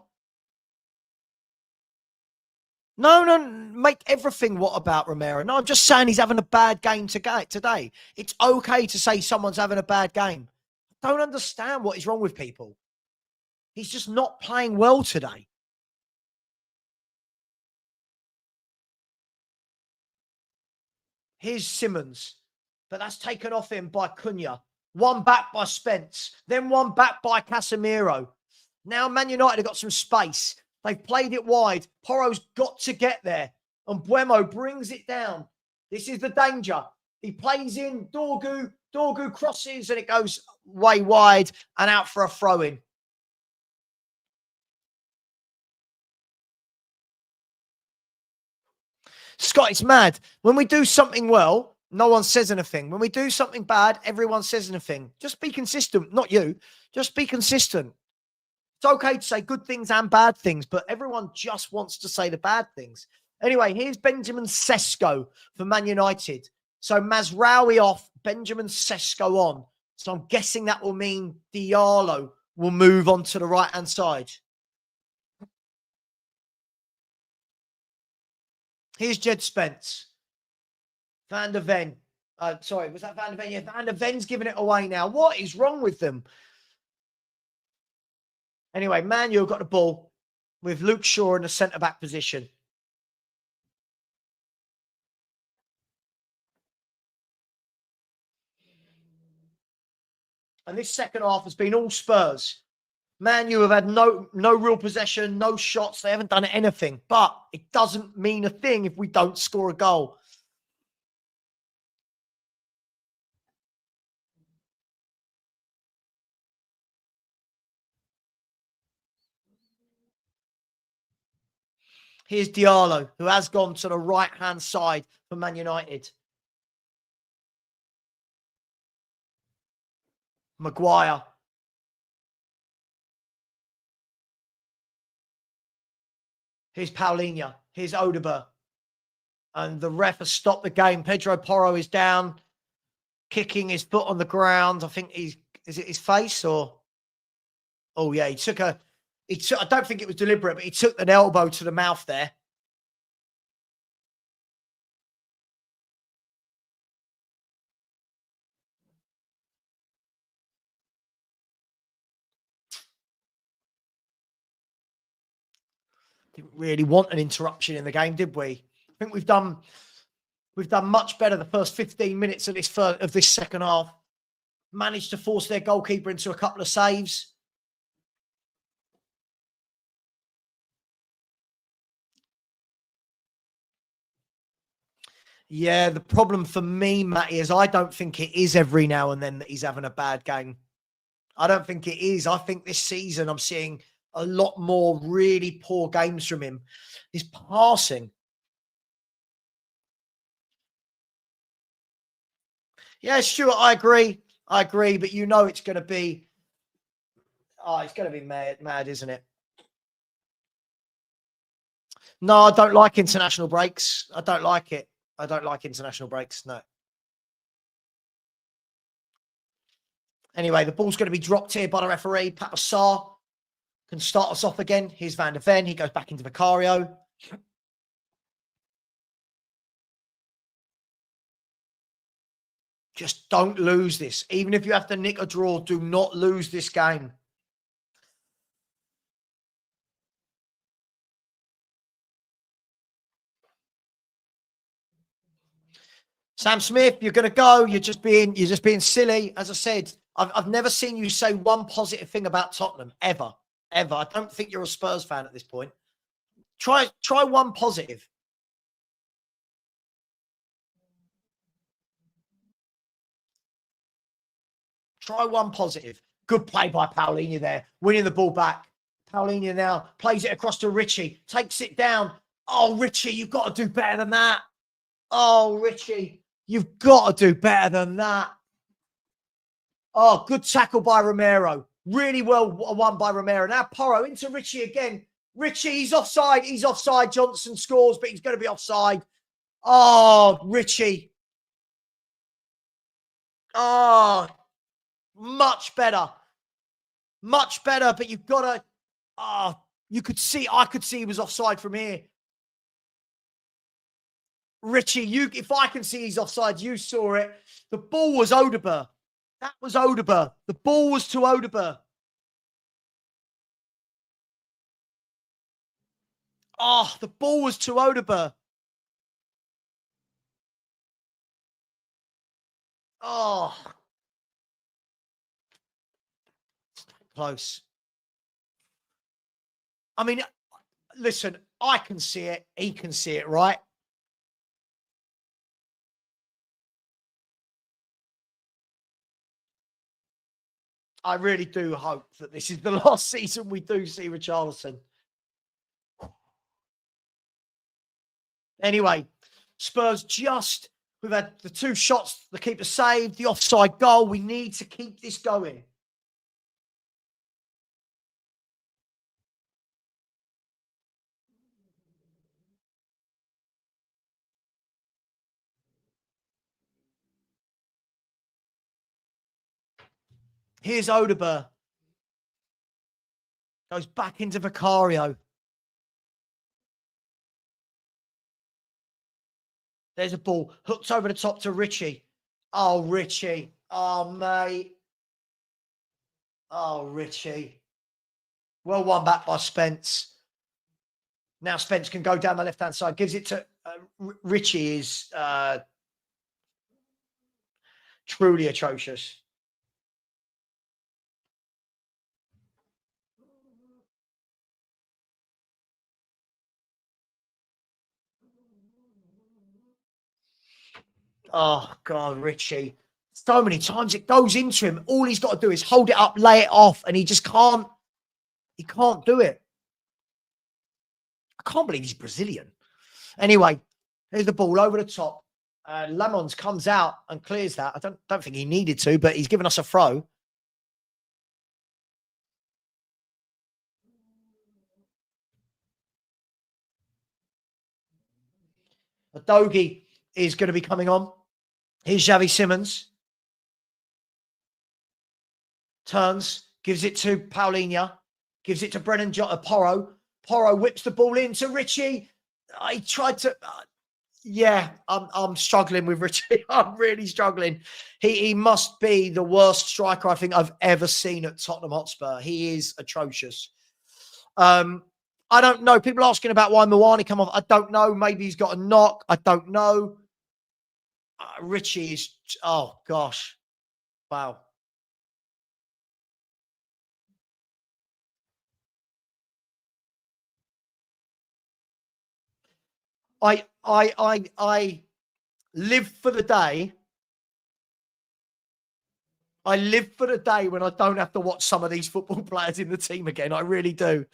No, make everything what about Romero? No, I'm just saying he's having a bad game today. It's okay to say someone's having a bad game. I don't understand what is wrong with people. He's just not playing well today. Here's Simons, but that's taken off him by Cunha. One back by Spence, then one back by Casemiro. Now Man United have got some space. They've played it wide. Porro's got to get there. And Buemo brings it down. This is the danger. He plays in Dorgu. Dorgu crosses and it goes way wide and out for a throw-in. Scott, it's mad. When we do something well, no one says anything. When we do something bad, everyone says anything. Just be consistent. Not you. Just be consistent. It's okay to say good things and bad things, but everyone just wants to say the bad things. Anyway, here's Benjamin Sesko for Man United. So Mazraoui off, Benjamin Sesko on. So I'm guessing that will mean Diallo will move on to the right-hand side. Here's Jed Spence. Van der Ven. Sorry, was that Van der Ven? Yeah, Van der Ven's giving it away now. What is wrong with them? Anyway, Man U got the ball with Luke Shaw in the centre-back position. And this second half has been all Spurs. Man U have had no real possession, no shots. They haven't done anything. But it doesn't mean a thing if we don't score a goal. Here's Diallo, who has gone to the right-hand side for Man United. Maguire. Here's Paulinho. Here's Odegaard. And the ref has stopped the game. Pedro Porro is down, kicking his foot on the ground. I think is it his face or? Oh, yeah, he took, I don't think it was deliberate, but he took an elbow to the mouth there. Didn't really want an interruption in the game, did we? I think we've done much better the first 15 minutes of this second half. Managed to force their goalkeeper into a couple of saves. Yeah, the problem for me, Matty, is I don't think it is every now and then that he's having a bad game. I don't think it is. I think this season I'm seeing a lot more really poor games from him. His passing. Yeah, Stuart, I agree. But you know it's going to be... Oh, it's going to be mad, isn't it? No, I don't like international breaks. I don't like it. I don't like international breaks, no. Anyway, the ball's going to be dropped here by the referee. Papa Sarr can start us off again. Here's Van der Ven. He goes back into Vicario. Just don't lose this. Even if you have to nick a draw, do not lose this game. Sam Smith, you're going to go. You're just being silly. As I said, I've never seen you say one positive thing about Tottenham ever. I don't think you're a Spurs fan at this point. Try one positive. Try one positive. Good play by Paulinho there, winning the ball back. Paulinho now plays it across to Richie, takes it down. Oh, Richie, you've got to do better than that. Oh, Richie, you've got to do better than that. Oh, good tackle by Romero. Really well won by Romero. Now Porro into Richie again. Richie, he's offside. He's offside. Johnson scores, but he's going to be offside. Oh, Richie. Oh, much better. Much better, but you've got to... Oh, I could see he was offside from here. Richie, if I can see he's offside, you saw it. The ball was Odegaard. That was Odegaard. The ball was to Odegaard. Oh, the ball was to Odegaard. Oh. Close. I mean, listen, I can see it. He can see it, right? I really do hope that this is the last season we do see Richarlison. Anyway, Spurs we've had the 2 shots, the keeper saved, the offside goal. We need to keep this going. Here's Odegaard. Goes back into Vicario. There's a ball. Hooked over the top to Richie. Oh, Richie. Oh, mate. Oh, Richie. Well won back by Spence. Now Spence can go down the left-hand side. Gives it to Richie is truly atrocious. Oh, God, Richie. So many times it goes into him. All he's got to do is hold it up, lay it off, and he just can't. He can't do it. I can't believe he's Brazilian. Anyway, here's the ball over the top. Lamons comes out and clears that. I don't think he needed to, but he's given us a throw. Adogi is going to be coming on. Here's Xavi Simons. Turns, gives it to Paulinho. Gives it to Brennan Porro. Porro whips the ball into Richie. I tried to... yeah, I'm struggling with Richie. I'm really struggling. He must be the worst striker I think I've ever seen at Tottenham Hotspur. He is atrocious. I don't know. People are asking about why Moani come off. I don't know. Maybe he's got a knock. I don't know. Richie is... oh, gosh. Wow. I live for the day. I live for the day when I don't have to watch some of these football players in the team again. I really do.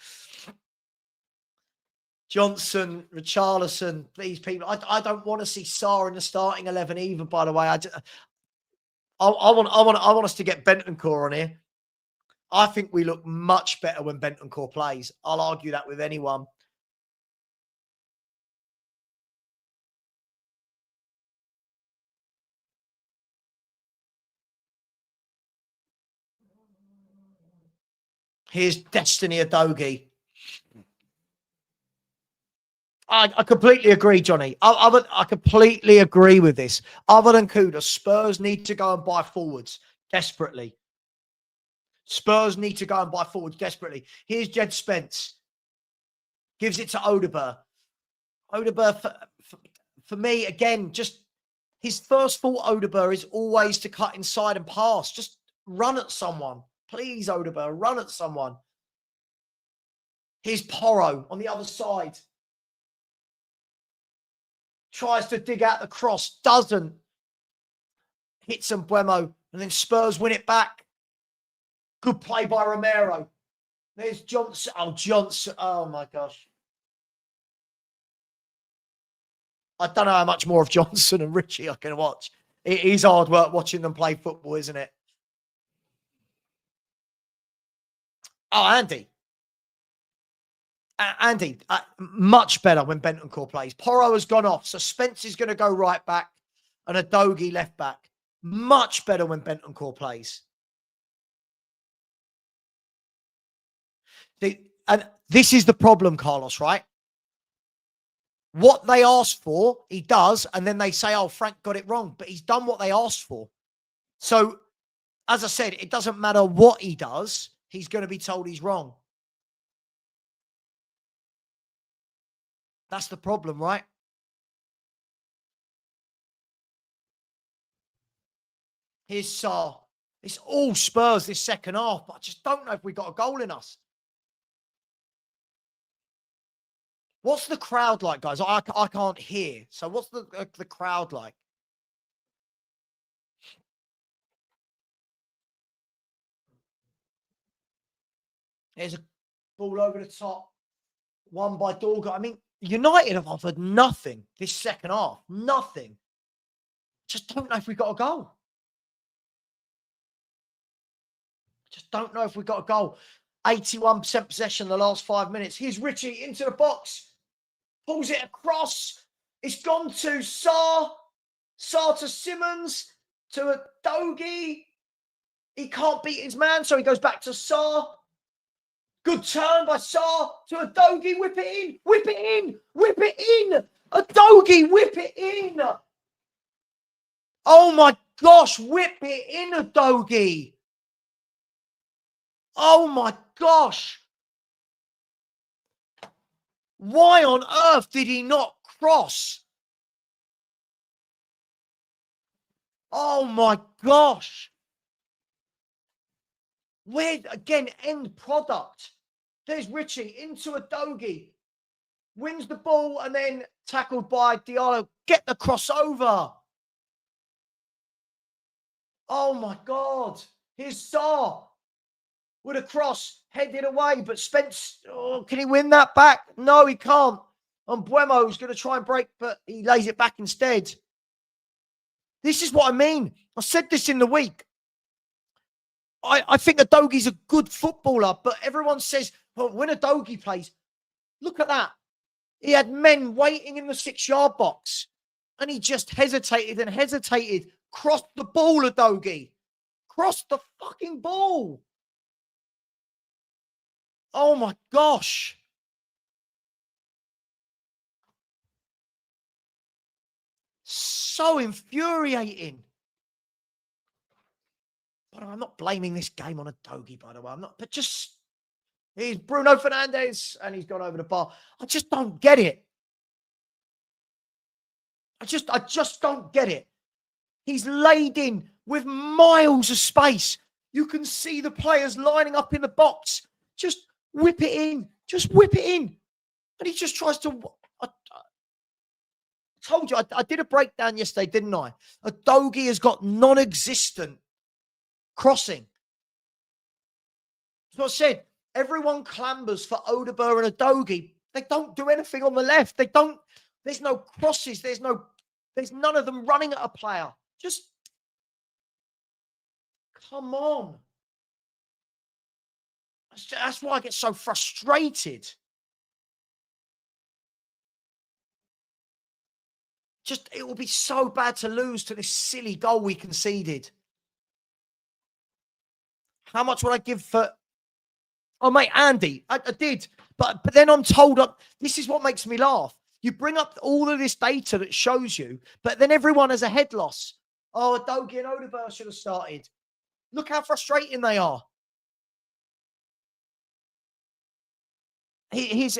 Johnson, Richarlison, these people. I don't want to see Sarr in the starting 11 even, by the way. I want us to get Bentancur on here. I think we look much better when Bentancur plays. I'll argue that with anyone. Here's Destiny Adogi. I completely agree, Johnny. I completely agree with this. Other than Kuda, Spurs need to go and buy forwards desperately. Spurs need to go and buy forwards desperately. Here's Jed Spence. Gives it to Odegaard. Odegaard, for me, again, just his first thought, Odegaard, is always to cut inside and pass. Just run at someone. Please, Odegaard, run at someone. Here's Porro on the other side. Tries to dig out the cross. Doesn't. Hits Mbuemo. And then Spurs win it back. Good play by Romero. There's Johnson. Oh, Johnson. Oh, my gosh. I don't know how much more of Johnson and Richie I can watch. It is hard work watching them play football, isn't it? Oh, Andy. Andy, much better when Bentancur plays. Porro has gone off, so Spence is going to go right back and Adogi left back. Much better when Bentancur plays. And this is the problem, Carlos, right? What they asked for, he does, and then they say, oh, Frank got it wrong, but he's done what they asked for. So, as I said, it doesn't matter what he does, he's going to be told he's wrong. That's the problem, right? Here's Sarr. It's all Spurs this second half, but I just don't know if we got a goal in us. What's the crowd like, guys? I can't hear. So what's the crowd like? There's a ball over the top. Won by Dorga. I mean, United have offered nothing this second half. Nothing. Just don't know if we got a goal. Just don't know if we got a goal. 81% possession the last 5 minutes. Here's Richie into the box. Pulls it across. It's gone to Sarr. Sarr to Simons. To Adogi. He can't beat his man, so he goes back to Sarr. Good turn by Sarr to Adogi. Whip it in. Whip it in. Whip it in. Adogi, whip it in. Oh, my gosh. Whip it in, Adogi. Oh, my gosh. Why on earth did he not cross? Oh my gosh. Where, again, end product. There's Richie into a Dogie. Wins the ball and then tackled by Diallo. Get the crossover. Oh my God. Here's Sarr with a cross headed away, but Spence, can he win that back? No, he can't. And Buemo's going to try and break, but he lays it back instead. This is what I mean. I said this in the week. I think Adogie's a good footballer, but everyone says, well, when Adogie plays, look at that. He had men waiting in the 6-yard box, and he just hesitated and hesitated. Crossed the ball, Adogie. Crossed the fucking ball. Oh, my gosh. So infuriating. But I'm not blaming this game on Adogie, by the way. I'm not, but just, he's Bruno Fernandes, and he's gone over the bar. I just don't get it. I just don't get it. He's laid in with miles of space. You can see the players lining up in the box. Just whip it in. Just whip it in. And he just tries to... I told you, I did a breakdown yesterday, didn't I? Adogie has got non-existent crossing. That's what I said. Everyone clambers for Odegaard and Adogie. They don't do anything on the left. They don't... There's no crosses. There's none of them running at a player. Just come on. That's why I get so frustrated. Just, it will be so bad to lose to this silly goal we conceded. How much would I give for... Oh, mate, Andy, I did. But then I'm told, this is what makes me laugh. You bring up all of this data that shows you, but then everyone has a head loss. Oh, Adogie and Odegaard should have started. Look how frustrating they are. He's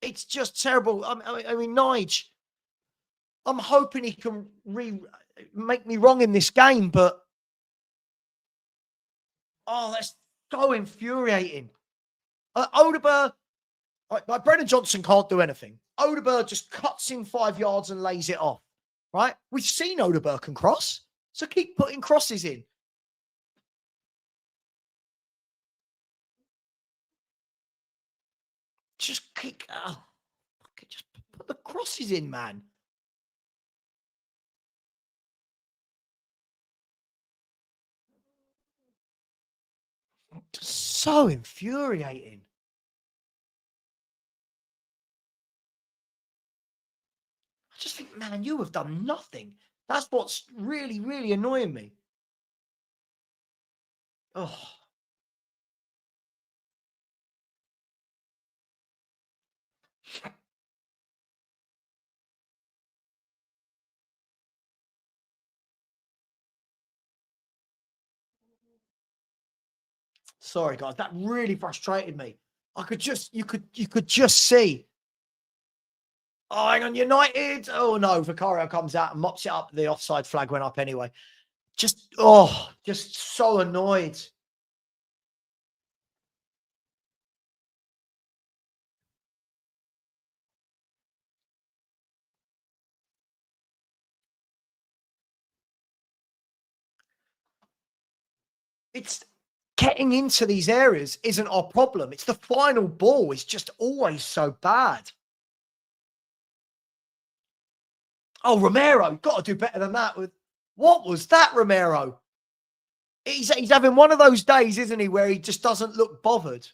it's just terrible. I mean, Nige, I'm hoping he can make me wrong in this game, but oh, that's so infuriating. Odegaard, like Brennan Johnson can't do anything. Odegaard just cuts in 5 yards and lays it off, right? We've seen Odegaard can cross, so keep putting crosses in. Just kick. Just put the crosses in, man. So infuriating. I just think, man, you have done nothing. That's what's really, really annoying me. Oh. Sorry, guys. That really frustrated me. You could just see. Oh, hang on, United. Oh no, Vicario comes out and mops it up. The offside flag went up anyway. Just so annoyed. It's getting into these areas isn't our problem. It's the final ball. It's just always so bad. Oh, Romero, got to do better than that. What was that, Romero? He's having one of those days, isn't he, where he just doesn't look bothered.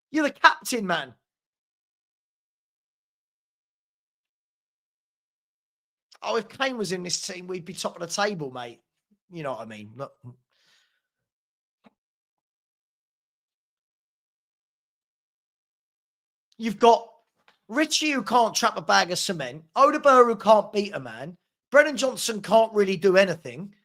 You're the captain, man. Oh, if Kane was in this team, we'd be top of the table, mate. You know what I mean? Look. You've got Richie, who can't trap a bag of cement. Odegaard, who can't beat a man. Brennan Johnson can't really do anything.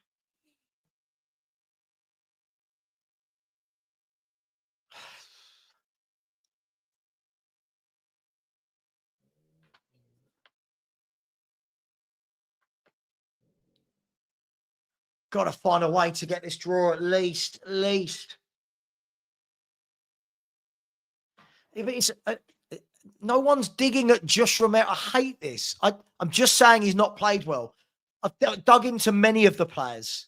Got to find a way to get this draw at least. If it's no one's digging at Josh Romero. I hate this. I'm just saying he's not played well. I've dug into many of the players.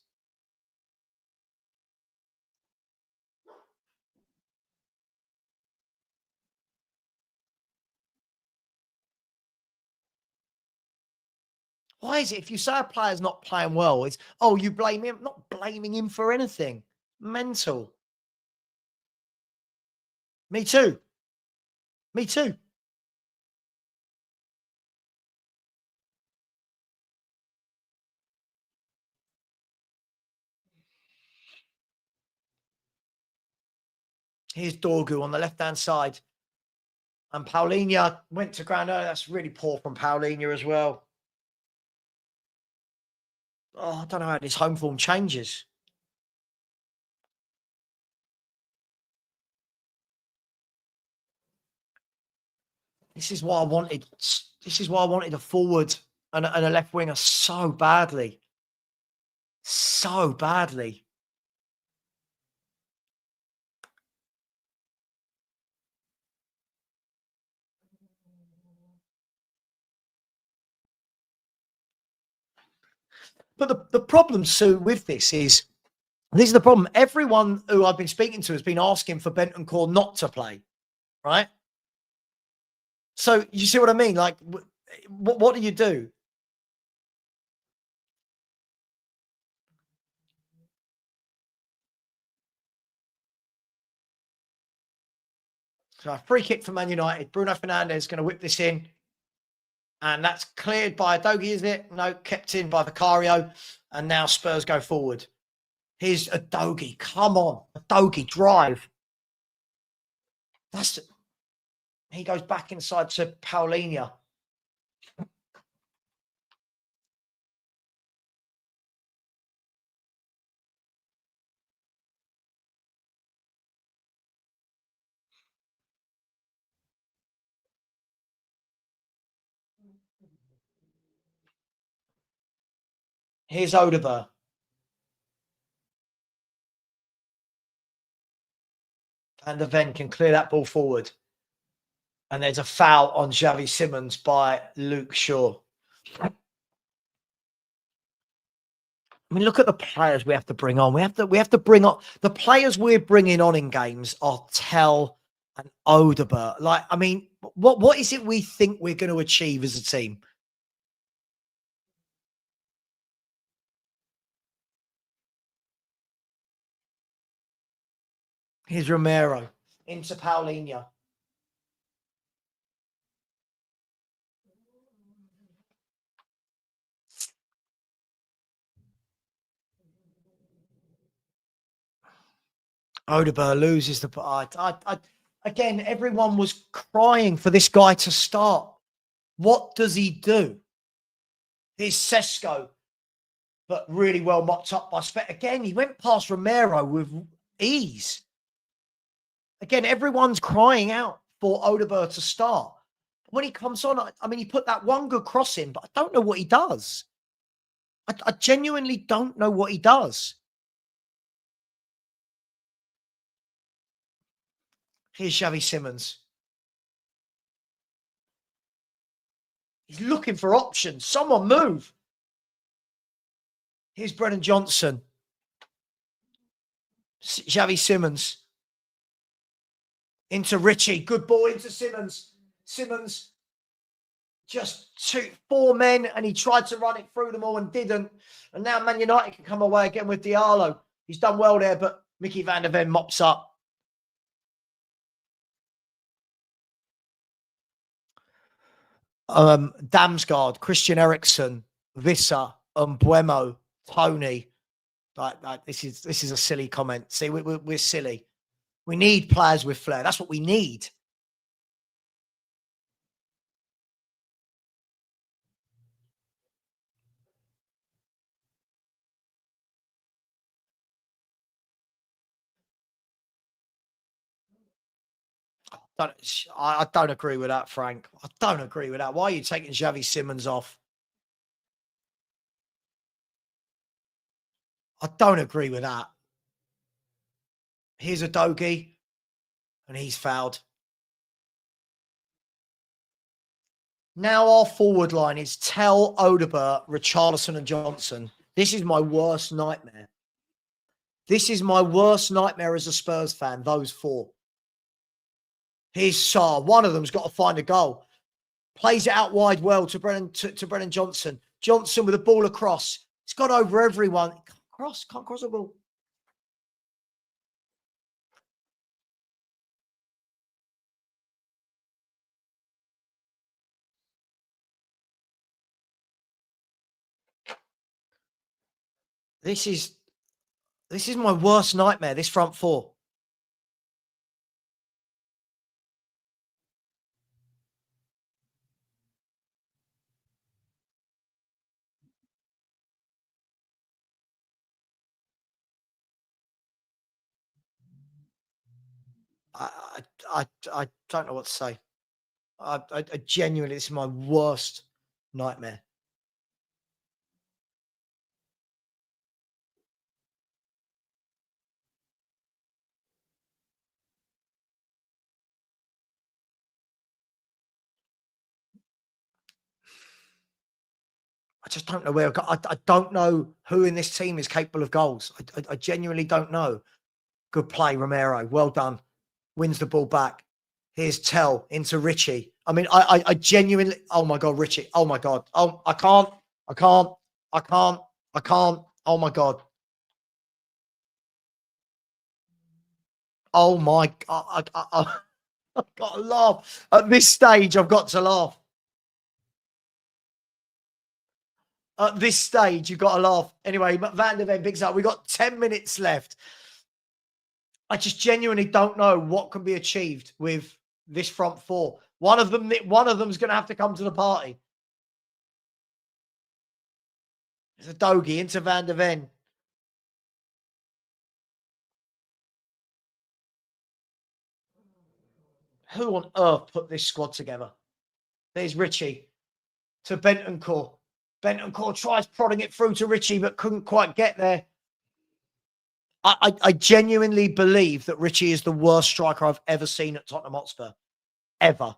Why is it if you say a player's not playing well, it's, oh, you blame him? Not blaming him for anything. Mental. Me too. Me too. Here's Dorgu on the left-hand side. And Paulinho went to ground. Oh, that's really poor from Paulinho as well. Oh, I don't know how this home form changes. This is why I wanted. This is why I wanted a forward and a left winger so badly. So badly. But the problem, Sue, with this is the problem. Everyone who I've been speaking to has been asking for Bentancur not to play, right? So you see what I mean? Like, what do you do? So a free kick for Man United. Bruno Fernandes is going to whip this in. And that's cleared by Adogi, is it? No, kept in by Vicario. And now Spurs go forward. Here's Adogi. Come on. Adogi, drive. He goes back inside to Paulinho. Here's Odegaard. And the Ven can clear that ball forward. And there's a foul on Xavi Simons by Luke Shaw. I mean, look at the players we have to bring on. We have to bring on the players we're bringing on in games are Tell and Odegaard. Like, I mean, what is it we think we're going to achieve as a team? Here's Romero into Paulinho. Odegaard loses the. Again, everyone was crying for this guy to start. What does he do? Here's Sesko, but really well mopped up by Spec. Again, he went past Romero with ease. Again, everyone's crying out for Odegaard to start. When he comes on, I mean, he put that one good cross in, but I don't know what he does. I genuinely don't know what he does. Here's Xavi Simons. He's looking for options. Someone move. Here's Brennan Johnson. Xavi Simons. Into Richie. Good ball into Simons. Simons just 4 men, and he tried to run it through them all and didn't. And now Man United can come away again with Diallo. He's done well there, but Mickey van der Ven mops up. Damsgaard, Christian Eriksen, Vissa, Mbuemo, Tony. This is a silly comment. See, we're silly. We need players with flair. That's what we need. I don't agree with that, Frank. I don't agree with that. Why are you taking Xavi Simons off? I don't agree with that. Here's a Dogie, and he's fouled. Now our forward line is Tell, Odegaard, Richarlison and Johnson. This is my worst nightmare. This is my worst nightmare as a Spurs fan, those four. Here's Sarr. One of them's got to find a goal. Plays it out wide well to Brennan Johnson. Johnson with a ball across. It's got over everyone. Can't cross a ball. This is my worst nightmare, this front four. I don't know what to say. I genuinely, this is my worst nightmare. I just don't know where I don't know who in this team is capable of goals. I genuinely don't know. Good play, Romero. Well done. Wins the ball back. Here's Tell into Richie. I mean, I genuinely, oh my God, Richie. Oh my God. Oh, I can't. Oh my God. Oh my God. I've got to laugh. At this stage, I've got to laugh. At this stage, you've got to laugh. Anyway, Van der Ven picks up. We've got 10 minutes left. I just genuinely don't know what can be achieved with this front four. One of them's going to have to come to the party. There's a Dogie into Van der Ven. Who on earth put this squad together? There's Richie to Bentancur. Bentancur tries prodding it through to Richie, but couldn't quite get there. I genuinely believe that Richie is the worst striker I've ever seen at Tottenham Hotspur. Ever.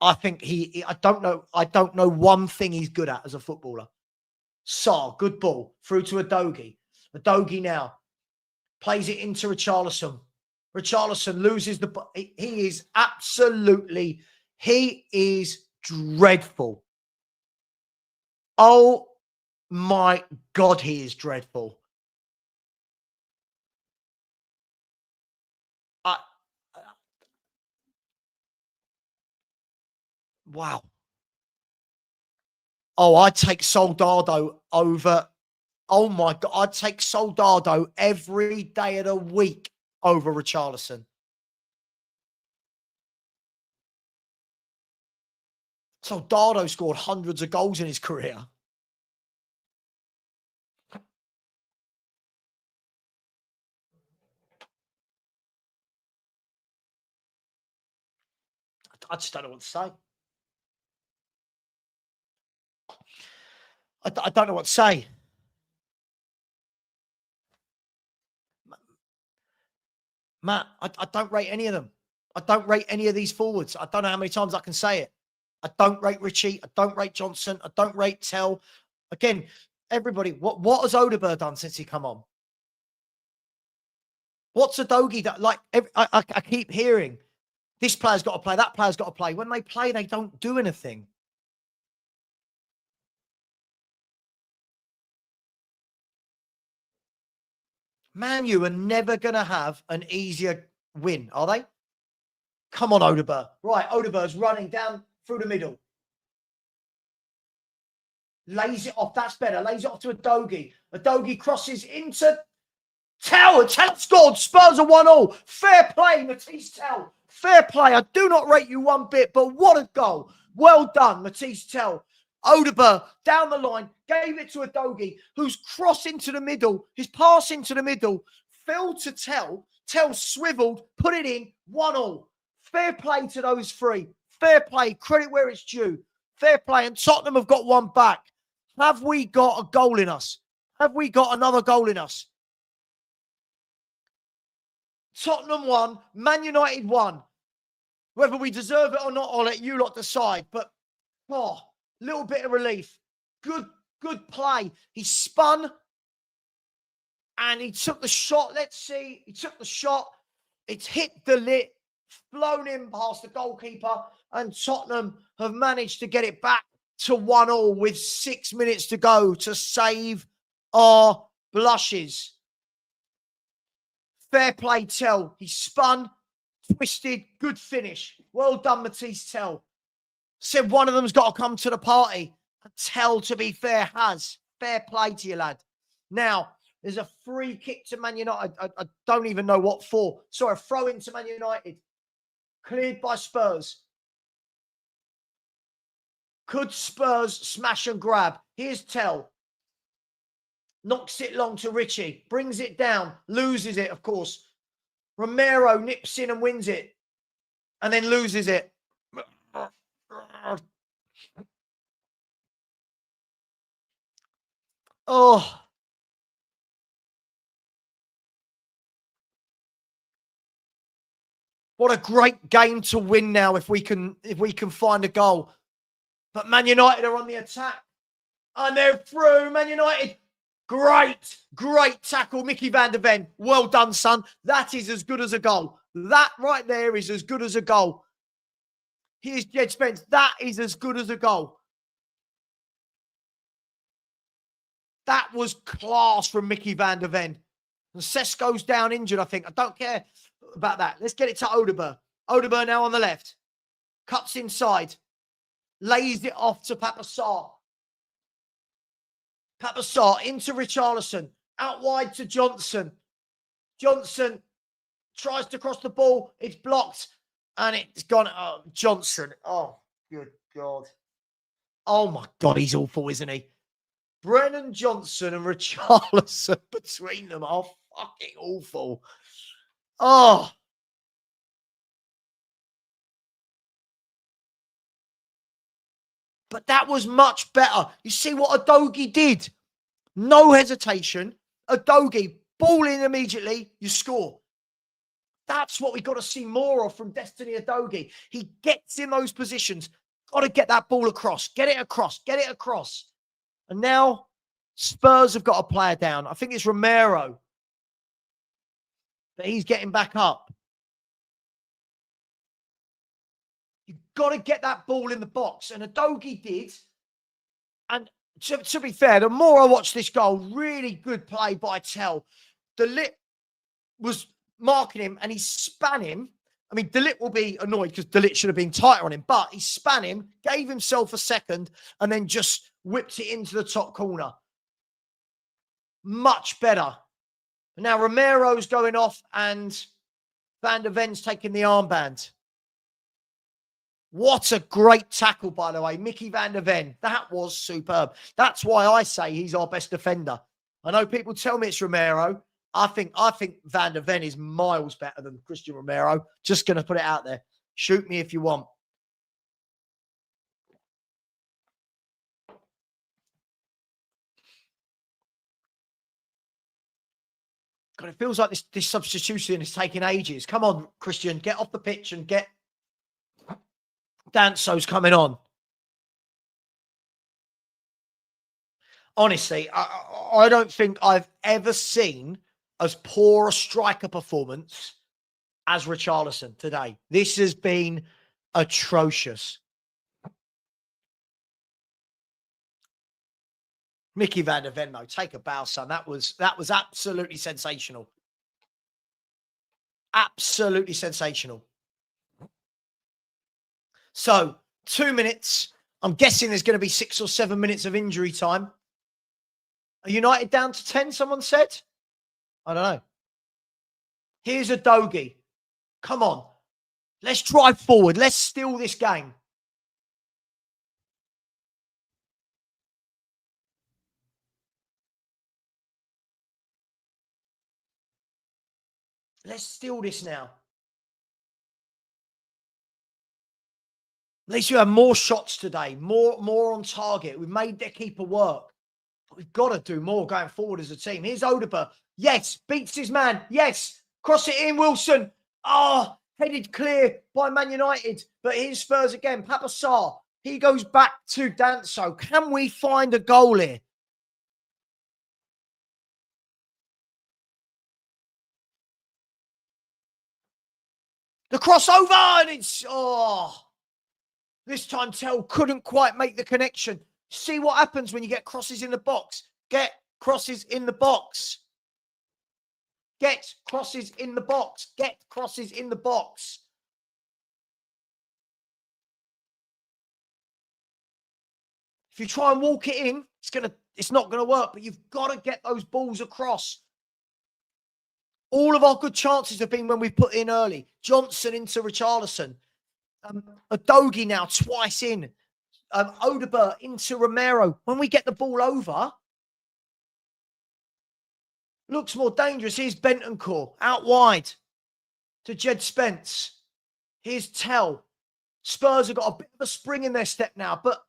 I think I don't know one thing he's good at as a footballer. Sarr, good ball, through to Adogi. Adogi now plays it into Richarlison. Richarlison loses the... He is dreadful. Oh my God, he is dreadful. Wow. Oh, I'd take Soldado over. Oh my God. I'd take Soldado every day of the week over Richarlison. Soldado scored hundreds of goals in his career. I just don't know what to say. I don't know what to say. Matt, I don't rate any of them. I don't rate any of these forwards. I don't know how many times I can say it. I don't rate Richie. I don't rate Johnson. I don't rate Tell. Again, everybody, what has Odegaard done since he come on? What's a Dogie that, like, I keep hearing, this player's got to play, that player's got to play. When they play, they don't do anything. Man, you are never going to have an easier win, are they? Come on, Odegaard. Right, Odegaard's running down through the middle. Lays it off. That's better. Lays it off to Adogi. Adogi crosses into Tell. Tell scored. Spurs are 1-1. Fair play, Matisse Tell. Fair play. I do not rate you one bit, but what a goal. Well done, Matisse Tell. Odegaard down the line, gave it to Adogi, who's crossed into the middle. His pass into the middle fell to Tell. Tell swiveled, put it in, 1-1. Fair play to those three. Fair play. Credit where it's due. Fair play. And Tottenham have got one back. Have we got a goal in us? Have we got another goal in us? Tottenham won, Man United won. Whether we deserve it or not, I'll let you lot decide. But, a little bit of relief. Good play. He spun and he took the shot. Let's see. He took the shot. It's hit the lip, flown in past the goalkeeper, and Tottenham have managed to get it back to 1-1 with 6 minutes to go to save our blushes. Fair play, Tell. He spun, twisted, good finish. Well done, Matisse Tell. Said one of them's got to come to the party. Tell, to be fair, has. Fair play to you, lad. Now, there's a free kick to Man United. I don't even know what for. Sorry, a throw into Man United. Cleared by Spurs. Could Spurs smash and grab? Here's Tell. Knocks it long to Richie. Brings it down. Loses it, of course. Romero nips in and wins it. And then loses it. Oh. What a great game to win now if we can find a goal. But Man United are on the attack. And they're through. Man United. Great tackle, Mickey van der Ven. Well done, son. That is as good as a goal. That right there is as good as a goal. Here's Jed Spence. That is as good as a goal. That was class from Mickey van der Ven. And Sesko's down injured, I think. I don't care about that. Let's get it to Odeberg. Odeberg now on the left. Cuts inside. Lays it off to Papassar. Papassar into Richarlison. Out wide to Johnson. Johnson tries to cross the ball. It's blocked. And it's gone. Oh, Johnson. Oh, good God. Oh, my God. He's awful, isn't he? Brennan Johnson and Richarlison between them are fucking awful. Oh. But that was much better. You see what Adogi did? No hesitation. Adogi, ball in immediately, you score. That's what we got to see more of from Destiny Adogi. He gets in those positions. Got to get that ball across. Get it across. Get it across. And now Spurs have got a player down. I think it's Romero. But he's getting back up. You've got to get that ball in the box. And Adogi did. And to be fair, the more I watch this goal, really good play by Tell. De Ligt was marking him and he span him. I mean, De Ligt will be annoyed because De Ligt should have been tighter on him. But he span him, gave himself a second, and then just whipped it into the top corner. Much better. Now Romero's going off and Van der Ven's taking the armband. What a great tackle, by the way. Mickey van der Ven. That was superb. That's why I say he's our best defender. I know people tell me it's Romero. I think Van der Ven is miles better than Christian Romero. Just going to put it out there. Shoot me if you want. God, it feels like this substitution is taking ages. Come on, Christian, get off the pitch and get... Danso's coming on. Honestly, I don't think I've ever seen as poor a striker performance as Richarlison today. This has been atrocious. Mickey van der Ven, though, take a bow, son. That was absolutely sensational. Absolutely sensational. So, 2 minutes. I'm guessing there's going to be 6 or 7 minutes of injury time. Are United down to 10, someone said? I don't know. Here's Adogi. Come on. Let's drive forward. Let's steal this game. Let's steal this now. At least you have more shots today, more on target. We've made their keeper work. we've got to do more going forward as a team. Here's Odegaard. Yes, beats his man. Yes, cross it in, Wilson. Oh, headed clear by Man United. But here's Spurs again. Papa Sarr. He goes back to Danso. Can we find a goal here? The crossover, and it's, this time Tell couldn't quite make the connection. See what happens when you get crosses in the box. Get crosses in the box. Get crosses in the box. Get crosses in the box. If you try and walk it in, it's not gonna work, but you've got to get those balls across. All of our good chances have been when we put in early. Johnson into Richarlison. Adogi now twice in. Odegaard into Romero. When we get the ball over, looks more dangerous. Here's Bentancur out wide to Jed Spence. Here's Tell. Spurs have got a bit of a spring in their step now, but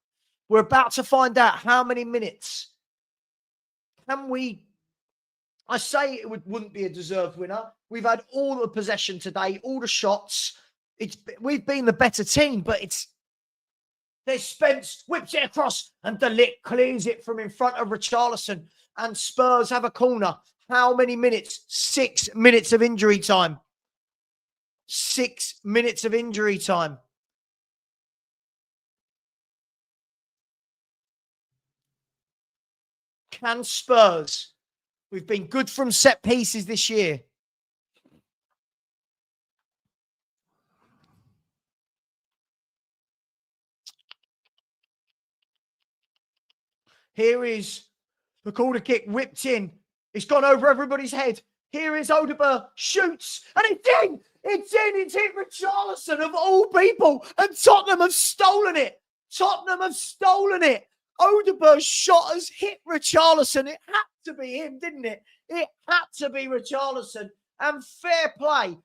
we're about to find out how many minutes. Can we... I say it wouldn't be a deserved winner. We've had all the possession today, all the shots. We've been the better team, but there's Spence, whips it across, and De Ligt clears it from in front of Richarlison. And Spurs have a corner. How many minutes? 6 minutes of injury time. 6 minutes of injury time. Can Spurs... We've been good from set pieces this year. Here is the corner kick whipped in. It's gone over everybody's head. Here is Odegaard, shoots, and it's in! It's in! It's hit Richarlison of all people, and Tottenham have stolen it! Tottenham have stolen it! Odegaard's shot has hit Richarlison. It had to be him, didn't it? It had to be Richarlison. And fair play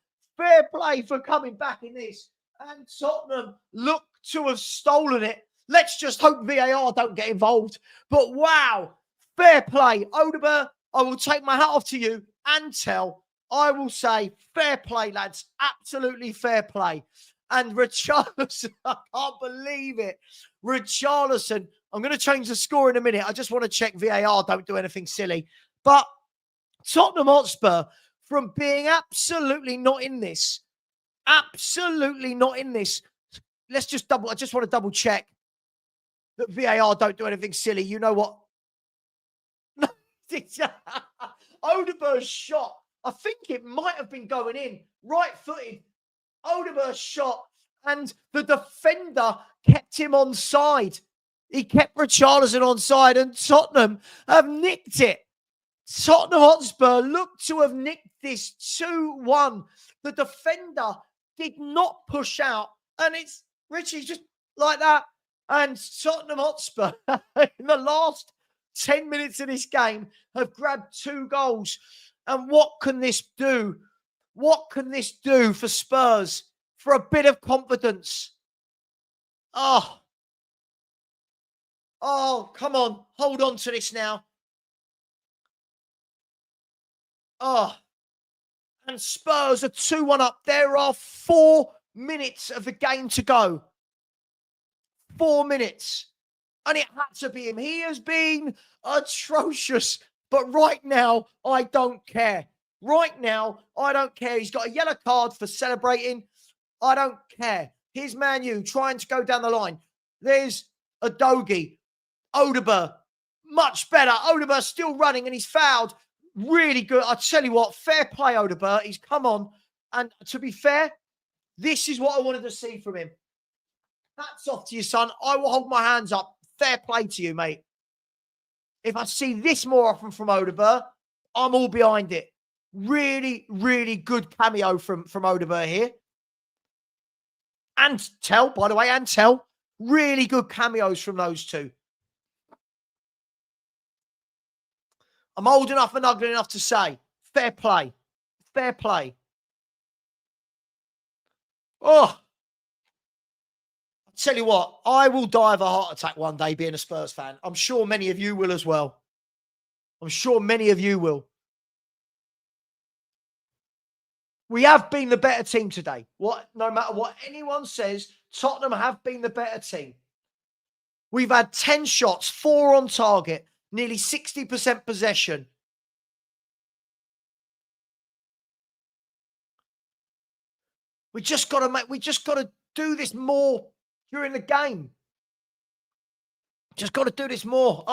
for coming back in this. And Tottenham look to have stolen it. Let's just hope VAR don't get involved. But wow, fair play. Odegaard, I will take my hat off to you and Tell. I will say fair play, lads. Absolutely fair play. And Richarlison, I can't believe it. Richarlison, I'm going to change the score in a minute. I just want to check VAR. Don't do anything silly. But Tottenham Hotspur, from being absolutely not in this, I just want to double check that VAR don't do anything silly. You know what? Odegaard's shot, I think it might have been going in, right-footed. Odegaard's shot, and the defender kept him onside. He kept Richarlison onside, and Tottenham have nicked it. Tottenham Hotspur look to have nicked this 2-1. The defender did not push out, and it's Richie just like that. And Tottenham Hotspur, in the last 10 minutes of this game, have grabbed 2 goals. And what can this do? What can this do for Spurs? For a bit of confidence? Oh, come on. Hold on to this now. Oh, and Spurs are 2-1 up. There are 4 minutes of the game to go. 4 minutes. And it had to be him. He has been atrocious. But right now, I don't care. Right now, I don't care. He's got a yellow card for celebrating. I don't care. Here's Man U trying to go down the line. There's Adogi. Odegaard. Much better. Odegaard still running and he's fouled. Really good. I tell you what, fair play, Odegaard. He's come on. And to be fair, this is what I wanted to see from him. Hats off to you, son. I will hold my hands up. Fair play to you, mate. If I see this more often from Odegaard, I'm all behind it. Really, really good cameo from Odegaard here. And Tell, by the way, and Tell. Really good cameos from those two. I'm old enough and ugly enough to say, fair play. Fair play. Oh. I'll tell you what, I will die of a heart attack one day being a Spurs fan. I'm sure many of you will as well. I'm sure many of you will. We have been the better team today. No matter what anyone says, Tottenham have been the better team. We've had 10 shots, 4 on target, nearly 60% possession. We just got to do this more during the game. Just got to do this more.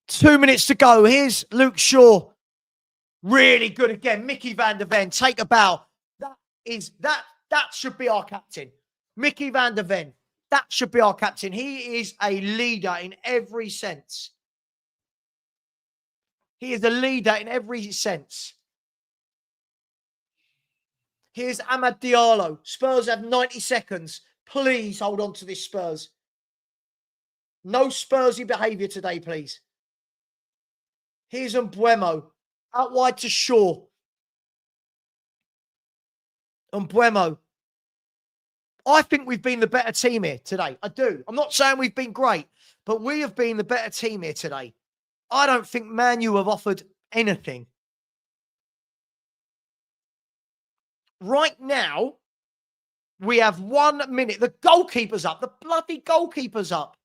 2 minutes to go. Here's Luke Shaw. Really good again. Mickey van der Ven, take a bow. That should be our captain. Mickey van der Ven. That should be our captain. He is a leader in every sense. He is a leader in every sense. Here's Amad Diallo. Spurs have 90 seconds. Please hold on to this, Spurs. No Spursy behaviour today, please. Here's Mbuemo. Out wide to Shaw. Mbuemo. I think we've been the better team here today. I do. I'm not saying we've been great, but we have been the better team here today. I don't think Man U have offered anything. Right now, we have 1 minute. The goalkeeper's up. The bloody goalkeeper's up.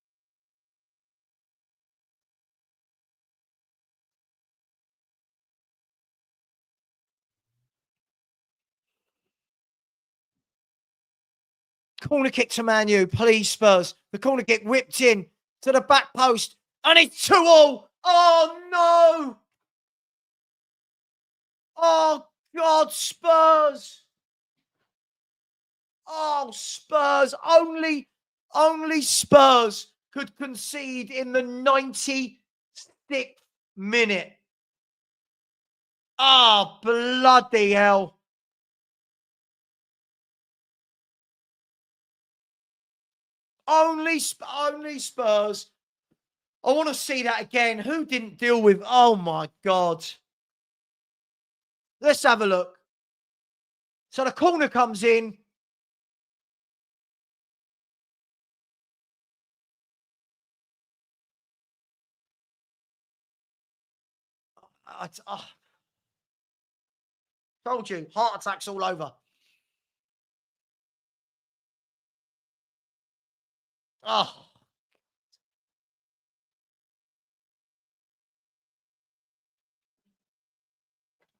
Corner kick to Man U. Please, Spurs. The corner kick whipped in to the back post. And it's 2-2. Oh, no. Oh, God, Spurs. Oh, Spurs. Only Spurs could concede in the 96th minute. Oh, bloody hell. Only Spurs. I want to see that again. Who didn't deal with... Oh, my God. Let's have a look. So the corner comes in. Told you, heart attacks all over. Oh.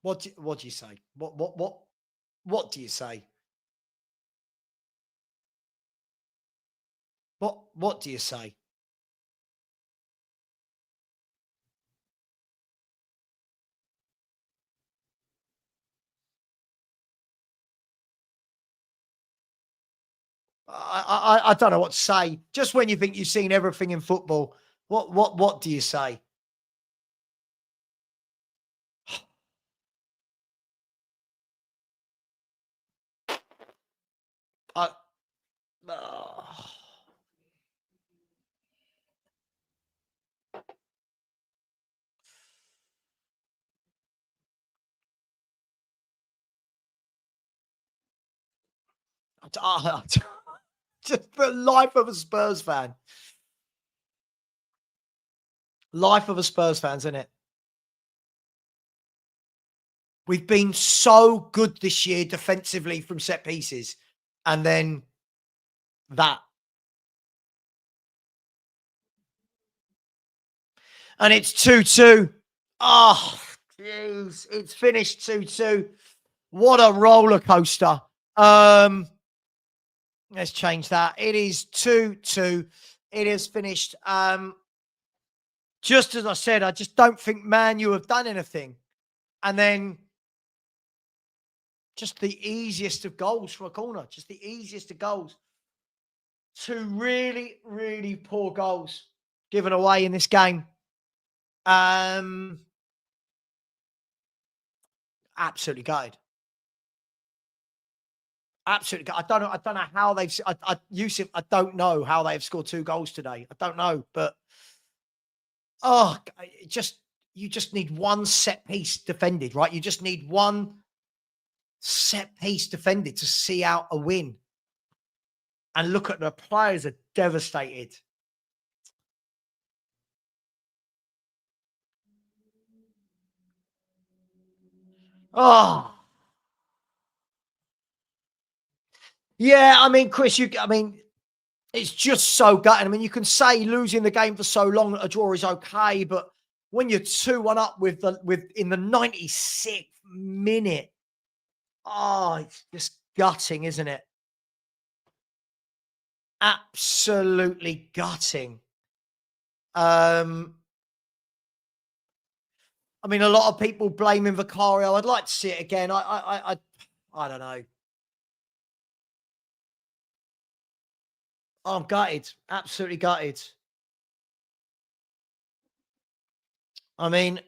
What do you say? What do you say? What do you say? I don't know what to say. Just when you think you've seen everything in football, what do you say? Just the life of a Spurs fan. Life of a Spurs fan, isn't it? We've been so good this year defensively from set pieces. And then that. And it's 2-2. Oh, jeez. It's finished 2-2. What a roller coaster. Let's change that. It is 2-2. It is finished. Just as I said, I just don't think Man U have done anything. And then just the easiest of goals for a corner. Just the easiest of goals. 2 really, really poor goals given away in this game. Absolutely gutted. Absolutely. I don't know how they've. Yusuf, I don't know how they've scored 2 goals today. I don't know, but you just need one set piece defended, right? You just need one set piece defended to see out a win. And look at the players are devastated. Oh, yeah. I mean, Chris, it's just so gutting. I mean, you can say losing the game for so long that a draw is okay, but when you're 2-1 up with in the 96th minute, oh, it's just gutting, isn't it? Absolutely gutting. I mean, a lot of people blaming Vicario. I'd like to see it again. I don't know. I'm gutted. Absolutely gutted. I mean,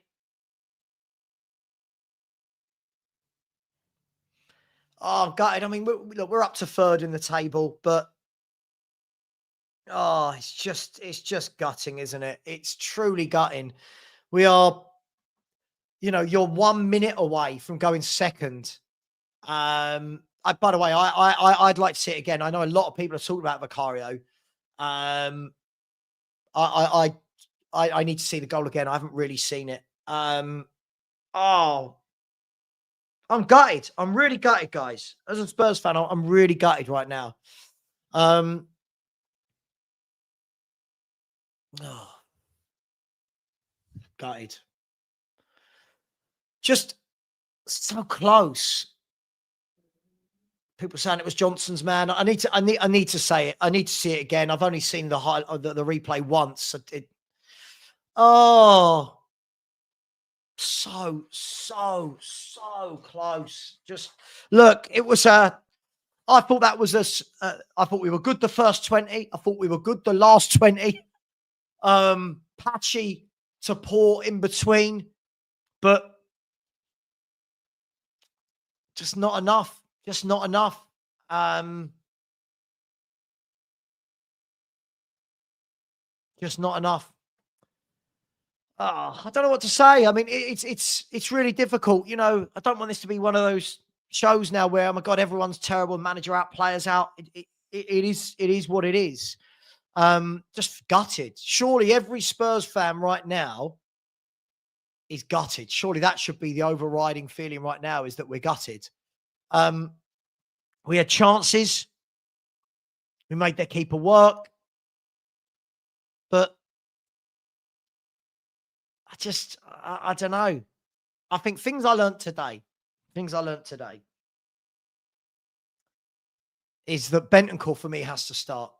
I'm gutted. I mean, look, we're up to third in the table, but oh, it's just gutting, isn't it? It's truly gutting. We are, you're 1 minute away from going second. By the way, I'd like to see it again. I know a lot of people are talking about Vicario. Um, I, I need to see the goal again. I haven't really seen it. Oh, I'm gutted. I'm really gutted, guys. As a Spurs fan, I'm really gutted right now. Um, oh, gutted. Just so close. People saying it was Johnson's man. I need to say it. I need to see it again. I've only seen the replay once. Oh, so close. Just look, it was I thought that was I thought we were good the first 20. I thought we were good the last 20. Patchy to poor in between, but just not enough. Just not enough. Just not enough. I don't know what to say. I mean, it's really difficult. I don't want this to be one of those shows now where, oh my God, everyone's terrible, manager out, players out. It is what it is. Just gutted. Surely every Spurs fan right now is gutted. Surely that should be the overriding feeling right now, is that we're gutted. We had chances. We made their keeper work. But I don't know. I think things I learnt today is that Bentancur for me has to start.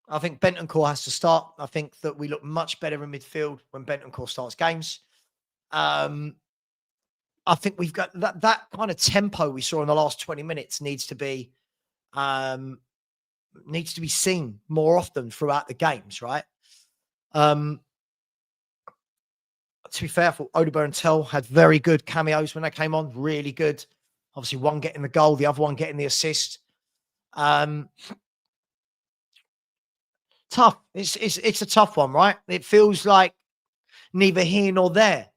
I think Bentancur has to start. I think that we look much better in midfield when Bentancur starts games. I think we've got that kind of tempo we saw in the last 20 minutes needs to be seen more often throughout the games, right? To be fair, I thought Odegaard and Tell had very good cameos when they came on. Really good. Obviously, one getting the goal, the other one getting the assist. Tough. It's a tough one, right? It feels like neither here nor there.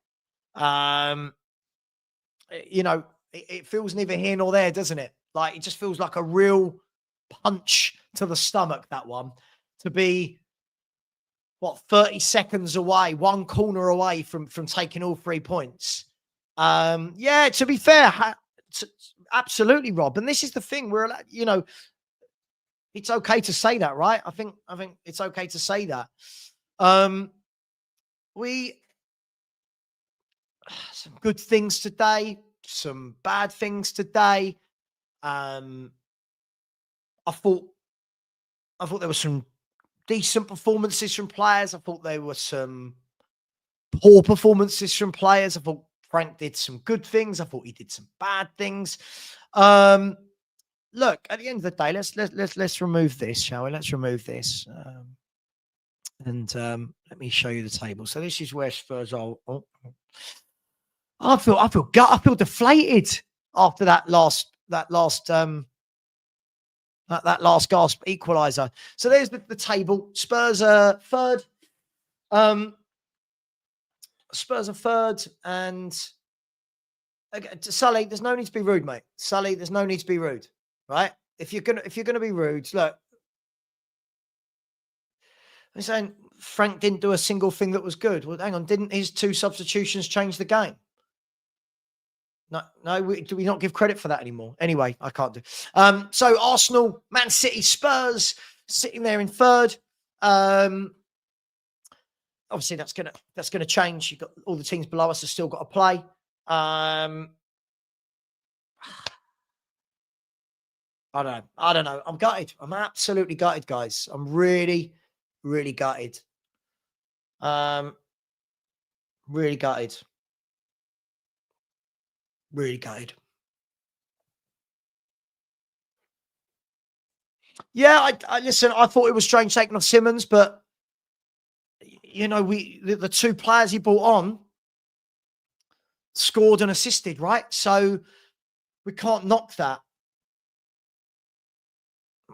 It feels neither here nor there, doesn't it? Like, it just feels like a real punch to the stomach, that one, to be 30 seconds away, one corner away from taking all 3 points. Yeah, to be fair, absolutely, Rob. And this is the thing, it's okay to say that, right? I think it's okay to say that. We some good things today, some bad things today. I thought there were some decent performances from players. I thought there were some poor performances from players. I thought Frank did some good things. I thought he did some bad things. Look, at the end of the day, let's remove this, shall we? Let's remove this. And let me show you the table. So this is where Spurs are. I feel deflated after that last gasp equaliser. So there's the table. Spurs are third. Spurs are third, and Sully, there's no need to be rude, mate. Sully, there's no need to be rude, right? If you're gonna be rude, look. I'm saying Frank didn't do a single thing that was good. Well, hang on, didn't his 2 substitutions change the game? Do we not give credit for that anymore? Anyway, I can't do. So Arsenal, Man City, Spurs sitting there in third. Obviously, that's gonna change. You've got all the teams below us have still got to play. I don't know. I'm gutted. I'm absolutely gutted, guys. I'm really, really gutted. Really gutted. Really gutted. Yeah, I listen. I thought it was strange taking off Simmons, but you know, the two players he brought on scored and assisted, right? So we can't knock that.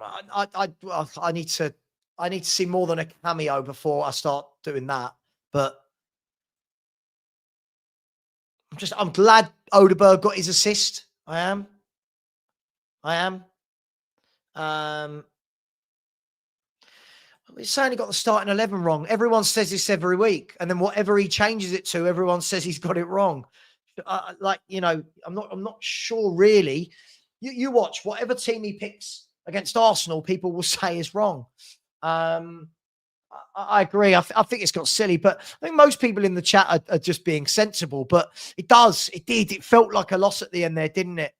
I need to see more than a cameo before I start doing that. But I'm glad Odeberg got his assist. I am. He's certainly got the starting 11 wrong. Everyone says this every week, and then whatever he changes it to, everyone says he's got it wrong. I'm not sure really. You watch whatever team he picks against Arsenal, people will say is wrong. I agree. I think it's got silly, but I think most people in the chat are just being sensible. But it felt like a loss at the end there, didn't it?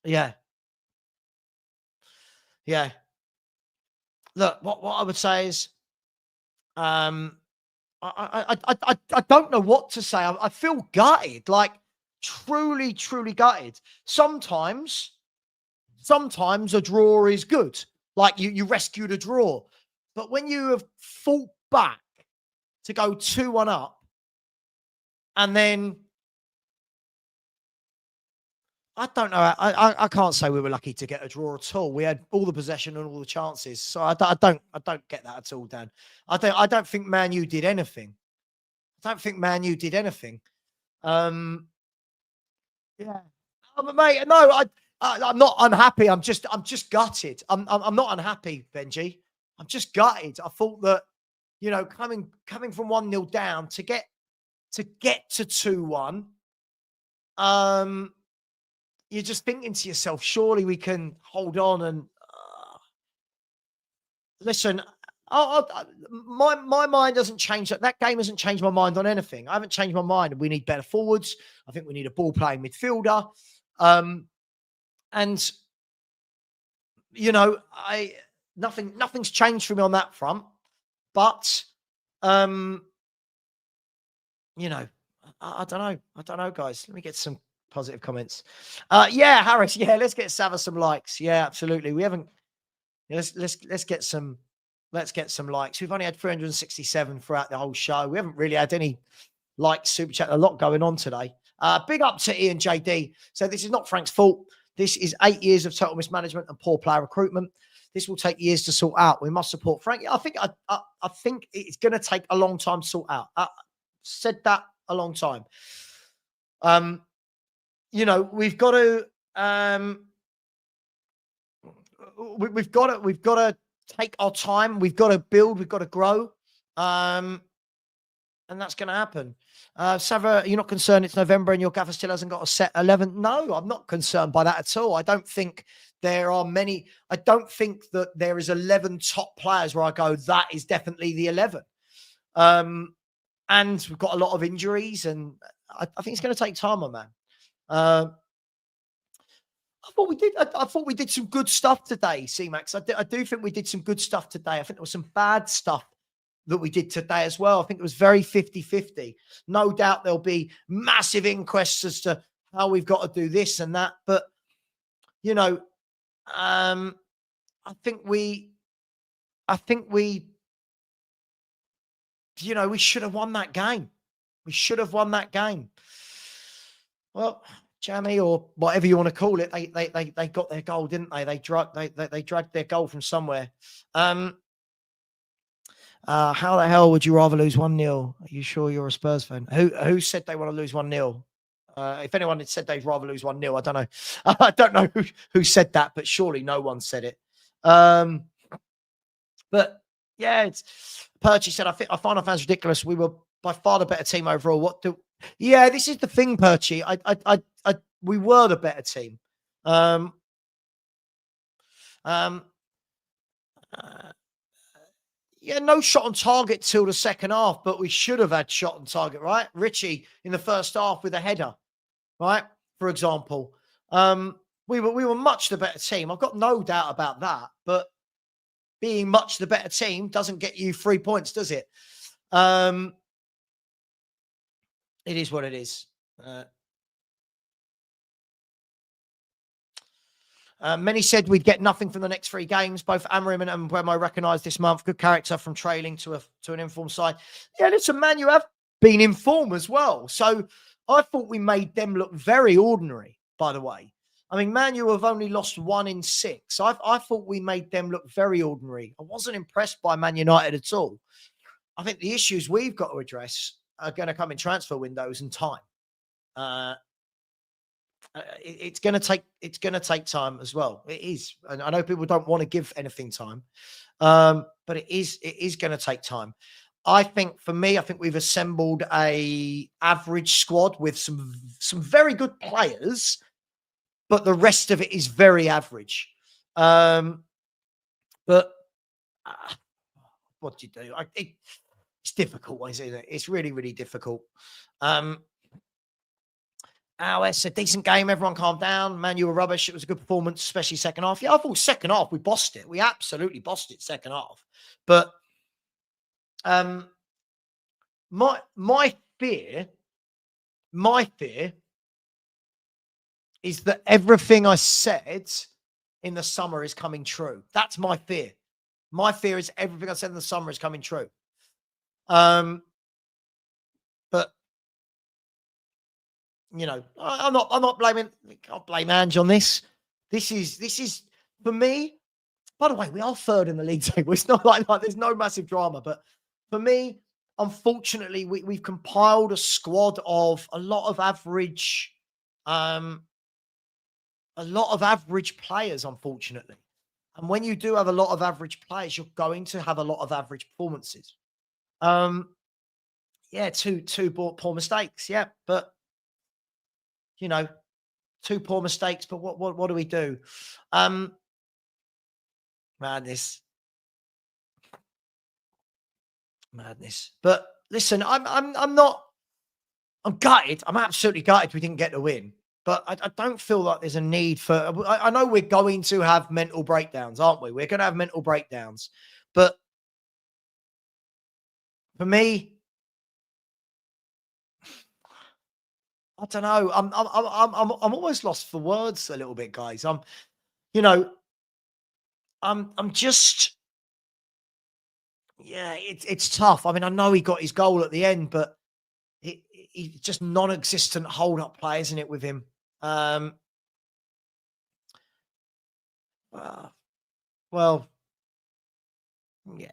Yeah. Look, what I would say is, I don't know what to say. I feel gutted, like truly, truly gutted. Sometimes a draw is good. Like you rescued a draw. But when you have fought back to go 2-1 up, and then I don't know. I can't say we were lucky to get a draw at all. We had all the possession and all the chances. So I don't get that at all, Dan. I don't think Man U did anything. Yeah. But mate, no, I'm not unhappy. I'm just gutted. I'm not unhappy, Benji. I'm just gutted. I thought that, you know, coming from 1-0 down to get to 2-1, you're just thinking to yourself, surely we can hold on and listen. My mind doesn't change. That game hasn't changed my mind on anything. I haven't changed my mind. We need better forwards. I think we need a ball playing midfielder. And you know, nothing's changed for me on that front. But you know, I don't know, guys. Let me get some positive comments. Yeah, Harris. Yeah, let's get Sava some likes. Yeah, absolutely. We haven't. Let's get some. Let's get some likes. We've only had 367 throughout the whole show. We haven't really had any likes, super chat. A lot going on today. Big up to Ian JD. So this is not Frank's fault. This is 8 years of total mismanagement and poor player recruitment. This will take years to sort out. We must support Frank. I think it's going to take a long time to sort out. I said that a long time. You know, we've got to take our time. We've got to build. We've got to grow. And that's going to happen. Sava, you're not concerned it's November and your gaffer still hasn't got a set 11? No, I'm not concerned by that at all. I don't think there are many. I don't think that there is 11 top players where I go, that is definitely the 11. And we've got a lot of injuries, and I think it's going to take time, my man. I thought we did some good stuff today, C-Max. I do think we did some good stuff today. I think there was some bad stuff that we did today as well. I think it was very 50-50. No doubt there'll be massive inquests as to how we've got to do this and that. But, you know, I think we, you know, we should have won that game. Well, Jammy, or whatever you want to call it, they got their goal, didn't they? They dragged their goal from somewhere. How the hell would you rather lose 1-0? Are you sure you're a Spurs fan? Who said they want to lose 1-0? If anyone had said they'd rather lose 1-0, I don't know. I don't know who said that, but surely no one said it. But Yeah, it's Perchy said, I find our fans ridiculous. We were by far the better team overall. Yeah, this is the thing, Perchy. We were the better team. Um, um, uh, yeah, no shot on target till the second half, but we should have had shot on target, right? Richie in the first half with a header, right? For example, we were much the better team. I've got no doubt about that. But being much the better team doesn't get you 3 points, does it? It is what it is. Many said we'd get nothing from the next 3 games. Both Amorim and Mbeumo recognised this month. Good character from trailing to an informed side. Yeah, listen, man, you have been in form as well. So I thought we made them look very ordinary, by the way. I mean, Man U have only lost 1 in 6. I thought we made them look very ordinary. I wasn't impressed by Man United at all. I think the issues we've got to address are going to come in transfer windows and time. It's going to take time as well. It is, and I know people don't want to give anything time, but it is going to take time. I think for me, I think we've assembled a average squad with some very good players, but the rest of it is very average. But what do you do? It's difficult, isn't it? It's really, really difficult. It's a decent game. Everyone calmed down. Man, you were rubbish. It was a good performance, especially second half. Yeah, I thought second half we bossed it. We absolutely bossed it second half. But my fear is that everything I said in the summer is coming true. That's my fear. My fear is everything I said in the summer is coming true. But you know, I'm not blaming. I can't blame Ange on this. This is for me. By the way, we are third in the league table. It's not like there's no massive drama, but for me, unfortunately, we've compiled a squad of a lot of average players, unfortunately. And when you do have a lot of average players, you're going to have a lot of average performances. Yeah, two poor mistakes. Yeah, but you know, 2 poor mistakes. But what do we do? Madness. But listen, I'm gutted. I'm absolutely gutted we didn't get the win. But I don't feel like there's a need for. I know we're going to have mental breakdowns, aren't we? We're going to have mental breakdowns. But for me, I don't know. I'm almost lost for words a little bit, guys. I'm just. Yeah, it's tough. I mean, I know he got his goal at the end, but he's just non-existent hold-up play, isn't it, with him? Well, yeah,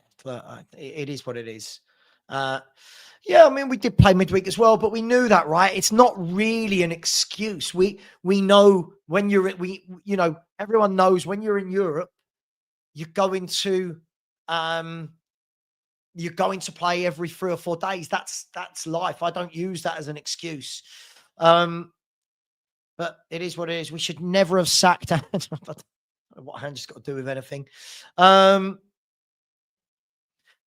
it is what it is. Yeah, I mean, we did play midweek as well, but we knew that, right? It's not really an excuse. We know when everyone knows when you're in Europe, you're going to play every 3 or 4 days. That's life. I don't use that as an excuse. But it is what it is. We should never have sacked. I don't know what Ange's got to do with anything.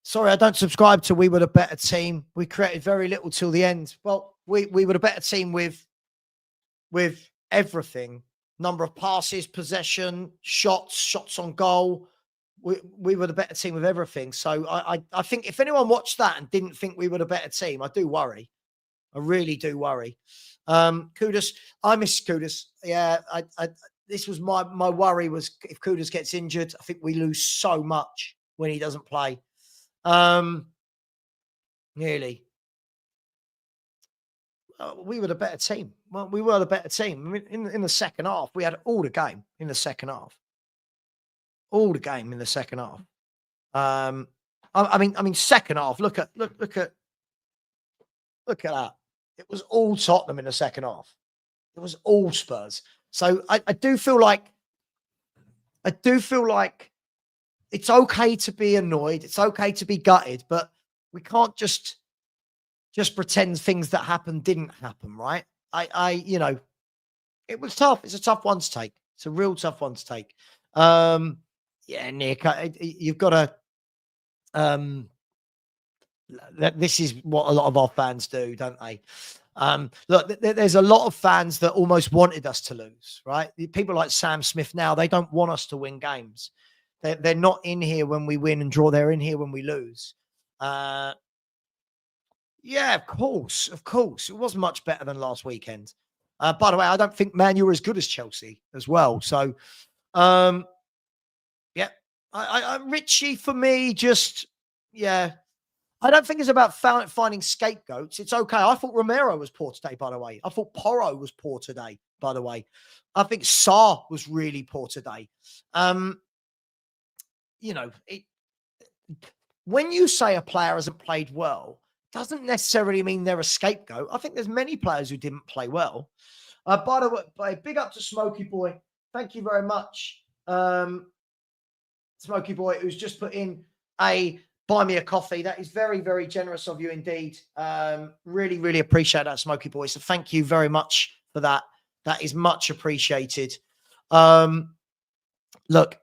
Sorry, I don't subscribe to we were the better team. We created very little till the end. Well, we were the better team with everything. Number of passes, possession, shots on goal. We were the better team with everything. So I think if anyone watched that and didn't think we were the better team, I do worry. I really do worry. Kudus, I miss Kudus. Yeah, this was my worry was if Kudus gets injured, I think we lose so much when he doesn't play. Nearly. We were the better team. Well, we were the better team. I mean, in the second half, we had all the game in the second half. All the game in the second half. I mean, second half. Look at that. It was all Tottenham in the second half. It was all Spurs. So I do feel like it's okay to be annoyed. It's okay to be gutted, but we can't just pretend things that happened didn't happen, right? It was tough. It's a tough one to take. It's a real tough one to take. Yeah, Nick, you've got to. This is what a lot of our fans do, don't they? Look, there's a lot of fans that almost wanted us to lose, right? People like Sam Smith now, they don't want us to win games. They're not in here when we win and draw. They're in here when we lose. Yeah, of course. It wasn't much better than last weekend. By the way, I don't think Man U are as good as Chelsea as well. So, yeah, Richie for me, yeah. I don't think it's about finding scapegoats. It's okay. I thought Romero was poor today, by the way. I thought Porro was poor today, by the way. I think Sarr was really poor today. When you say a player hasn't played well, doesn't necessarily mean they're a scapegoat. I think there's many players who didn't play well. By the way, big up to Smokey Boy. Thank you very much. Smokey Boy, who's just put in a buy me a coffee. That is very, very generous of you indeed. Really, really appreciate that, Smokey Boy. So thank you very much for that. That is much appreciated. Look,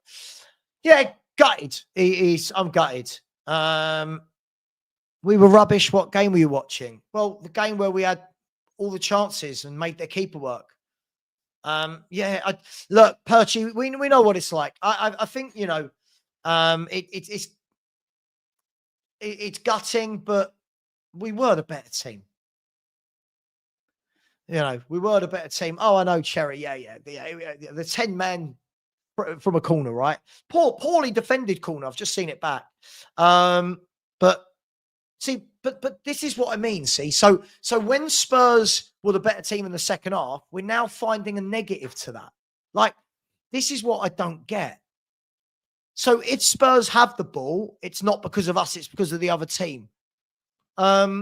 yeah, gutted. I'm gutted. We were rubbish. What game were you watching? Well, the game where we had all the chances and made their keeper work. Look, Perchy, we know what it's like. I think, it's gutting, but we were the better team. We were the better team. Oh, I know, Cherry. Yeah. The 10-man from a corner, right? Poorly defended corner. I've just seen it back. But this is what I mean. See, so when Spurs were the better team in the second half, we're now finding a negative to that. Like, this is what I don't get. So if Spurs have the ball, it's not because of us, it's because of the other team. Yeah,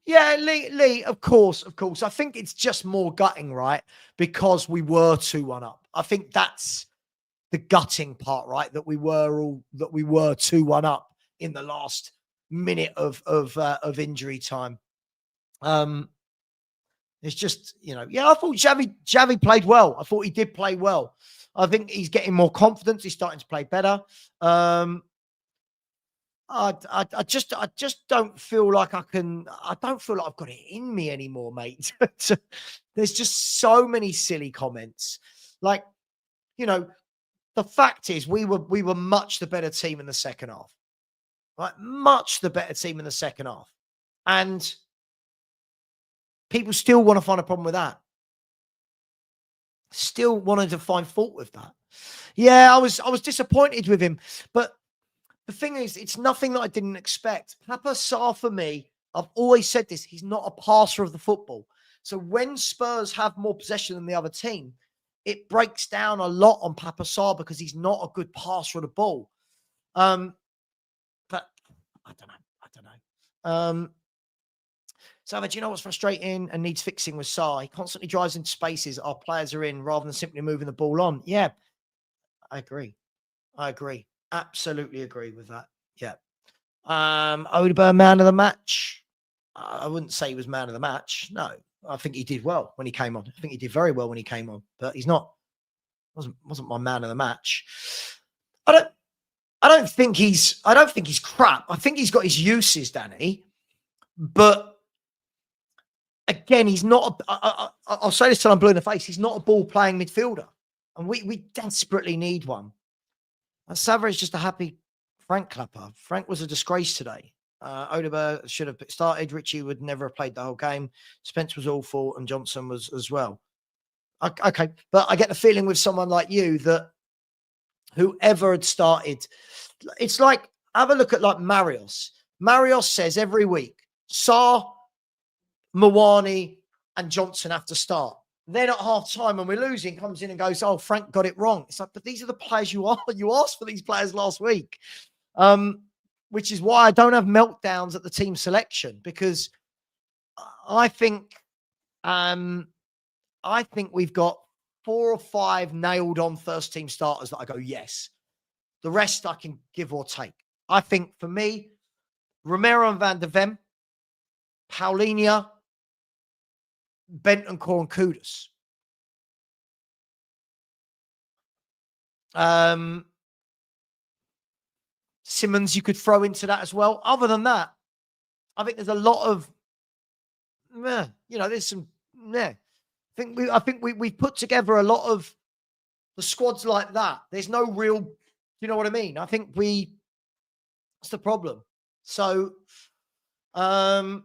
Lee, of course. I think it's just more gutting, right? Because we were 2-1 up. I think that's the gutting part, right? That we were 2-1 up in the last minute of injury time. It's just, I thought Xavi played well. I thought he did play well. I think he's getting more confidence. He's starting to play better. I just don't feel like I don't feel like I've got it in me anymore, mate. There's just so many silly comments. Like, the fact is we were much the better team in the second half. Right? Much the better team in the second half. And people still want to find a problem with that. Still wanted to find fault with that. Yeah, I was disappointed with him. But the thing is, it's nothing that I didn't expect. Papa Sarr, for me, I've always said this, he's not a passer of the football. So when Spurs have more possession than the other team, it breaks down a lot on Papa Sarr because he's not a good passer of the ball. But I don't know. So, do you know what's frustrating and needs fixing with Sarr? He constantly drives into spaces our players are in rather than simply moving the ball on. Yeah, I agree. Absolutely agree with that. Yeah. Odegaard, man of the match. I wouldn't say he was man of the match. No, I think he did well when he came on. I think he did very well when he came on, but he's not. Wasn't my man of the match. I don't think he's crap. I think he's got his uses, Danny. But again, he's not. I'll say this till I'm blue in the face. He's not a ball playing midfielder, and we desperately need one. Savra is just a happy Frank clapper. Frank was a disgrace today. Odegaard should have started. Richie would never have played the whole game. Spence was awful, and Johnson was as well. Okay, but I get the feeling with someone like you that whoever had started, it's like, have a look at like Marios. Marios says every week, Sarr, Mawani, and Johnson have to start. Then at half time when we're losing, comes in and goes, "Oh, Frank got it wrong." It's like, but these are the players you asked for these players last week, which is why I don't have meltdowns at the team selection, because I think we've got 4 or 5 nailed on first team starters that I go, yes. The rest I can give or take. I think for me, Romero and Van de Ven, Paulinho, Bentancur and Kudus. Simmons you could throw into that as well. Other than that, I think there's a lot of, there's some, I think we've put together a lot of the squads like that. There's no real, you know what I mean? I think that's the problem. So, yeah,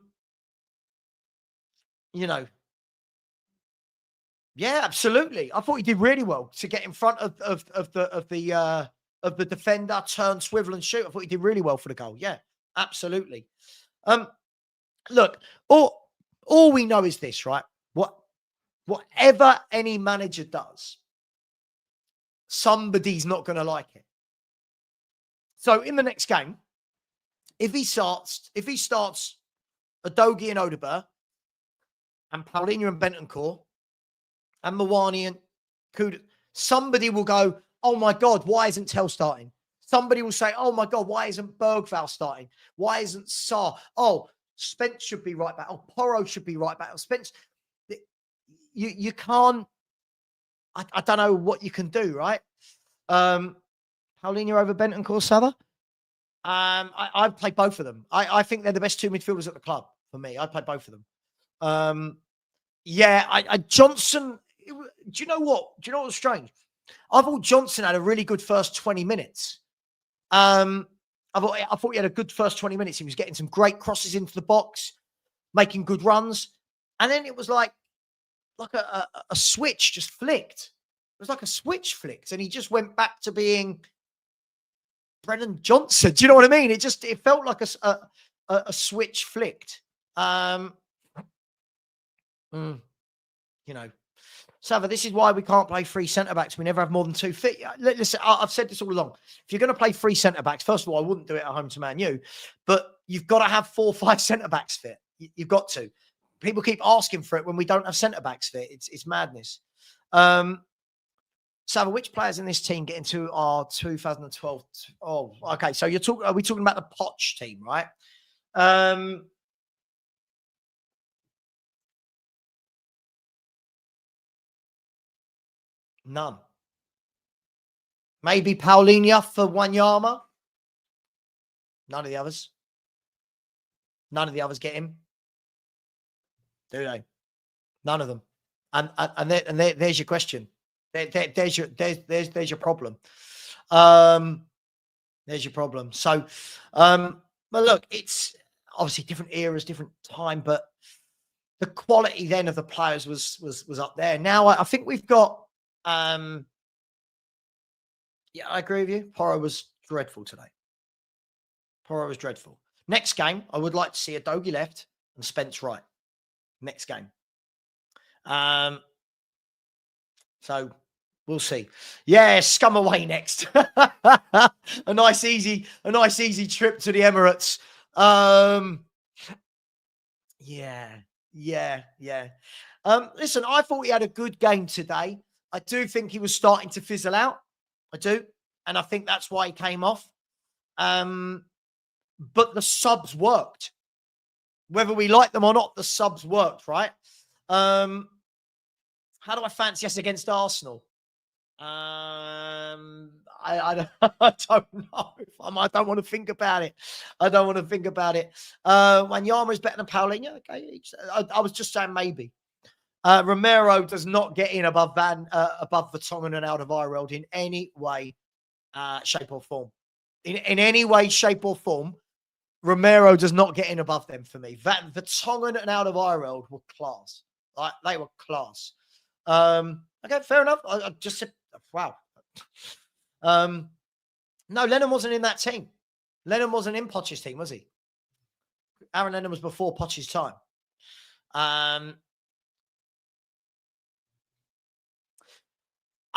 absolutely. I thought he did really well to get in front of the defender, turn, swivel, and shoot. I thought he did really well for the goal. Yeah, absolutely. Look, all we know is this, right? Whatever any manager does, somebody's not going to like it. So in the next game, if he starts Udogie and Odegaard and Paulinho and Bentancur and Mawani and Kuda, somebody will go, oh my God, why isn't Tell starting? Somebody will say, oh my God, why isn't Bergvall starting? Why isn't Sarr? Oh, Spence should be right back. Oh, Porro should be right back. Oh, Spence, you can't, I don't know what you can do, right? Paulinho over Bentancur, Sava? I'd play both of them. I think they're the best 2 midfielders at the club for me. I'd play both of them. Johnson, do you know what? Do you know what's strange? I thought Johnson had a really good first 20 minutes. I thought he had a good first 20 minutes. He was getting some great crosses into the box, making good runs. And then it was like a switch just flicked. It was like a switch flicked. And he just went back to being Brennan Johnson. Do you know what I mean? It felt like a switch flicked. Sava, this is why we can't play 3 centre-backs. We never have more than 2 fit. Listen, I've said this all along. If you're going to play 3 centre-backs, first of all, I wouldn't do it at home to Man U, but you've got to have 4 or 5 centre-backs fit. You've got to. People keep asking for it when we don't have centre-backs fit. It's madness. Sava, which players in this team get into our 2012? Oh, okay. So are we talking about the Poch team, right? None. Maybe Paulinho for Wanyama. None of the others. None of the others get him. Do they? None of them. And there's your question. There's your problem. There's your problem. So, but look, it's obviously different eras, different time, but the quality then of the players was up there. Now I think we've got. Yeah, I agree with you. Porro was dreadful today. Porro was dreadful. Next game, I would like to see Udogie left and Spence right. Next game. So we'll see. Yeah, Scum away next. a nice easy trip to the Emirates. Yeah. Listen, I thought he had a good game today. I do think he was starting to fizzle out. I do. And I think that's why he came off. But the subs worked. Whether we like them or not, the subs worked, right? How do I fancy us against Arsenal? I don't know. I don't want to think about it. Wanyama is better than Paulinho. Okay, I was just saying maybe. Romero does not get in above Vertonghen and Alderweireld in any way, shape or form. In any way, shape or form, Romero does not get in above them for me. Vertonghen and Alderweireld were class. They were class. Okay, fair enough. I just said, wow. No, Lennon wasn't in that team. Lennon wasn't in Poch's team, was he? Aaron Lennon was before Poch's time.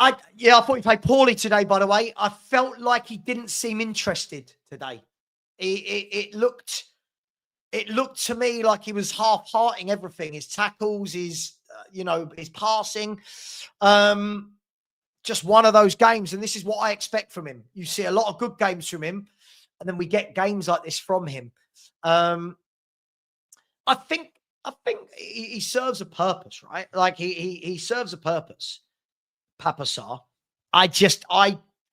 I thought he played poorly today, by the way. I felt like he didn't seem interested today. It looked to me like he was half-hearting everything. His tackles, his passing. Just one of those games, and this is what I expect from him. You see a lot of good games from him, and then we get games like this from him. I think he serves a purpose, right? Like he serves a purpose. Papa Sarr.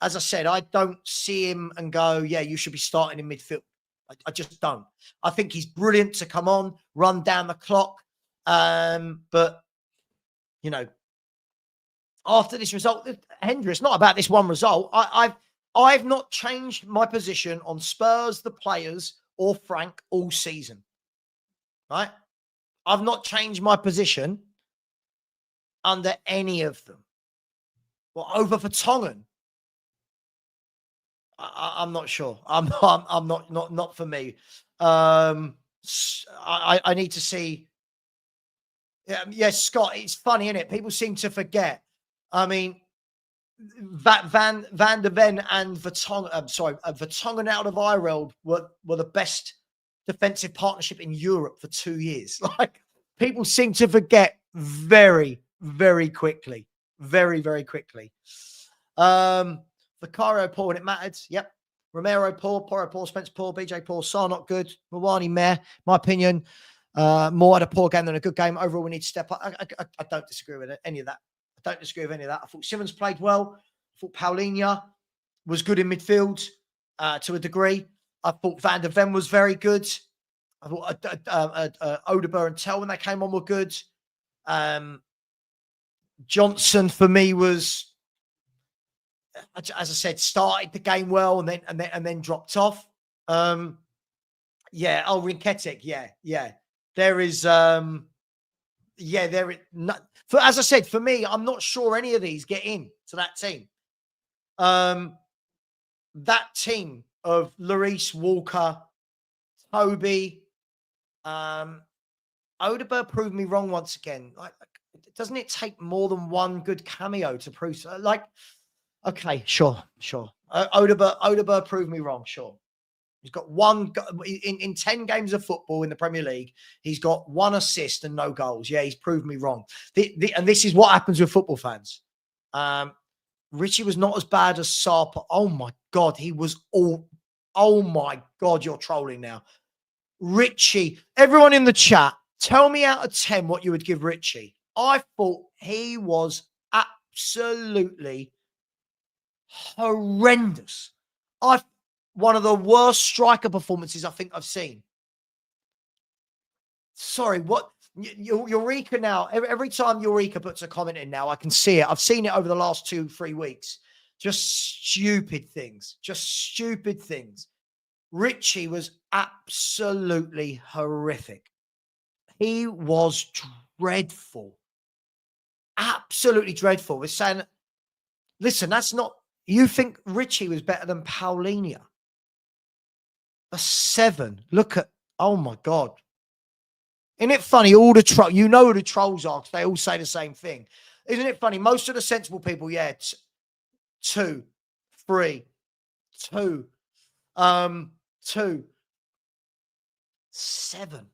As I said, I don't see him and go, yeah, you should be starting in midfield. I just don't. I think he's brilliant to come on, run down the clock. But after this result, Hendra, it's not about this one result. I've not changed my position on Spurs, the players, or Frank all season. Right? I've not changed my position under any of them. Well, over for Tongan, I'm not sure. I'm not for me. I need to see. Yes, Scott. It's funny, isn't it? People seem to forget. I mean, Van der Ven and Vertonghen. Vertonghen and Alderweireld were the best defensive partnership in Europe for 2 years. Like, people seem to forget very, very quickly. Very, very quickly. Vicario poor when it mattered. Yep. Romero poor, Porro poor, Spence poor, BJ poor, Sarr not good, Mawani meh. My opinion, more had a poor game than a good game. Overall, we need to step up. I don't disagree with any of that. I thought Simmons played well. I thought Paulinho was good in midfield to a degree. I thought Van der Ven was very good. I thought Odegaard and Tell when they came on were good. Johnson for me was, as I said, started the game well and then dropped off. Rinketic, yeah. There is, there is not. As I said, for me, I'm not sure any of these get in to that team. That team of Lloris, Walker, Toby, Odegaard proved me wrong once again. Like, doesn't it take more than one good cameo to prove? Okay, sure. Odegaard proved me wrong. Sure, he's got one in 10 games of football in the Premier League. He's got 1 assist and no goals. Yeah, he's proved me wrong. And this is what happens with football fans. Richie was not as bad as Sarr. Oh my God, he was all. Oh my God, you're trolling now. Richie, everyone in the chat, tell me out of 10 what you would give Richie. I thought he was absolutely horrendous. One of the worst striker performances I think I've seen. Sorry, what? Eureka now. Every time Eureka puts a comment in now, I can see it. I've seen it over the last 2-3 weeks. Just stupid things. Richie was absolutely horrific. He was dreadful. Absolutely dreadful. We're saying, listen, that's not, you think Richie was better than Paulinho? A 7. Look at, oh my God. Isn't it funny? All the trolls, you know who the trolls are because they all say the same thing. Isn't it funny? Most of the sensible people, 2, 3, 2, 2, 7.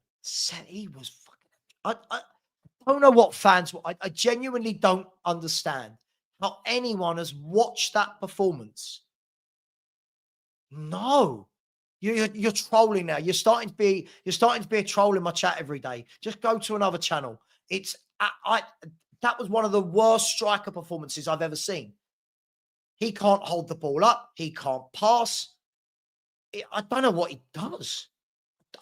He was fucking. I don't know what fans. I genuinely don't understand how anyone has watched that performance. No, you're trolling now. You're starting to be a troll in my chat every day. Just go to another channel. That was one of the worst striker performances I've ever seen. He can't hold the ball up. He can't pass. I don't know what he does.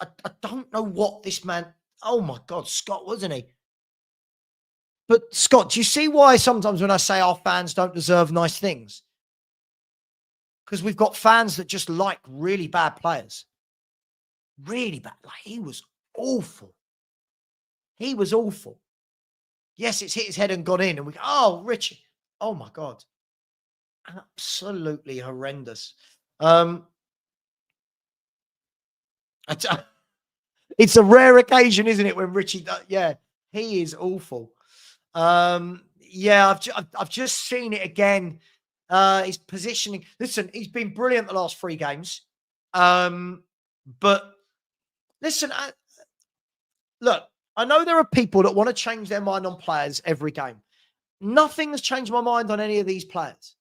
I don't know what this man. Oh my God, Scott, wasn't he? But Scott, do you see why sometimes when I say our fans don't deserve nice things? Because we've got fans that just like really bad players. Really bad. Like, he was awful. Yes, it's hit his head and gone in. And we go, oh, Richie. Oh my God. Absolutely horrendous. It's a rare occasion, isn't it, when Richie does, he is awful. I've just seen it again. His positioning. Listen, he's been brilliant the last 3 games. But listen, look, I know there are people that want to change their mind on players every game. Nothing has changed my mind on any of these players.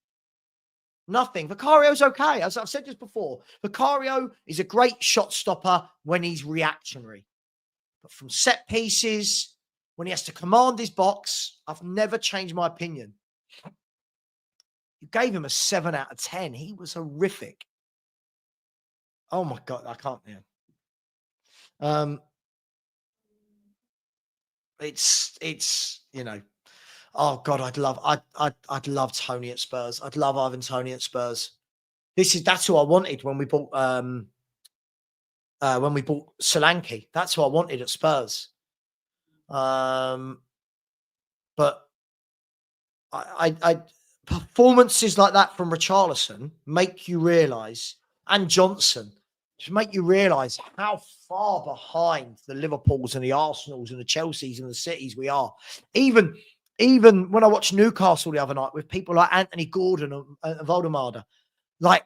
Nothing. Vicario's okay. As I've said this before, Vicario is a great shot stopper when he's reactionary. But from set pieces, when he has to command his box, I've never changed my opinion. You gave him a 7 out of 10. He was horrific. Oh my God, I can't. Yeah. It's oh God, I'd love Tony at Spurs. I'd love Ivan Toney at Spurs. That's who I wanted when we bought Solanke. That's who I wanted at Spurs. But I performances like that from Richarlison make you realise, and Johnson, to make you realise how far behind the Liverpools and the Arsenals and the Chelseas and the Cities we are. Even when I watched Newcastle the other night with people like Anthony Gordon and Voldemada, like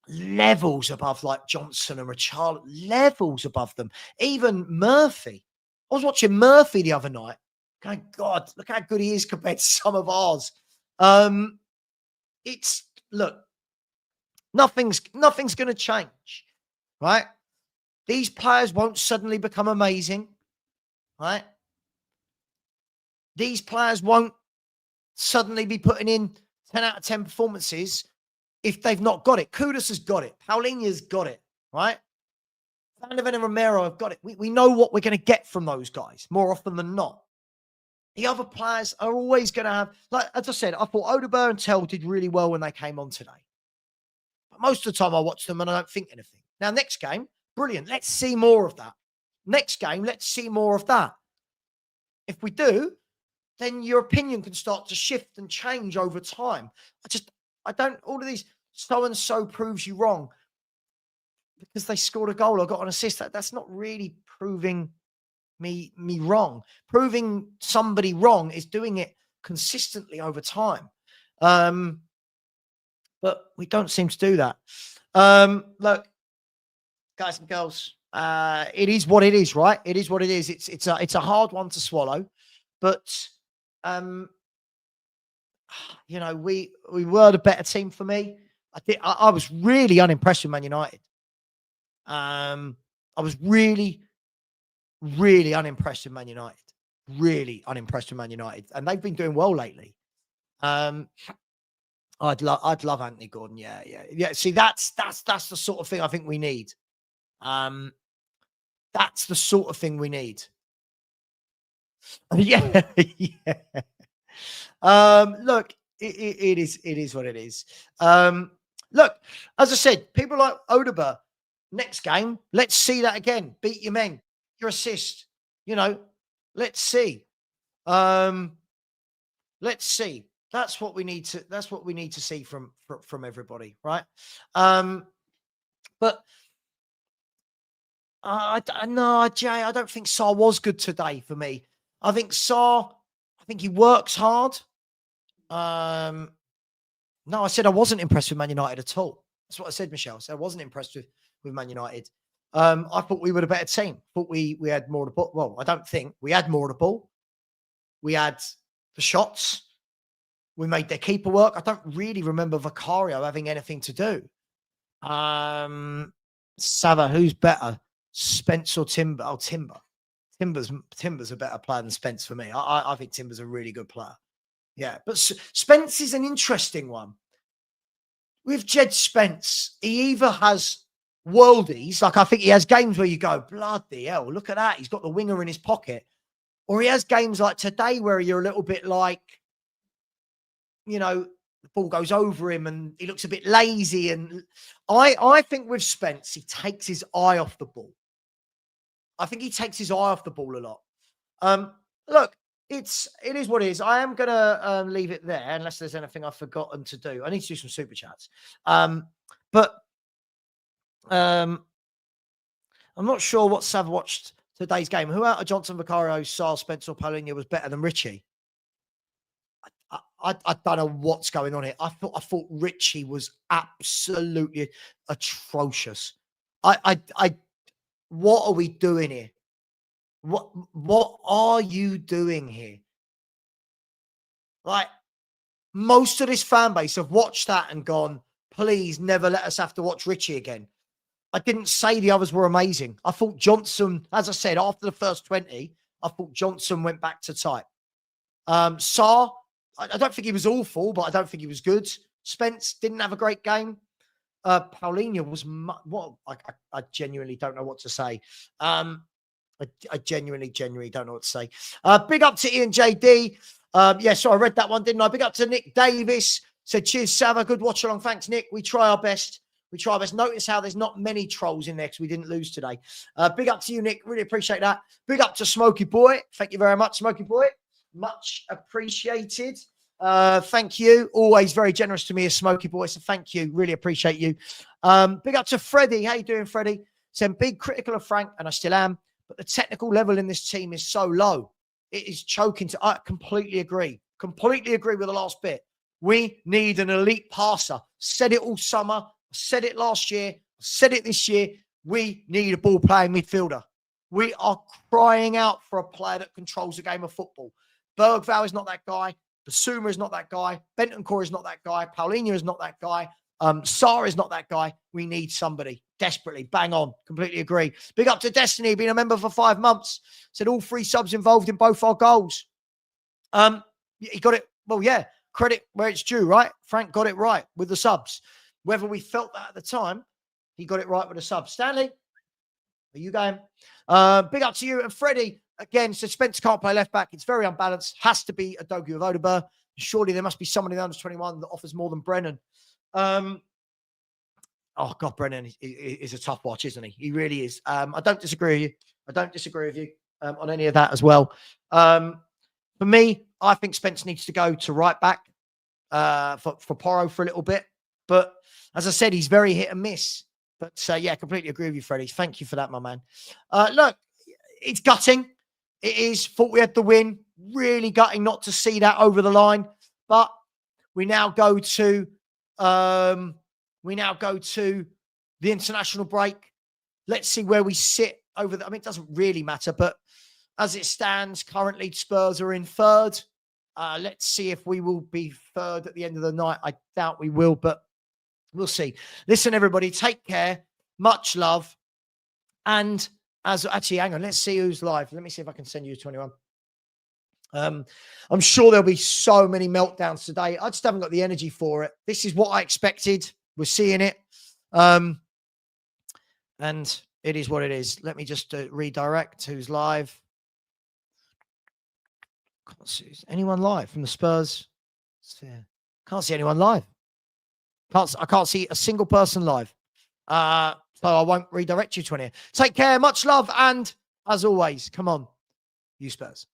levels above like Johnson and Richarlison, levels above them. Even Murphy. I was watching Murphy the other night. Going, God, look how good he is compared to some of ours. Look, nothing's going to change, right? These players won't suddenly become amazing, right? These players won't suddenly be putting in 10 out of 10 performances if they've not got it. Kudus has got it. Paulinho's got it, right? Van der Ven and Romero have got it. We know what we're going to get from those guys more often than not. The other players are always going to have, like, as I said, I thought Odegaard and Tell did really well when they came on today. But most of the time I watch them and I don't think anything. Now, next game, brilliant. Let's see more of that. Next game, let's see more of that. If we do, then your opinion can start to shift and change over time. All of these so-and-so proves you wrong because they scored a goal or got an assist. That's not really proving me wrong. Proving somebody wrong is doing it consistently over time. But we don't seem to do that. Look, guys and girls, it is what it is, right? It is what it is. It's a hard one to swallow, but we were the better team for me. I was really unimpressed with Man United. I was really unimpressed with Man United. Really unimpressed with Man United. And they've been doing well lately. I'd love Anthony Gordon. Yeah. See, that's the sort of thing I think we need. That's the sort of thing we need. Yeah. Look, it is what it is. Look, as I said, people like Odegaard, next game, let's see that again. Beat your men, your assist. Let's see. Let's see. That's what we need to see from everybody, right? But no, Jay, I don't think Sarr was good today for me. I think he works hard. No, I said I wasn't impressed with Man United at all. That's what I said, Michelle. So I wasn't impressed with Man United. I thought we were the better team. I thought we had more of the ball. Well, I don't think we had more of the ball. We had the shots. We made their keeper work. I don't really remember Vicario having anything to do. Sava, who's better, Spence or Timber? Oh, Timber. Timber's a better player than Spence for me. I think Timber's a really good player. Yeah, but Spence is an interesting one. With Jed Spence, he either has worldies, like I think he has games where you go, bloody hell, look at that. He's got the winger in his pocket. Or he has games like today where you're a little bit like, the ball goes over him and he looks a bit lazy. And I think with Spence, he takes his eye off the ball. I think he takes his eye off the ball a lot. Look, it is what it is. I am going to leave it there unless there's anything I've forgotten to do. I need to do some super chats. But I'm not sure what Sav watched today's game. Who out of Johnson, Vicario, Sarr, Spencer, or Paulinho was better than Richie? I don't know what's going on here. I thought Richie was absolutely atrocious. What are we doing here? What are you doing here? Like, most of this fan base have watched that and gone, please never let us have to watch Richie again. I didn't say the others were amazing. I thought Johnson, as I said, after the first 20, I thought Johnson went back to type. Sarr, I don't think he was awful, but I don't think he was good. Spence didn't have a great game. Paulinho was I genuinely don't know what to say. I genuinely don't know what to say. Big up to Ian JD. Yeah, so I read that one, didn't I? Big up to Nick Davis. Said, cheers, Sava. Good watch along. Thanks, Nick. We try our best. Notice how there's not many trolls in there because we didn't lose today. Big up to you, Nick. Really appreciate that. Big up to Smokey Boy. Thank you very much, Smokey Boy. Much appreciated. Thank you. Always very generous to me as Smokey Boy. So thank you. Really appreciate you. Big up to Freddie. How you doing, Freddie? Said, big critical of Frank, and I still am. But the technical level in this team is so low. It is choking to. I completely agree. Completely agree with the last bit. We need an elite passer. Said it all summer. Said it last year. Said it this year. We need a ball-playing midfielder. We are crying out for a player that controls the game of football. Bergvall is not that guy. Basuma is not that guy. Bentancur is not that guy. Paulinho is not that guy. Sarr is not that guy. We need somebody desperately. Bang on. Completely agree. Big up to Destiny, been a member for 5 months. Said all 3 subs involved in both our goals. He got it. Well, yeah. Credit where it's due, right? Frank got it right with the subs. Whether we felt that at the time, he got it right with the subs. Stanley, are you going? Big up to you. And Freddie, again, said Spence can't play left back. It's very unbalanced. Has to be a Dogu of Odeberg. Surely there must be someone in the under 21 that offers more than Brennan. Oh, God, Brennan is a tough watch, isn't he? He really is. I don't disagree with you. On any of that as well. For me, I think Spence needs to go to right back for Porro for a little bit. But as I said, he's very hit and miss. But yeah, completely agree with you, Freddie. Thank you for that, my man. Look, it's gutting. It is. Thought we had the win. Really gutting not to see that over the line. But we now go to the international break. Let's see where we sit over the. I mean, it doesn't really matter, but as it stands, currently Spurs are in third. Let's see if we will be third at the end of the night. I doubt we will, but we'll see. Listen, everybody, take care. Much love. And actually, hang on, let's see who's live. Let me see if I can send you 21. I'm sure there'll be so many meltdowns today. I just haven't got the energy for it. This is what I expected. We're seeing it. And it is what it is. Let me just redirect who's live. Can't see anyone live from the Spurs. Can't see anyone live. I can't see a single person live. So I won't redirect you to any. Take care. Much love. And as always, come on, you Spurs.